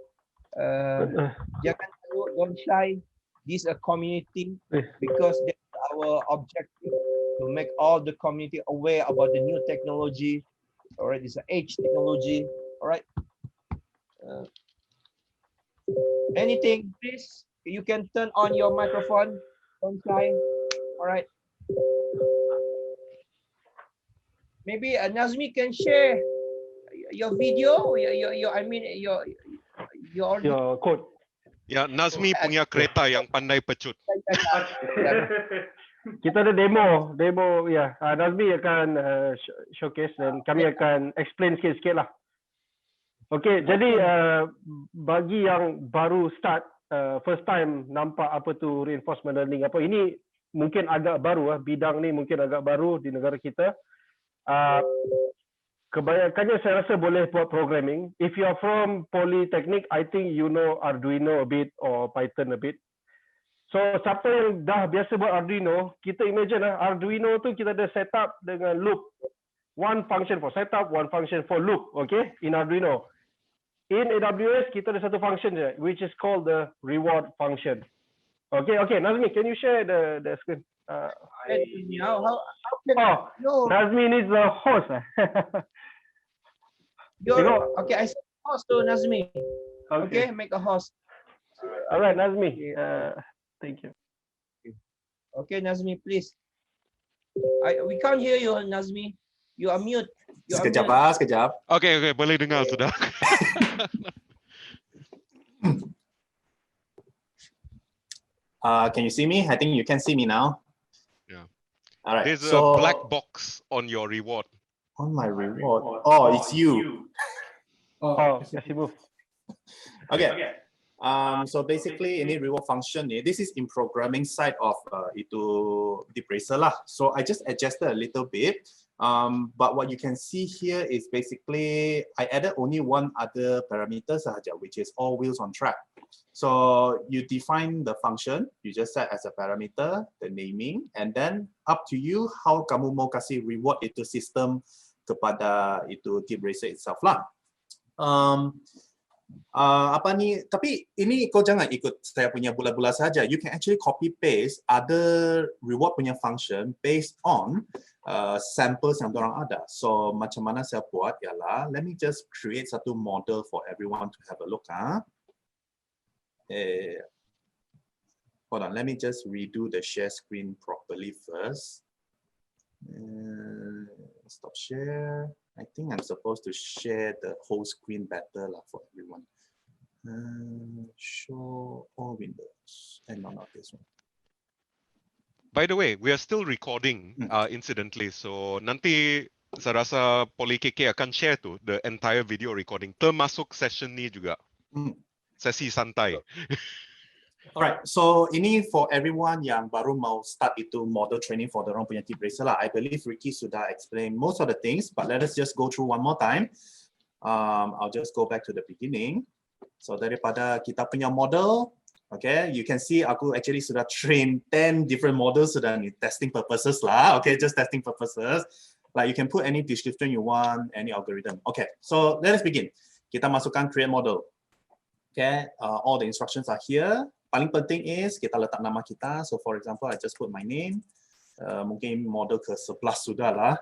Jangan don't shy. This is a community because that's our objective to make all the community aware about the new technology. All right, it's an age technology. All right. Anything, please. You can turn on your microphone. Don't shy. All right. Maybe Nazmi can share your video. Your code. Ya, Nazmi punya kereta yang pandai pecut. Kita ada demo ya. Nazmi akan showcase dan kami akan explain sikit-sikit lah. Okay, jadi bagi yang baru start, first time nampak apa tu reinforcement learning apa, ini mungkin agak baru, bidang ni mungkin agak baru di negara kita. Kebanyakannya saya rasa boleh buat programming. If you are from Polytechnic, I think you know Arduino a bit or Python a bit. So siapa yang dah biasa buat Arduino, kita imagine Arduino tu kita ada setup dengan loop. One function for setup, one function for loop, okay? In Arduino. In AWS kita ada satu function je, which is called the reward function. Okay, Nazmi, can you share the screen? How can Nazmi needs a host. Okay, I said host to Nazmi. Okay, make a host. All right, Nazmi. Thank you. Okay, Nazmi, please. We can't hear you, Nazmi. You are mute. Sekejap. Okay, boleh dengar sudah. Can you see me? I think you can see me now. Yeah. All right. There's so, a black box on your reward. On my reward. Oh, it's you. Kasih move. Okay. So basically, any reward function, this is in programming side of itu DEEPRACER lah. So I just adjusted a little bit. But what you can see here is basically I added only one other parameter sahaja, which is all wheels on track. So you define the function, you just set as a parameter, the naming, and then up to you how kamu mau kasih reward itu sistem kepada itu DEEPRACER itself lah. Tapi ini kau jangan ikut saya punya bula-bula saja. You can actually copy paste other reward punya function based on samples yang dorang ada. So macam mana saya buat ialah, let me just create satu model for everyone to have a look. Hold on, let me just redo the share screen properly first. Stop share. I think I'm supposed to share the whole screen better for everyone. Show all windows. And not this one. By the way, we are still recording incidentally. So nanti saya rasa Poly KK akan share tu the entire video recording. Termasuk session ni juga. Sesi santai. Alright, so ini for everyone yang baru mau start itu model training for the orang punya DEEPRACER lah. I believe Ricky sudah explain most of the things, but let us just go through one more time. I'll just go back to the beginning. So daripada kita punya model, okay, you can see aku actually sudah train 10 different models sudah ni testing purposes lah. Okay, just testing purposes. Like you can put any description you want, any algorithm. Okay, so let us begin. Kita masukkan create model. Okay, all the instructions are here. Paling penting is kita letak nama kita. So for example, I just put my name. Mungkin model ke-11 sudah lah.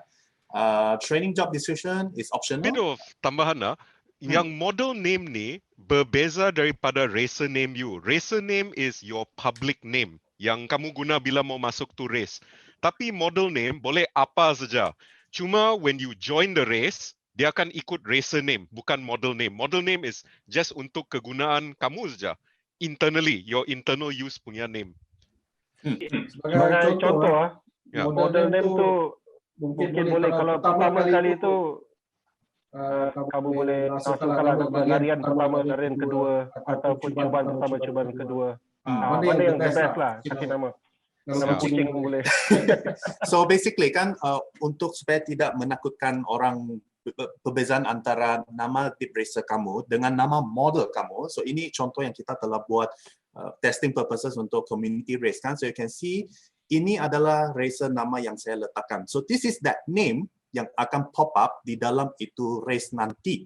Training job description is optional. Bit of tambahan lah. Yang model name ni berbeza daripada racer name you. Racer name is your public name yang kamu guna bila mau masuk tu race. Tapi model name boleh apa saja. Cuma when you join the race, dia akan ikut racer name, bukan model name. Model name is just untuk kegunaan kamu saja. Internally, your internal use punya name. Sebagai contoh, model name tu mungkin boleh kalau pertama kali tu kamu boleh masukkan larian pertama, larian kedua, ataupun cubaan pertama, cubaan kedua. Mana yang the best lah, kasih nama. Nama kucing pun boleh. So basically kan untuk supaya tidak menakutkan orang, perbezaan antara nama DEEPRACER kamu dengan nama model kamu. So ini contoh yang kita telah buat testing purposes untuk community race kan. So you can see ini adalah racer nama yang saya letakkan. So this is that name yang akan pop up di dalam itu race nanti.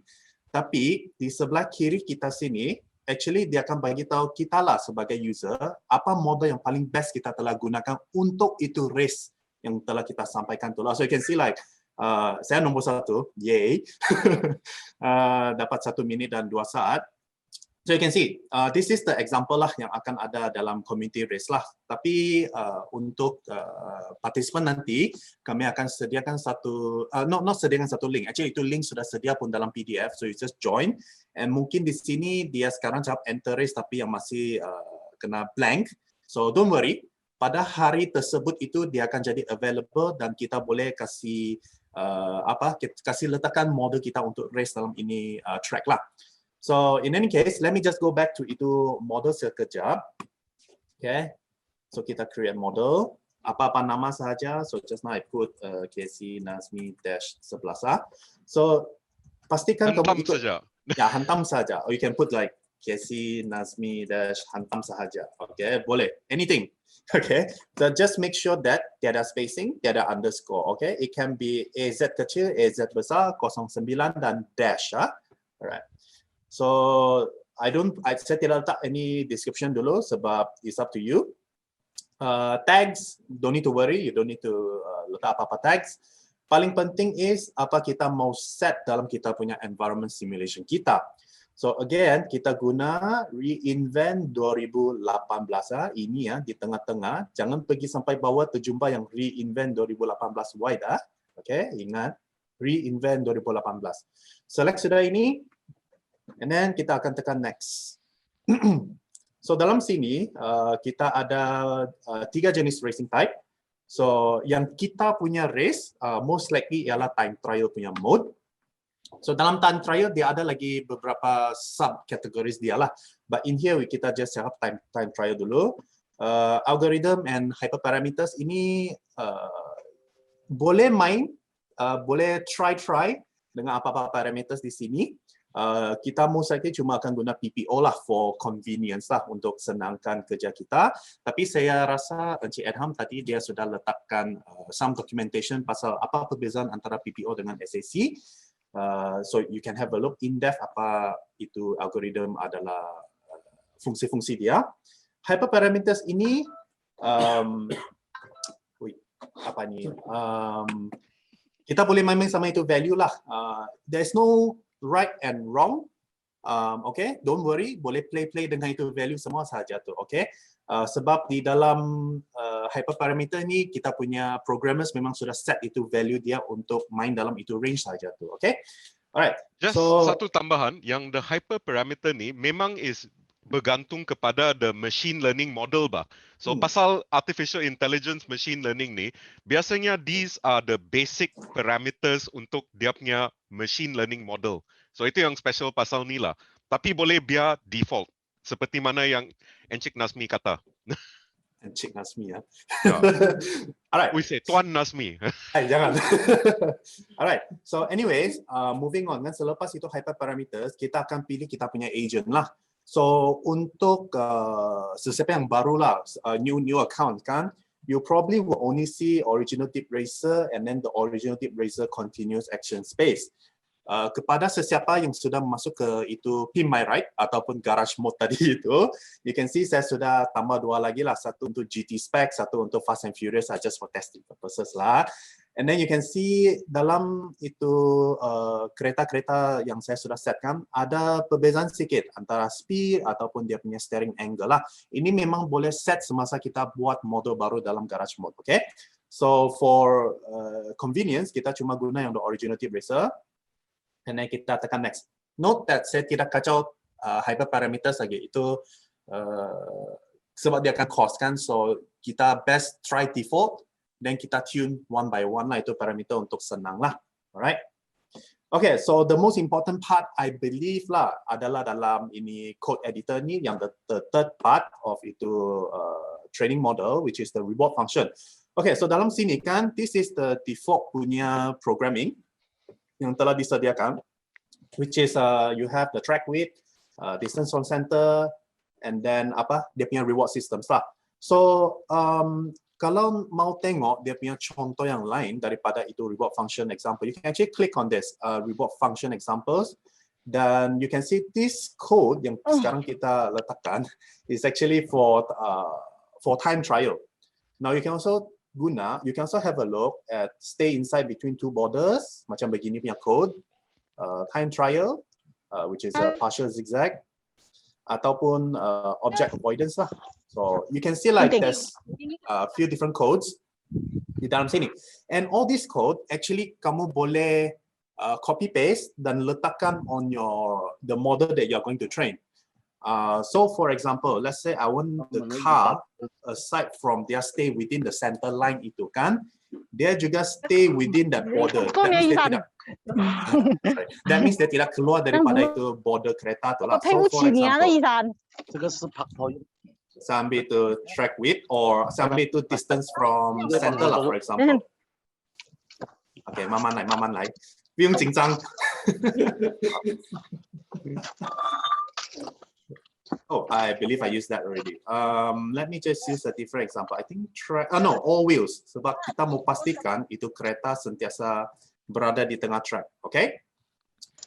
Tapi di sebelah kiri kita sini, actually dia akan bagi tahu kita lah sebagai user apa model yang paling best kita telah gunakan untuk itu race yang telah kita sampaikan tu lah. So you can see like saya nombor 1, yay. Dapat 1 minit dan 2 saat. So you can see, this is the example lah yang akan ada dalam community race lah. Tapi untuk participant nanti, kami akan sediakan satu, not sediakan satu link. Actually itu link sudah sedia pun dalam PDF. So you just join. And mungkin di sini dia sekarang cakap enter race tapi yang masih kena blank. So don't worry. Pada hari tersebut itu dia akan jadi available dan kita boleh kasih kasih letakkan model kita untuk race dalam ini track lah. So in any case, let me just go back to itu model sekejap. Okay, so kita create model. apa-apa nama sahaja. So just now I put KC Nazmi dash 11. So pastikan Hentam kamu ikut. saja. Ya, hantam saja. Or you can put like KC Nazmi dash hantam sahaja. Okay, boleh. Anything. Okay. So just make sure that tiada spacing, tiada underscore. Okay. It can be AZ kecil, AZ besar, 09 dan dash. Alright. So saya tidak letak any description dulu sebab it's up to you. Tags, don't need to worry. You don't need to letak apa-apa tags. Paling penting is apa kita mau set dalam kita punya environment simulation kita. So again, kita guna reinvent 2018 ini ya di tengah-tengah. Jangan pergi sampai bawah terjumpa yang reinvent 2018 wide Okay, ingat reinvent 2018. Select sudah ini, and then kita akan tekan next. So dalam sini kita ada 3 jenis racing type. So yang kita punya race most likely ialah time trial punya mode. So dalam time trial dia ada lagi beberapa sub categories dia lah. But in here kita just set up time trial dulu. Algorithm and hyperparameters ini boleh main, boleh try dengan apa-apa parameters di sini. Kita most likely cuma akan guna PPO lah for convenience lah untuk senangkan kerja kita. Tapi saya rasa Encik Edham tadi dia sudah letakkan some documentation pasal apa perbezaan antara PPO dengan SAC. So you can have a look in depth apa itu algorithm adalah fungsi-fungsi dia. Hyperparameters ini apa ni? Kita boleh main-main sama itu value lah. There's no right and wrong. Okay, don't worry, boleh play dengan itu value semua sahaja tu. Okay, sebab di dalam hyperparameter ni kita punya programmers memang sudah set itu value dia untuk main dalam itu range sahaja tu. Okay, alright. Just so, satu tambahan, yang the hyperparameter ni memang is bergantung kepada the machine learning model bah. So pasal artificial intelligence machine learning ni, biasanya these are the basic parameters untuk dia punya machine learning model. So itu yang special pasal ni lah. Tapi boleh biar default. Seperti mana yang Encik Nazmi kata. Encik Nazmi ya. Yeah. Alright. We say Tuan Nazmi. Jangan. Alright. So anyways, moving on kan, selepas itu hyperparameters, kita akan pilih kita punya agent lah. So untuk sesiapa yang barulah new account kan, you probably will only see original DeepRacer and then the original DeepRacer continuous action space. Kepada sesiapa yang sudah masuk ke itu pin my ride ataupun garage mode tadi itu, you can see saya sudah tambah 2 lagi lah, satu untuk GT spec, satu untuk Fast and Furious just for testing purposes lah. And then you can see dalam itu kereta-kereta yang saya sudah setkan ada perbezaan sedikit antara speed ataupun dia punya steering angle lah. Ini memang boleh set semasa kita buat model baru dalam garage mode, okay? So for convenience kita cuma guna yang the original DeepRacer. And then kita tekan next. Note that saya tidak kacau hyperparameters lagi. Itu sebab dia akan cost kan. So kita best try default. Dan kita tune one by one lah itu parameter untuk senang lah. Alright. Okay, so the most important part I believe lah adalah dalam ini code editor ni yang the third part of itu training model, which is the reward function. Okay, so dalam sini kan, this is the default punya programming yang telah disediakan, which is you have the track width, distance from center, and then apa dia punya reward systems lah. So kalau mau tengok dia punya contoh yang lain daripada itu reward function example, you can actually click on this reward function examples, dan you can see this code yang sekarang kita letakkan is actually for time trial. Now you can also have a look at stay inside between two borders, macam begini punya code, time trial, which is a partial zigzag, ataupun object avoidance lah. So you can see like there's a few different codes di dalam sini. And all this code actually kamu boleh copy paste dan letakkan on the model that you're going to train. So for example, let's say I want the car, aside from dia stay within the center line itu kan, dia juga stay within that border. That means dia tidak keluar daripada itu border kereta tu lah. So for example, Saya ambil itu track width or saya ambil itu distance from center lah, for example. Okay,慢慢来，不用紧张。Oh, I believe I used that already. Let me just use a different example. I think track, no, all wheels. Sebab kita mau pastikan itu kereta sentiasa berada di tengah track. Okay?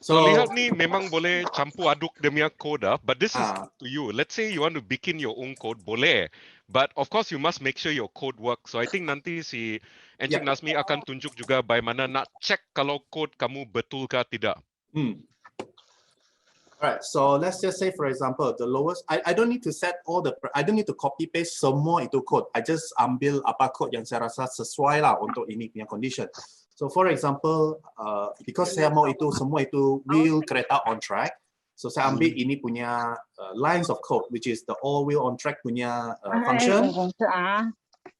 So lihat ni memang boleh campur aduk demi code but this is up to you. Let's say you want to bikin your own code, boleh. But of course you must make sure your code works. So I think nanti si Encik Nazmi akan tunjuk juga bagaimana nak check kalau code kamu betul ke tidak. Alright, so let's just say for example the lowest, I don't need to set all the, I don't need to copy paste semua itu code. I just ambil apa code yang saya rasa sesuai lah untuk ini punya condition. So for example, because saya mau itu semua itu wheel kereta on track, so saya ambil ini punya lines of code, which is the all wheel on track punya function.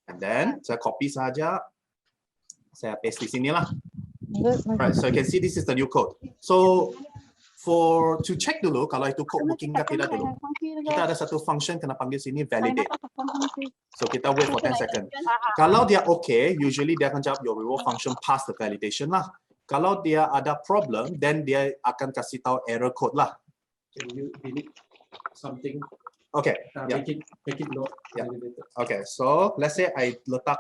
And then saya copy saja, saya paste di sini lah. Right, so you can see this is the new code. So to check dulu kalau itu code working ke tidak dulu, kita ada satu function kena panggil sini validate. So kita wait for 10 seconds. Kalau dia okay, usually dia akan jawab your reward function pass the validation lah. Kalau dia ada problem, then dia akan kasih tahu error code lah. Can you delete something? Okay. Make it load. Yeah. Okay. So let's say I letak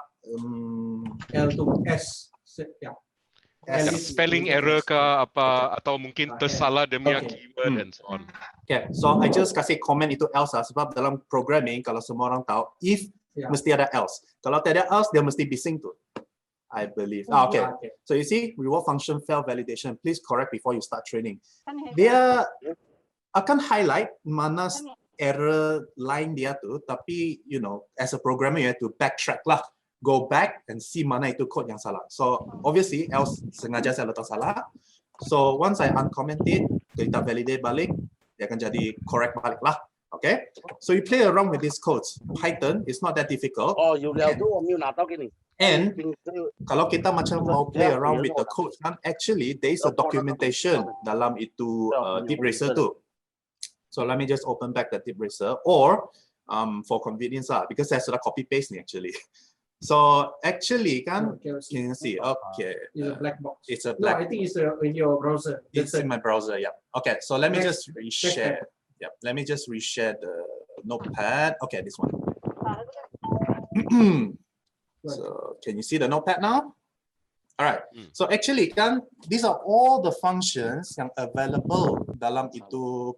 L to S. Yeah. Spelling error ke apa atau mungkin tersalah demi keyword and so on. Okay, so I just kasih comment itu else lah, sebab dalam programming kalau semua orang tahu if mesti ada else. Kalau tidak ada else dia mesti bising tu. I believe. Okay. So you see reward function fail validation. Please correct before you start training. Dia akan highlight mana error line dia tu, tapi you know as a programmer you have to backtrack lah. Go back and see mana itu code yang salah. So obviously else sengaja saya letak salah. So once I uncomment it, kita validate balik, dia akan jadi correct balik lah. Okay? So you play around with these codes. Python is not that difficult. And kalau kita macam mau play around with the code, actually there is a documentation dalam itu DeepRacer tu. So let me just open back the DeepRacer, or for convenience lah, because saya sudah copy paste ni actually. So actually, can you see? Okay, it's a black box. It's a black. No, I think it's in your browser. It's in my browser. Yeah. Okay. So let me just reshare. Yeah. Let me just reshare the notepad. Okay, this one. So can you see the notepad now? All right. So actually, these are all the functions yang available dalam itu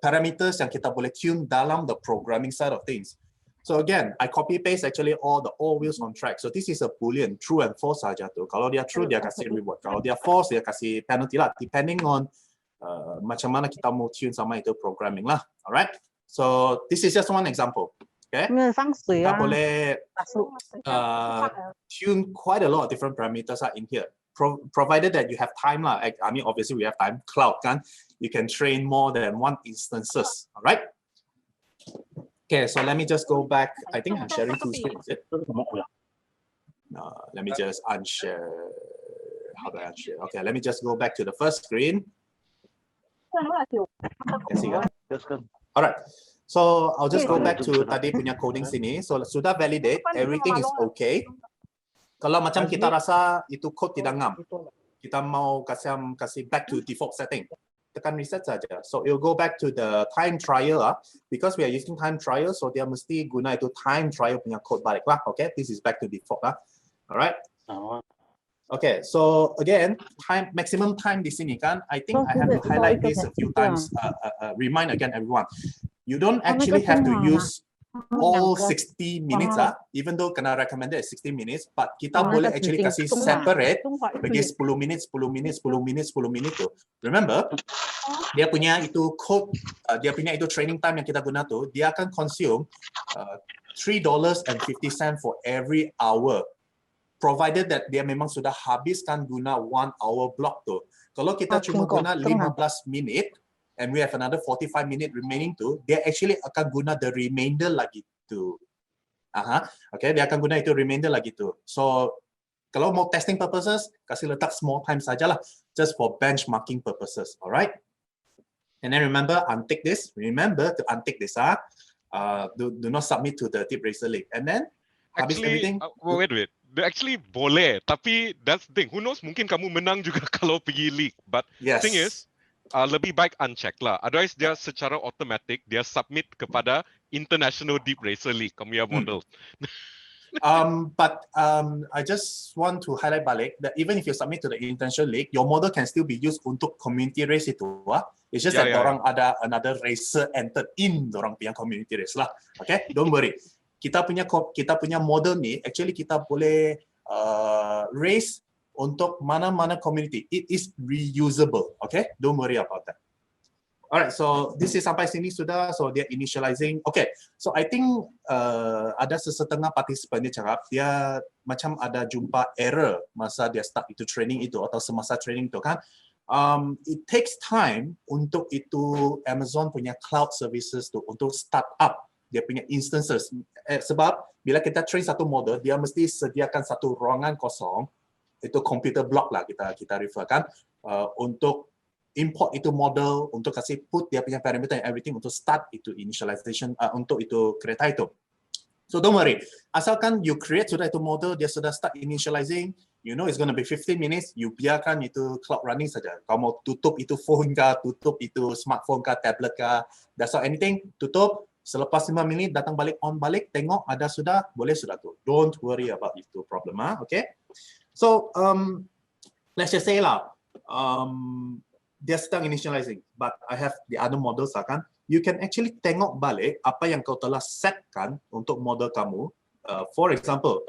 parameters yang kita boleh tune dalam the programming side of things. So again, I copy paste actually all wheels on track. So this is a boolean, true and false saja tu. Kalau dia true, dia kasih reward. Kalau dia false, dia kasih penalty lah. Depending on macam mana kita mau tune sama itu programming lah. Alright. So this is just one example. Okay. Kita boleh tune quite a lot of different parameters in here. Provided that you have time lah. I mean, obviously we have time. Cloud kan, you can train more than one instances. Alright. Okay, so let me just go back. I think I'm sharing two screens. Is it? No, let me just unshare. How do I unshare? Okay, let me just go back to the first screen. All right. So I'll just go back to tadi punya coding sini. So sudah validate, everything is okay. Kalau macam kita rasa itu code tidak ngam, kita mau kasih back to default setting. Tekan reset saja. So it will go back to the time trial because we are using time trial, so dia mesti guna itu time trial punya code balik lah. Okay, this is back to default lah. Alright. Okay, so again, maximum time di sini kan. I think I have to highlight this a few times. Remind again everyone, you don't actually have to use all 60 minutes even though kena recommended 60 minutes, but kita boleh actually kasih separate bagi 10 minit, 10 minit, 10 minit, 10 minit tu. Remember, dia punya itu code, dia punya itu training time yang kita guna tu, dia akan consume $3.50 for every hour, provided that dia memang sudah habiskan guna 1 hour block tu. Kalau kita cuma guna 15 minit, and we have another 45 minutes remaining tu, dia actually akan guna the remainder lagi tu. Okay, dia akan guna itu remainder lagi tu. So, kalau mau testing purposes, kasih letak small time sajalah, just for benchmarking purposes, alright? And then remember, untick this. Remember to untick this. Do not submit to the DeepRacer link. And then habis Actually, everything. wait. Actually boleh, tapi that's the thing. Who knows? Mungkin kamu menang juga kalau pergi leak. But Yes. thing is, lebih baik uncheck lah. Otherwise dia secara automatic dia submit kepada International DeepRacer League kamu ya model. But I just want to highlight balik that even if you submit to the International League, your model can still be used untuk community race itu. It's just that dorang ada another racer entered in dorang punya community race lah. Okay, don't worry. Kita punya model ni actually kita boleh race untuk mana-mana community. It is reusable. Okay, don't worry about that. Alright, so this is sampai sini sudah, so dia initializing. Okay, so I think ada sesetengah partisipan dia cakap dia macam ada jumpa error masa dia start itu training itu atau semasa training itu kan. It takes time untuk itu Amazon punya cloud services tu untuk start up dia punya instances. Sebab bila kita train satu model, dia mesti sediakan satu ruangan kosong, itu computer block lah kita refer kan, untuk import itu model, untuk kasih put dia punya parameter and everything untuk start itu initialization untuk itu kereta itu. So don't worry, asalkan you create sudah itu model, dia sudah start initializing, you know it's going to be 15 minutes, you biarkan itu cloud running saja. Kau mau tutup itu phone kah, tutup itu smartphone kah, tablet kah, that's all anything, tutup, selepas 5 minit datang balik, on balik, tengok ada sudah, boleh sudah tu. Don't worry about itu problem, okay? So, let's just say lah, dia sedang initializing, but I have the other models lah kan. You can actually tengok balik apa yang kau telah setkan untuk model kamu. For example,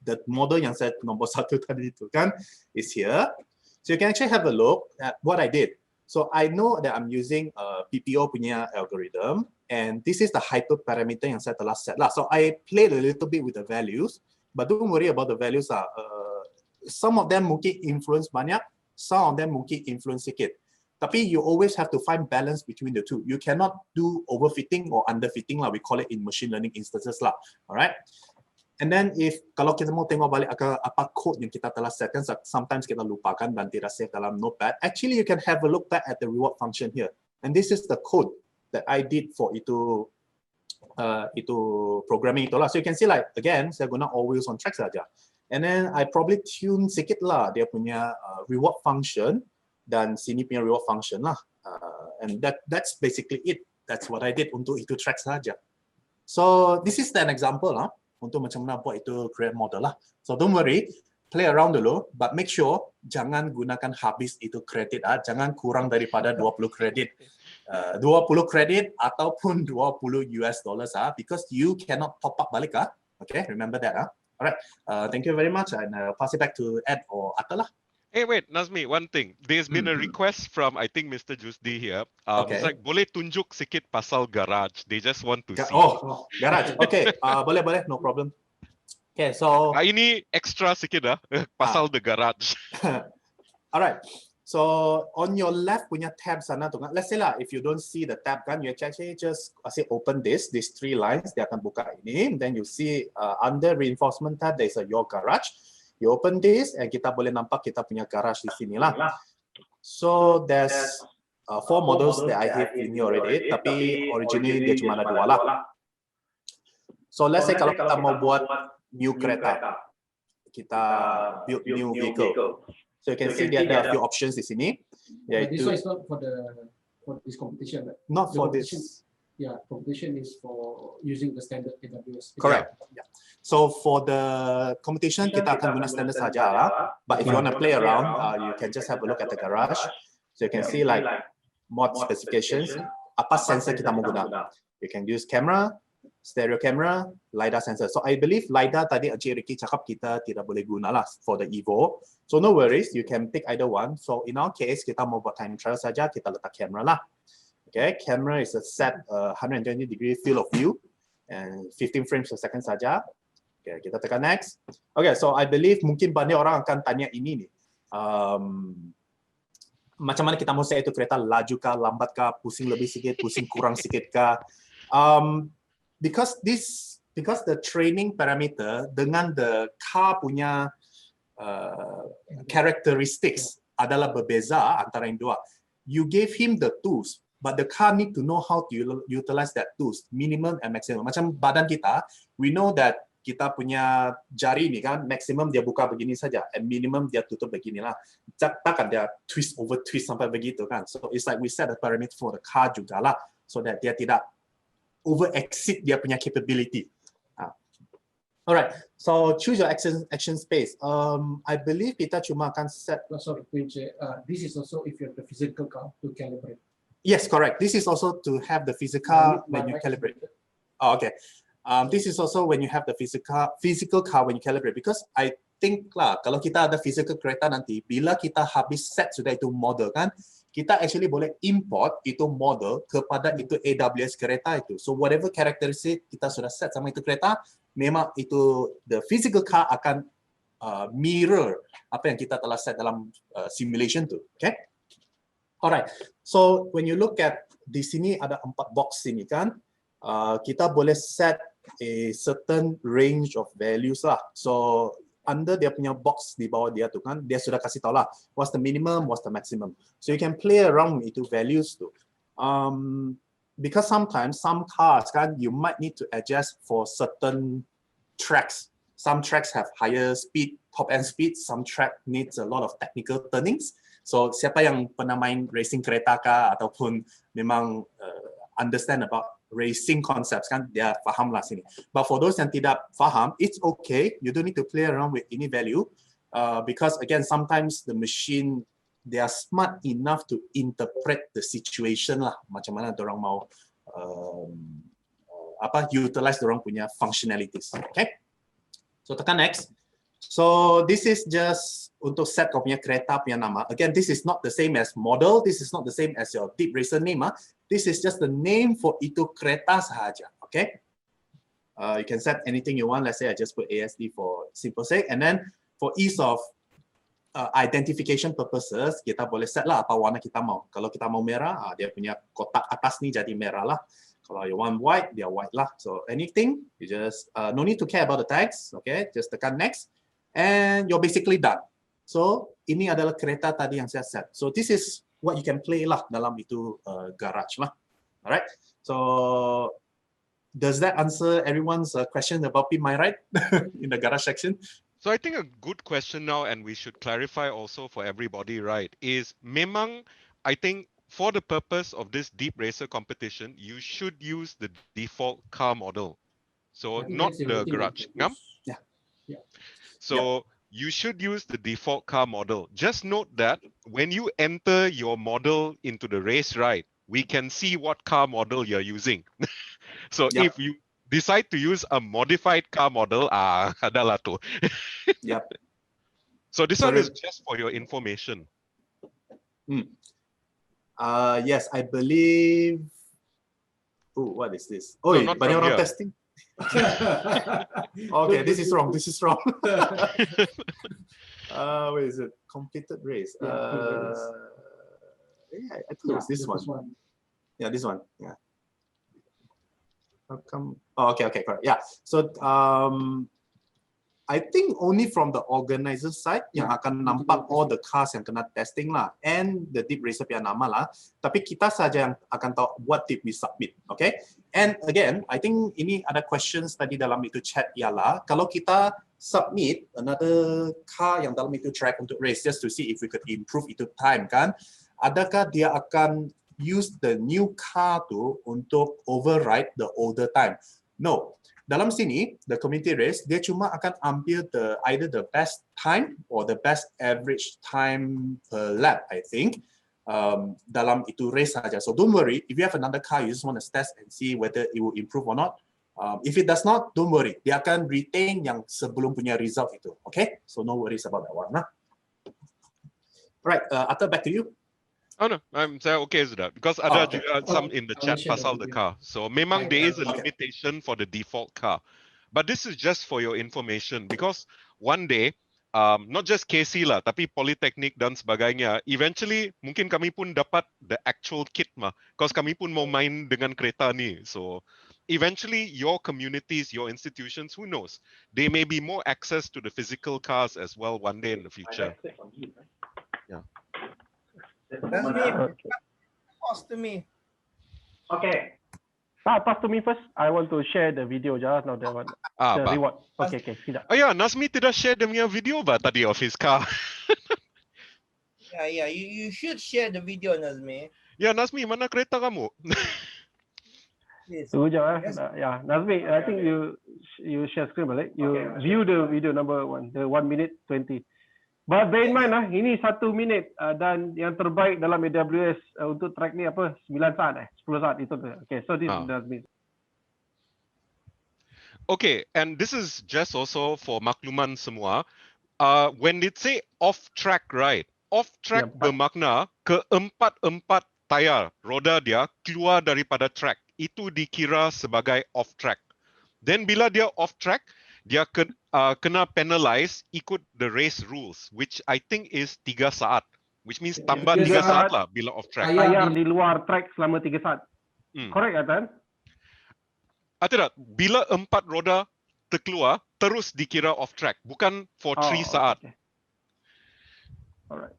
the model yang saya nombor 1 tadi itu kan is here. So you can actually have a look at what I did. So I know that I'm using PPO punya algorithm, and this is the hyperparameter yang saya telah set lah. So I played a little bit with the values, but don't worry about the values lah. Some of them mungkin influence banyak, some of them mungkin influence sikit. Tapi you always have to find balance between the two. You cannot do overfitting or underfitting lah. We call it in machine learning instances lah. Alright. And then kalau kita mau tengok balik apa code yang kita telah setkan, sometimes kita lupakan dan tidak save dalam notepad. Actually, you can have a look back at the reward function here. And this is the code that I did for itu programming itulah. So you can see like again, saya guna all wheels on track saja. And then I probably tune sikit lah dia punya reward function. Dan sini punya reward function lah, and that's basically it. That's what I did untuk itu track saja. So this is an example lah untuk macam mana buat itu create model lah. So don't worry, play around dulu, but make sure jangan gunakan habis itu kredit jangan kurang daripada 20 kredit. 20 kredit ataupun 20 US dollars because you cannot top up balik Okay, remember that Alright, thank you very much, and I'll pass it back to Ed or Atta lah. Hey, wait, Nazmi, one thing. There's been a request from, I think, Mr. Jusdi here. Okay. It's like, boleh tunjuk sikit pasal garage. They just want to see. Oh, garage. Okay, boleh, no problem. Okay, so... ini extra sikit pasal the garage. Alright, so on your left punya tab sana tu kan, let's say lah, if you don't see the tab kan, you actually just open these 3 lines, dia akan buka ini, then you see under reinforcement tab, there's a your garage. You open this, and kita boleh nampak kita punya garage di sini lah. So there's 4 models that I have in here already, tapi originally dia cuma ada 2 lah. So let's say kalau kita mau buat new kereta, kita build new vehicle. So you can see dia ada a few options di sini. This one is not for this competition, right? Not for this. Yeah, competition is for using the standard AWS. Correct. Yeah. So for the competition, kita akan guna standard saja lah. But if you want to play around, you can just have a look at the garage. So you can see like mod specifications, apa sensor kita mau guna. You can use camera, stereo camera, LiDAR sensor. So I believe LiDAR tadi Encik Ricky cakap kita tidak boleh guna lah for the Evo. So no worries, you can pick either one. So in our case, kita mau buat time trial saja, kita letak camera lah. Okay, camera is a set 120 degree field of view and 15 frames per second saja. Okay, kita tekan next. Okay, so I believe mungkin banyak orang akan tanya ini nih. Macam mana kita mau set itu kereta laju kah, lambat kah, pusing lebih sikit, pusing kurang sikit kah? Because the training parameter dengan the car punya characteristics adalah berbeza antara yang dua. You gave him the tools, but the car need to know how to utilize that tools, minimum and maximum. Macam badan kita, we know that kita punya jari ni kan, maximum dia buka begini saja, and minimum dia tutup beginilah. Takkan dia twist sampai begitu kan. So it's like we set a parameter for the car jugalah, so that dia tidak over exceed dia punya capability. Alright, so choose your action space. I believe kita cuma akan set. Sorry, this is also if you have the physical car to calibrate. Yes, correct. This is also to have the physical when you calibrate. Oh, okay. This is also when you have the physical car when you calibrate, because I think lah, kalau kita ada physical kereta nanti, bila kita habis set sudah itu model kan, kita actually boleh import itu model kepada itu AWS kereta itu. So whatever characteristic kita sudah set sama itu kereta, memang itu the physical car akan mirror apa yang kita telah set dalam simulation tu. Okay? Alright. So when you look at di sini ada 4 box sini kan, kita boleh set a certain range of values lah. So under dia punya box di bawah dia tu kan, dia sudah kasih tahu lah what's the minimum, what's the maximum. So you can play around with itu values tu. Because sometimes some cars kan, you might need to adjust for certain tracks. Some tracks have higher speed, top end speed. Some track needs a lot of technical turnings. So siapa yang pernah main racing kereta kah ataupun memang understand about racing concepts kan, dia faham lah sini. But for those yang tidak faham, it's okay. You don't need to play around with any value, because again, sometimes the machine, they are smart enough to interpret the situation lah, macam mana dorang mau utilize dorang punya functionalities. Okay, so tekan next. So this is just untuk set kau punya kereta punya nama. Again, this is not the same as model. This is not the same as your DeepRacer name. This is just the name for itu kereta sahaja. Okay. You can set anything you want. Let's say I just put ASD for simple sake. And then for ease of identification purposes, kita boleh set lah apa warna kita mau. Kalau kita mau merah, dia punya kotak atas ni jadi merah lah. Kalau you want white, dia white lah. So anything, you just no need to care about the tags. Okay, just tekan next. And you're basically done. So ini adalah kereta tadi yang saya set. So this is what you can play lah dalam itu garage lah. Alright. So does that answer everyone's question about my ride in the garage section? So I think a good question now, and we should clarify also for everybody, right, is memang I think for the purpose of this DeepRacer competition, you should use the default car model. So not the garage. Yeah. So you should use the default car model. Just note that when you enter your model into the race ride, we can see what car model you're using. So if you decide to use a modified car model, adalah tu. Yep. So this one is just for your information. Yes, I believe. Oh, what is this? Oh, no, banyak orang testing. Okay, this is wrong. This is wrong. Where is it? Completed race. Yeah, I think it was this one. Yeah, this one. Yeah. How come? Oh, okay, correct. Yeah. So I think only from the organizer side yang akan nampak all the cars yang kena testing lah, and the DeepRacer punya nama lah. Tapi kita saja yang akan tahu what did we submit, okay? And again, I think ini ada questions tadi dalam itu chat ialah kalau kita submit another car yang dalam itu track untuk race just to see if we could improve itu time kan? Adakah dia akan use the new car tu untuk override the older time? No. Dalam sini, the community race, dia cuma akan ambil either the best time or the best average time per lap, I think, dalam itu race saja. So don't worry, if you have another car, you just want to test and see whether it will improve or not. If it does not, don't worry. Dia akan retain yang sebelum punya result itu. Okay? So no worries about that one. Right, Atta, back to you. Oh no, saya okay sudah. Because ada juga some in the chat pasal the car. So memang there is a limitation for the default car. But this is just for your information because one day, not just KC lah, tapi Politeknik dan sebagainya, eventually mungkin kami pun dapat the actual kit mah. Because kami pun mau main dengan kereta ni. So eventually your communities, your institutions, who knows, they may be more access to the physical cars as well one day in the future. Yeah. That's me. Cost to me. Okay. Pass to me first. I want to share the video just now. The reward. Okay. Sekejap. Oh ya, Nazmi tidak share dia punya video ba tadi office car. Yeah. You should share the video, Nazmi. Ya, Nazmi, mana kereta kamu? Please. Tunggu jap. Yes. Yeah, Nazmi, I think you share screen balik. You view the video number 1, the 1 minute 20. But bear in mind ini 1 minit dan yang terbaik dalam AWS untuk track ni apa 9 saat 10 saat itu tu. Okay, so this is Nazmi. Okay, and this is just also for makluman semua. When it say off track, right? Off track bermakna keempat-empat tayar roda dia keluar daripada track. Itu dikira sebagai off track. Then bila dia off track, dia kena penalize ikut the race rules, which I think is 3 saat. Which means tambah 3 saat lah bila off track. Tayar di luar track selama 3 saat. Correct kan? Tidak, bila 4 roda terkeluar, terus dikira off track. Bukan for 3 saat. Okay. Alright.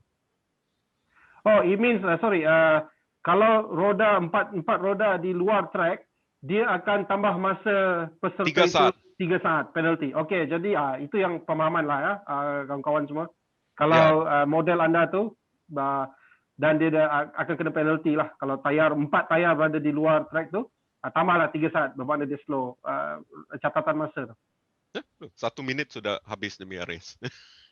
Oh, it means, kalau roda 4 roda di luar track, dia akan tambah masa peserta 3 saat penalty. Okey, jadi itu yang pemahaman lah ya, kawan-kawan semua. Kalau model anda tu dan dia akan kena penalty lah. Kalau 4 tayar berada di luar track tu, tambahlah 3 saat, bermakna dia slow catatan masa tu. 1 minit sudah habis demi race.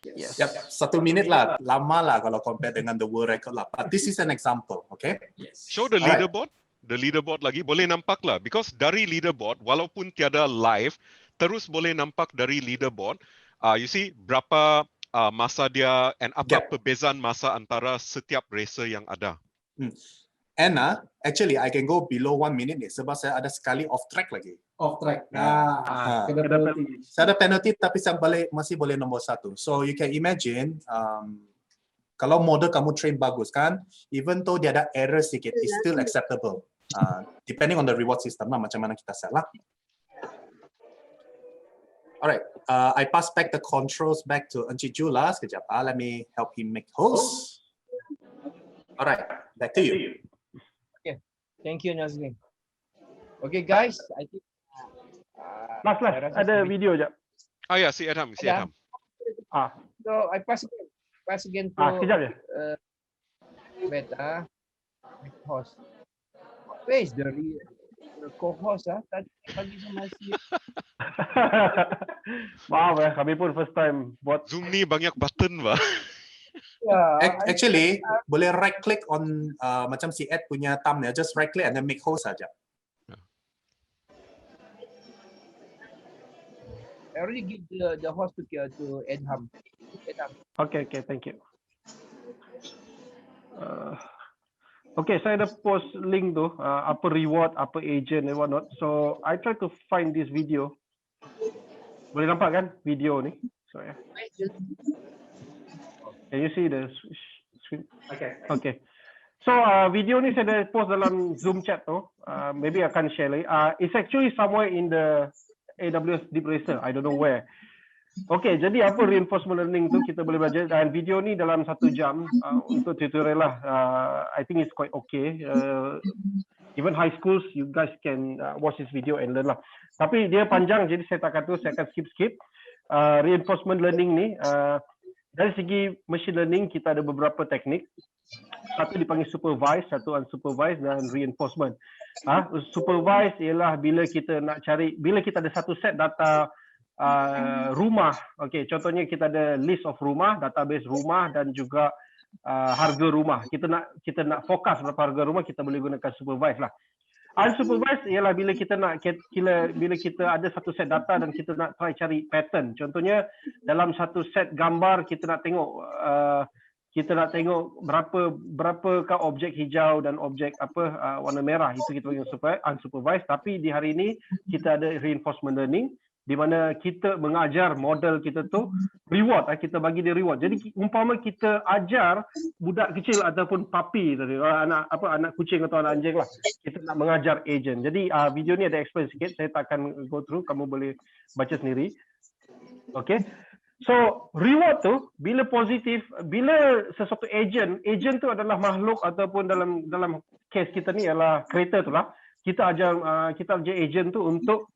Yes. Yep, 1 minit lah, lama lah kalau compare dengan the world record lah. But this is an example, okay? Yes. Show the leaderboard. The leaderboard lagi boleh nampak lah, because dari leaderboard walaupun tiada live, terus boleh nampak dari leaderboard. You see berapa masa dia and apa perbezaan masa antara setiap racer yang ada. And actually I can go below 1 minute ni sebab saya ada sekali off track lagi. Off track. Kena penalty. Saya ada penalty tapi saya masih boleh nombor 1. So you can imagine kalau model kamu train bagus kan, even though dia ada error sedikit, it's still acceptable. Depending on the reward system lah, macam mana kita set lah. Alright, I pass back the controls back to Encik Jula sekejap. Let me help him make host. Alright, back to you. Okay, thank you Nazmi. Okay guys, I think last ada video je. Ya, si Adam. So I pass again to sekejap je. Beta host. Where is the co-host tadi pagi sama si. Maaf kami pun first time buat Zoom ni banyak button bah. Actually, boleh right click on macam si Ed punya thumbnail, just right click and then make host saja. I already give the host to Edham. Okay, thank you. Okay, saya ada post link tu, apa reward, apa agent and whatnot. So I try to find this video. Boleh nampak kan video ni? So yeah. Can you see the screen? Okay. So video ni saya ada post dalam Zoom chat tu. Maybe I can share lagi. It's actually somewhere in the AWS DeepRacer. I don't know where. Okay, jadi apa reinforcement learning tu kita boleh belajar, dan video ni dalam 1 jam untuk tutorial lah. I think it's quite okay. Even high schools, you guys can watch this video and learn lah. Tapi dia panjang, jadi saya tak kata, saya akan skip. Reinforcement learning ni, dari segi machine learning kita ada beberapa teknik. Satu dipanggil supervised, satu unsupervised dan reinforcement. Supervised ialah bila kita ada satu set data rumah. Okey, contohnya kita ada list of rumah, database rumah dan juga harga rumah. Kita nak fokus berapa harga rumah, kita boleh gunakan supervised lah. Unsupervised ialah bila kita ada satu set data dan kita nak try cari pattern. Contohnya dalam satu set gambar kita nak tengok berapakah objek hijau dan objek warna merah, itu kita panggil unsupervised. Tapi di hari ini kita ada reinforcement learning di mana kita mengajar model kita tu reward, kita bagi dia reward. Jadi umpama kita ajar budak kecil ataupun puppy tadi, anak kucing atau anak anjing lah, kita nak mengajar agent. Jadi video ni ada explain sikit, saya tak akan go through, kamu boleh baca sendiri. Okay. So reward tu bila positif, bila sesuatu agent tu adalah makhluk ataupun dalam case kita ni adalah kereta tu lah. kita ajar agent tu untuk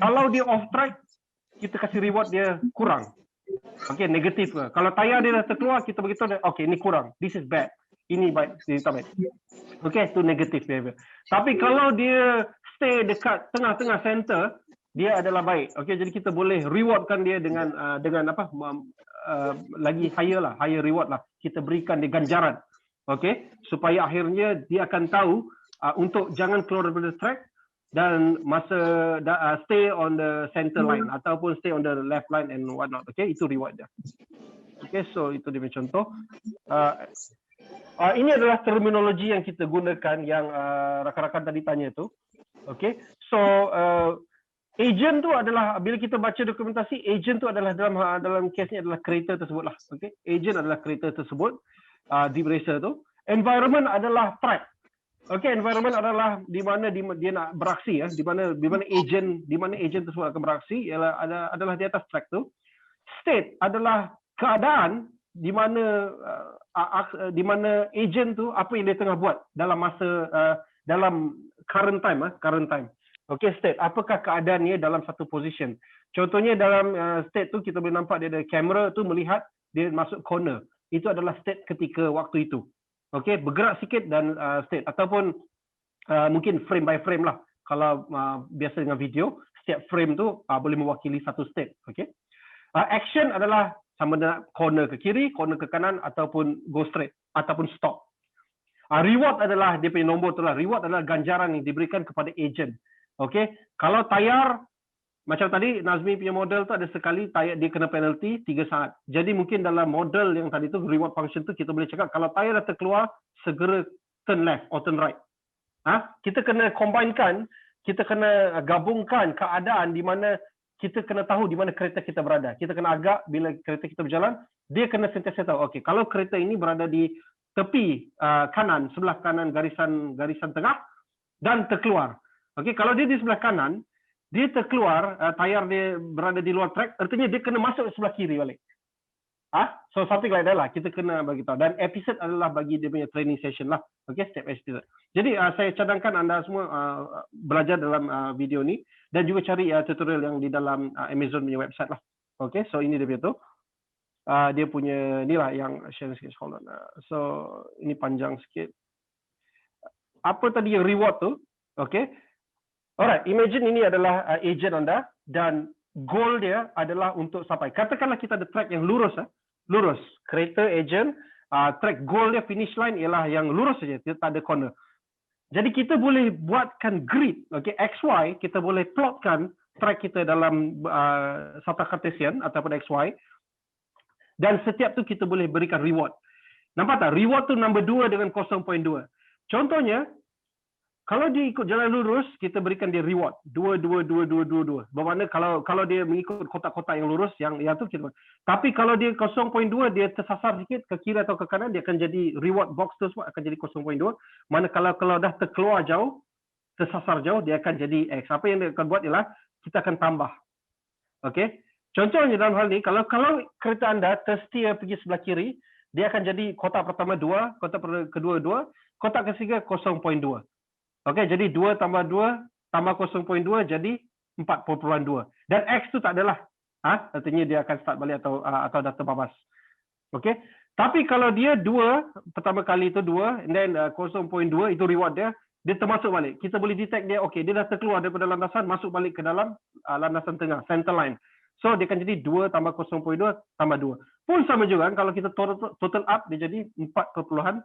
kalau dia off track, kita kasih reward dia kurang. Okay, negatif ke. Kalau tayar dia dah terkeluar, kita beritahu dia, okay, ini kurang. This is bad. Ini baik, ini tak baik. Okay, itu negatif behavior. Tapi kalau dia stay dekat tengah-tengah center, dia adalah baik. Okay, jadi kita boleh rewardkan dia dengan apa? Lagi higher reward lah. Kita berikan dia ganjaran. Okay, supaya akhirnya dia akan tahu untuk jangan keluar daripada track dan stay on the center line ataupun stay on the left line and whatnot. Okay, itu reward dia. Okay, so itu dia contoh. Ini adalah terminologi yang kita gunakan yang rakan-rakan tadi tanya tu. Okay, so agent tu adalah bila kita baca dokumentasi, agent tu adalah dalam kes ni adalah kereta tersebut lah. Okay, agent adalah kereta tersebut, DEEPRACER tu. Environment adalah track. Okay, environment adalah di mana dia nak beraksi, di mana agent tersebut akan beraksi adalah di atas track tu. State adalah keadaan di mana agent tu apa yang dia tengah buat dalam masa dalam current time. Okay, state, apakah keadaannya dalam satu position. Contohnya dalam state tu kita boleh nampak dia ada kamera tu melihat dia masuk corner. Itu adalah state ketika waktu itu. Okay, bergerak sikit dan state ataupun mungkin frame by frame lah. Kalau biasa dengan video, setiap frame tu boleh mewakili satu state. Okay, action adalah sama ada corner ke kiri, corner ke kanan ataupun go straight ataupun stop. Reward adalah dia punya nombor tu lah. Reward adalah ganjaran yang diberikan kepada agent. Okay, kalau tayar macam tadi Nazmi punya model tu ada sekali tayar dia kena penalty 3 saat. Jadi mungkin dalam model yang tadi tu reward function tu kita boleh cakap kalau tayar dah terkeluar segera turn left or turn right. Kita kena combinekan, kita kena gabungkan keadaan di mana kita kena tahu di mana kereta kita berada. Kita kena agak bila kereta kita berjalan, dia kena sentiasa tahu. Okey, kalau kereta ini berada di tepi kanan, sebelah kanan garisan tengah dan terkeluar. Okey, kalau dia di sebelah kanan, dia terkeluar, tayar dia berada di luar track, artinya dia kena masuk sebelah kiri balik. So something like that lah, kita kena bagi tahu. Dan episode adalah bagi dia punya training session lah. Okey, step episode. Jadi saya cadangkan anda semua belajar dalam video ni dan juga cari tutorial yang di dalam Amazon punya website lah. Okey, so ini dia punya tu. Dia punya ni lah yang share sikit. Hold on. So ini panjang sikit. Apa tadi yang reward tu? Okey. Alright, imagine ini adalah agent anda dan goal dia adalah untuk sampai. Katakanlah kita ada track yang lurus, lurus. Kereta agent, track goal dia finish line ialah yang lurus saja, dia tak ada corner. Jadi kita boleh buatkan grid, okay, XY, kita boleh plotkan track kita dalam satu Cartesian ataupun XY. Dan setiap tu kita boleh berikan reward. Nampak tak? Reward tu nombor 2 dengan 0.2. Contohnya, kalau dia ikut jalan lurus, kita berikan dia reward 2. Bermakna kalau dia mengikut kotak-kotak yang lurus, yang tu kita. Tapi kalau dia 0.2, dia tersasar sikit ke kiri atau ke kanan, dia akan jadi reward box tersebut akan jadi 0.2. Mana kalau dah terkeluar jauh, tersasar jauh, dia akan jadi X. Apa yang dia akan buat ialah kita akan tambah. Okey. Contohnya dalam hal ini, kalau kereta anda tersetia pergi sebelah kiri, dia akan jadi kotak pertama 2, kotak kedua 2, kotak ketiga 0.2. Okey, jadi 2 tambah 2 tambah 0.2 jadi 4.2. Dan X tu tak adalah. Artinya dia akan start balik atau dah terbabas. Okey. Tapi kalau dia 2, pertama kali itu 2, and then 0.2 itu reward dia, dia termasuk balik. Kita boleh detect dia, okey, dia dah terkeluar daripada landasan, masuk balik ke dalam landasan tengah, center line. So dia akan jadi 2 tambah 0.2 tambah 2. Pun sama juga kalau kita total up dia jadi 4.2.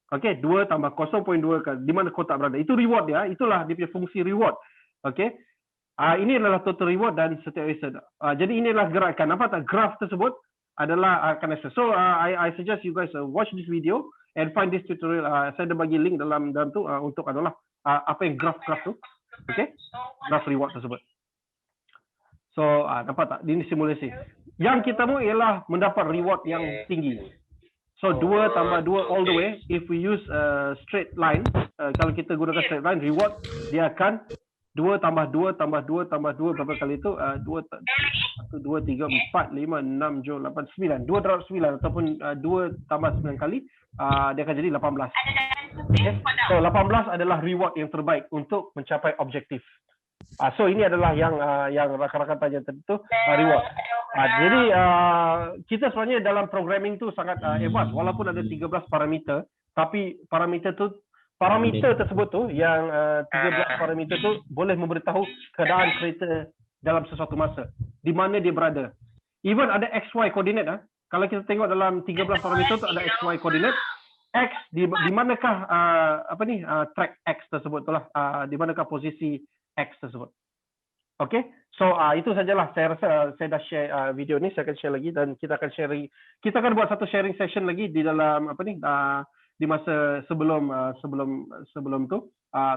Okey, 2 tambah 0.2 di mana kotak berada. Itu reward dia, itulah dia punya fungsi reward. Okey. Ini adalah total reward dan setiap episode. Jadi inilah gerakan. Nampak tak graf tersebut adalah akan access. So I suggest you guys watch this video and find this tutorial. Saya dah bagi link dalam tu untuk adalah apa yang graf tu. Okey. Graf reward tersebut. So nampak tak? Ini simulasi. Yang kita mahu ialah mendapat reward yang tinggi. So 2 tambah 2 all the way. If we use straight line, kalau kita gunakan straight line, reward dia akan 2 tambah 2 tambah 2 tambah 2 berapa kali itu? 1, 2, 3, 4, 5, 6, 7, 8, 9. 2 darab 9 ataupun 2 tambah 9 kali, dia akan jadi 18. Okay. So 18 adalah reward yang terbaik untuk mencapai objektif. So ini adalah yang rakan-rakan tanya tadi tu, reward. Jadi kita sebenarnya dalam programming tu sangat advance, walaupun ada 13 parameter, tapi parameter tersebut tu yang 13 parameter tu boleh memberitahu keadaan kereta dalam sesuatu masa, di mana dia berada. Even ada XY coordinate. Kalau kita tengok dalam 13 parameter tu ada XY coordinate. X di manakah track X tersebut itulah, di manakah posisi X tersebut. Okay, so itu sajalah, saya rasa saya dah share video ni, saya akan share lagi dan kita akan buat satu sharing session lagi di dalam di masa sebelum tu.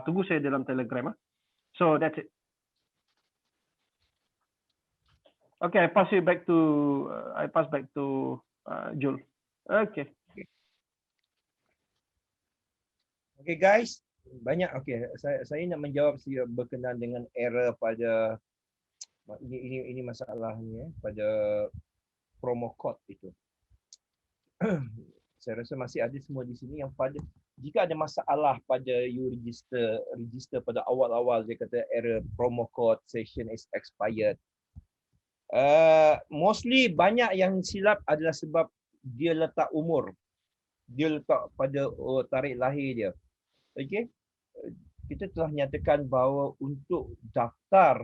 Tunggu saya dalam Telegram. So that's it. Okay, I pass back to Jul. Okay. Okay guys, banyak. Okay, saya nak menjawab berkenaan dengan error pada ini masalahnya pada promo code itu. Saya rasa masih ada semua di sini yang jika ada masalah pada you register pada awal-awal dia kata error promo code session is expired. Mostly banyak yang silap adalah sebab dia letak umur. Dia letak pada tarikh lahir dia. Okey. Kita telah nyatakan bahawa untuk daftar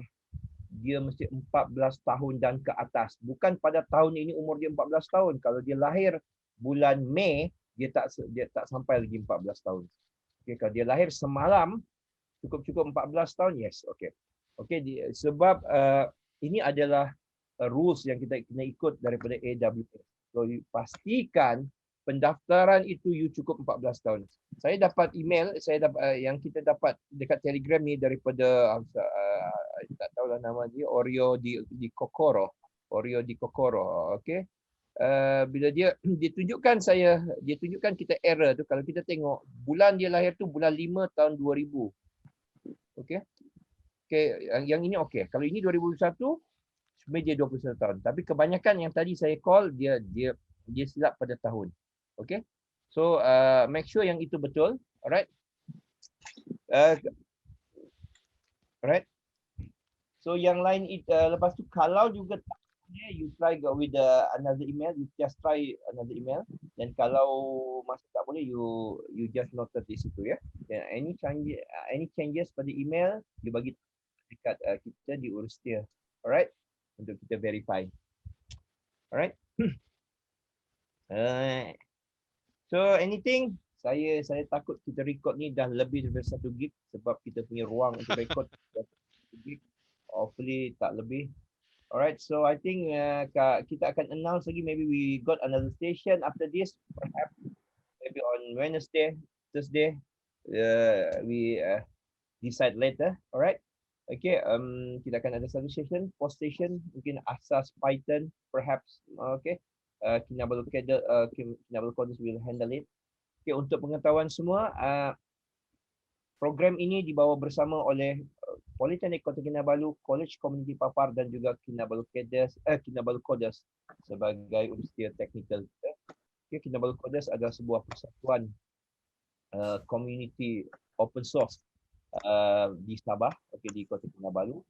dia mesti 14 tahun dan ke atas. Bukan pada tahun ini umur dia 14 tahun. Kalau dia lahir bulan Mei, dia tak sampai lagi 14 tahun. Okey, kalau dia lahir semalam cukup 14 tahun, yes, okey. Okey, sebab ini adalah rules yang kita kena ikut daripada AWS. So pastikan pendaftaran itu you cukup 14 tahun. Saya dapat email, yang kita dapat dekat Telegram ni daripada tak tahulah nama dia, Oreo di Kokoro. Okey. Bila dia tunjukkan kita error tu, kalau kita tengok bulan dia lahir tu bulan 5 tahun 2000. Okey. Okey, yang ini okey. Kalau ini 2001 sebenarnya dia 21 tahun. Tapi kebanyakan yang tadi saya call dia silap pada tahun. Okay, so make sure yang itu betul, alright. Alright. So yang lain lepas tu kalau juga tak boleh, you try go with another email, you just try another email. Dan kalau masih tak boleh, you just note di situ ya. Dan any changes pada email, you bagi dekat kita diurus dia, alright, untuk kita verify, alright. So anything, saya takut kita record ni dah lebih daripada 1 gig sebab kita punya ruang untuk record 1 gig, hopefully tak lebih. Alright, so I think kita akan announce lagi, maybe we got another station after this, perhaps maybe on Wednesday, Thursday, we decide later, alright. Okay, kita akan ada satu session, post station, mungkin asas Python, perhaps, okay. Kinabalu Coders will handle it. Okay, untuk pengetahuan semua, program ini dibawa bersama oleh Politeknik Kota Kinabalu, College Community Papar dan juga Kinabalu Coders sebagai universiti teknikal. Okay, Kinabalu Coders adalah sebuah persatuan community open source di Sabah, okay, di Kota Kinabalu.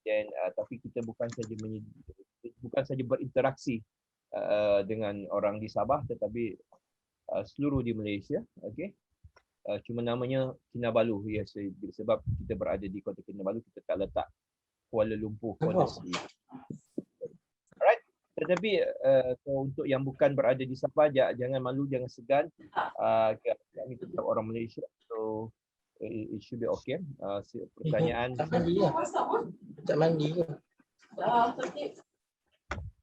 Dan tapi kita bukan saja berinteraksi dengan orang di Sabah, tetapi seluruh di Malaysia, okey. Cuma namanya Kinabalu, yes, sebab kita berada di Kota Kinabalu, kita tak letak Kuala Lumpur. Alright, tetapi untuk yang bukan berada di Sabah, jangan malu, jangan segan. Kami tetap orang Malaysia, so it should be okay. Pertanyaan. Tak mandi ke?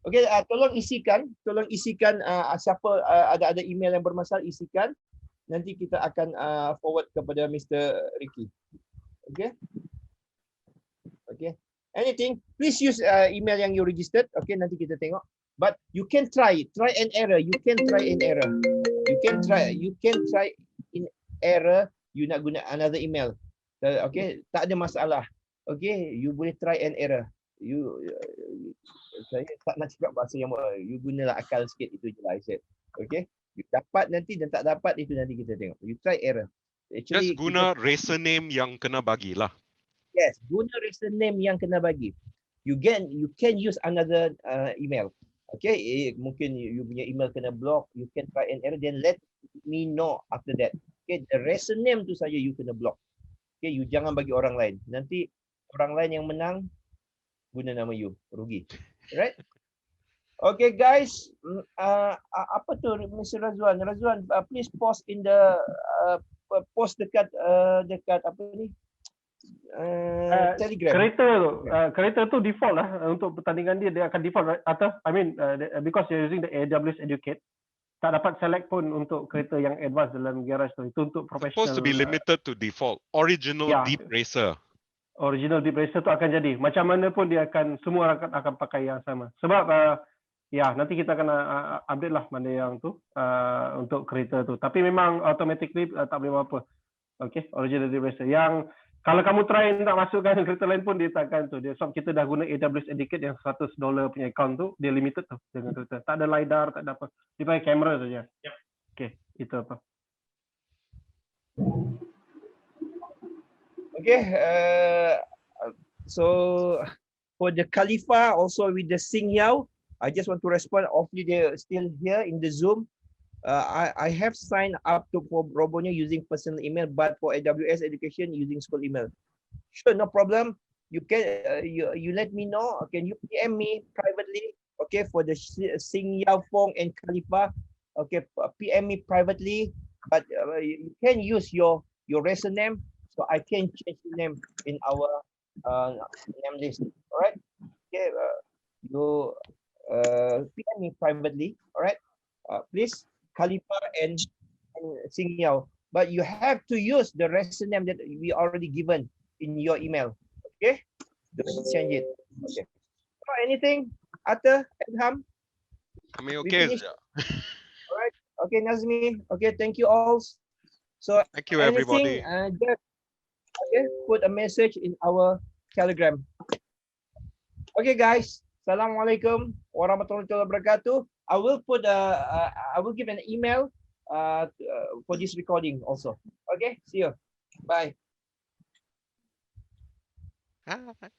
Okey, tolong isikan siapa ada email yang bermasalah, isikan. Nanti kita akan forward kepada Mr. Ricky. Okey. Okey. Anything, please use email yang you registered. Okey, nanti kita tengok. But you can try and error. You can try in error. You nak guna another email. Okey, tak ada masalah. Okey, you boleh try and error. Saya tak nak cakap bahasa yang you gunalah akal sikit, itu je lah I said. Okay, you dapat nanti dan tak dapat itu nanti kita tengok. You try error. Just Actually, guna racer name yang kena bagi lah. yes, guna reason name yang kena bagi. You can use another email. Okay, mungkin you punya email kena block, you can try and error, then let me know after that. Okay, the reason name tu saja you kena block. Okay, you jangan bagi orang lain. Nanti orang lain yang menang guna nama you, rugi. Right? Okay guys, apa tu Mr. Razwan? Razwan, please post in the post dekat apa ni? Telegram. Kereta tu default lah untuk pertandingan dia akan default atau because you're using the AWS Educate, tak dapat select pun untuk kereta yang advance dalam garage tu. Itu untuk professional. Supposed to be limited to default. Original Deep Racer. Original Deep Racer tu akan jadi. Macam mana pun dia akan, semua akan pakai yang sama. Sebab nanti kita akan update lah mana yang tu untuk kereta tu. Tapi memang automatically tak boleh buat apa. Okay, original Deep Racer. Yang kalau kamu try nak masukkan kereta lain pun dia takkan tu. Dia sebab kita dah guna AWS Educate yang $100 punya account tu, dia limited tu dengan kereta. Tak ada LiDAR, tak ada apa. Dia pakai kamera saja. Yep. Okay, itu apa. Okay, so for the Khalifa also with the Sing Yao, I just want to respond. Hopefully they're still here in the Zoom. I have signed up for Roboneo using personal email, but for AWS Education using school email. Sure, no problem. You can you let me know. Can you PM me privately? Okay, for the Sing Yao Fong and Khalifa. Okay, PM me privately, but you can use your racer name, so I can change the name in our name list. All right. Okay, you PM me privately. All right. Please. Khalifa and Sing Yao, but you have to use the racer name that we already given in your email. Okay, don't change it. Okay. So anything, Atta, Adham? Kami okay. All right. Okay, Nazmi. Okay, thank you all. So thank you everybody. Just put a message in our Telegram. Okay, guys. Assalamualaikum warahmatullahi wabarakatuh. I will give an email for this recording also. Okay, see you. Bye. Bye.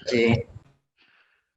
Okay.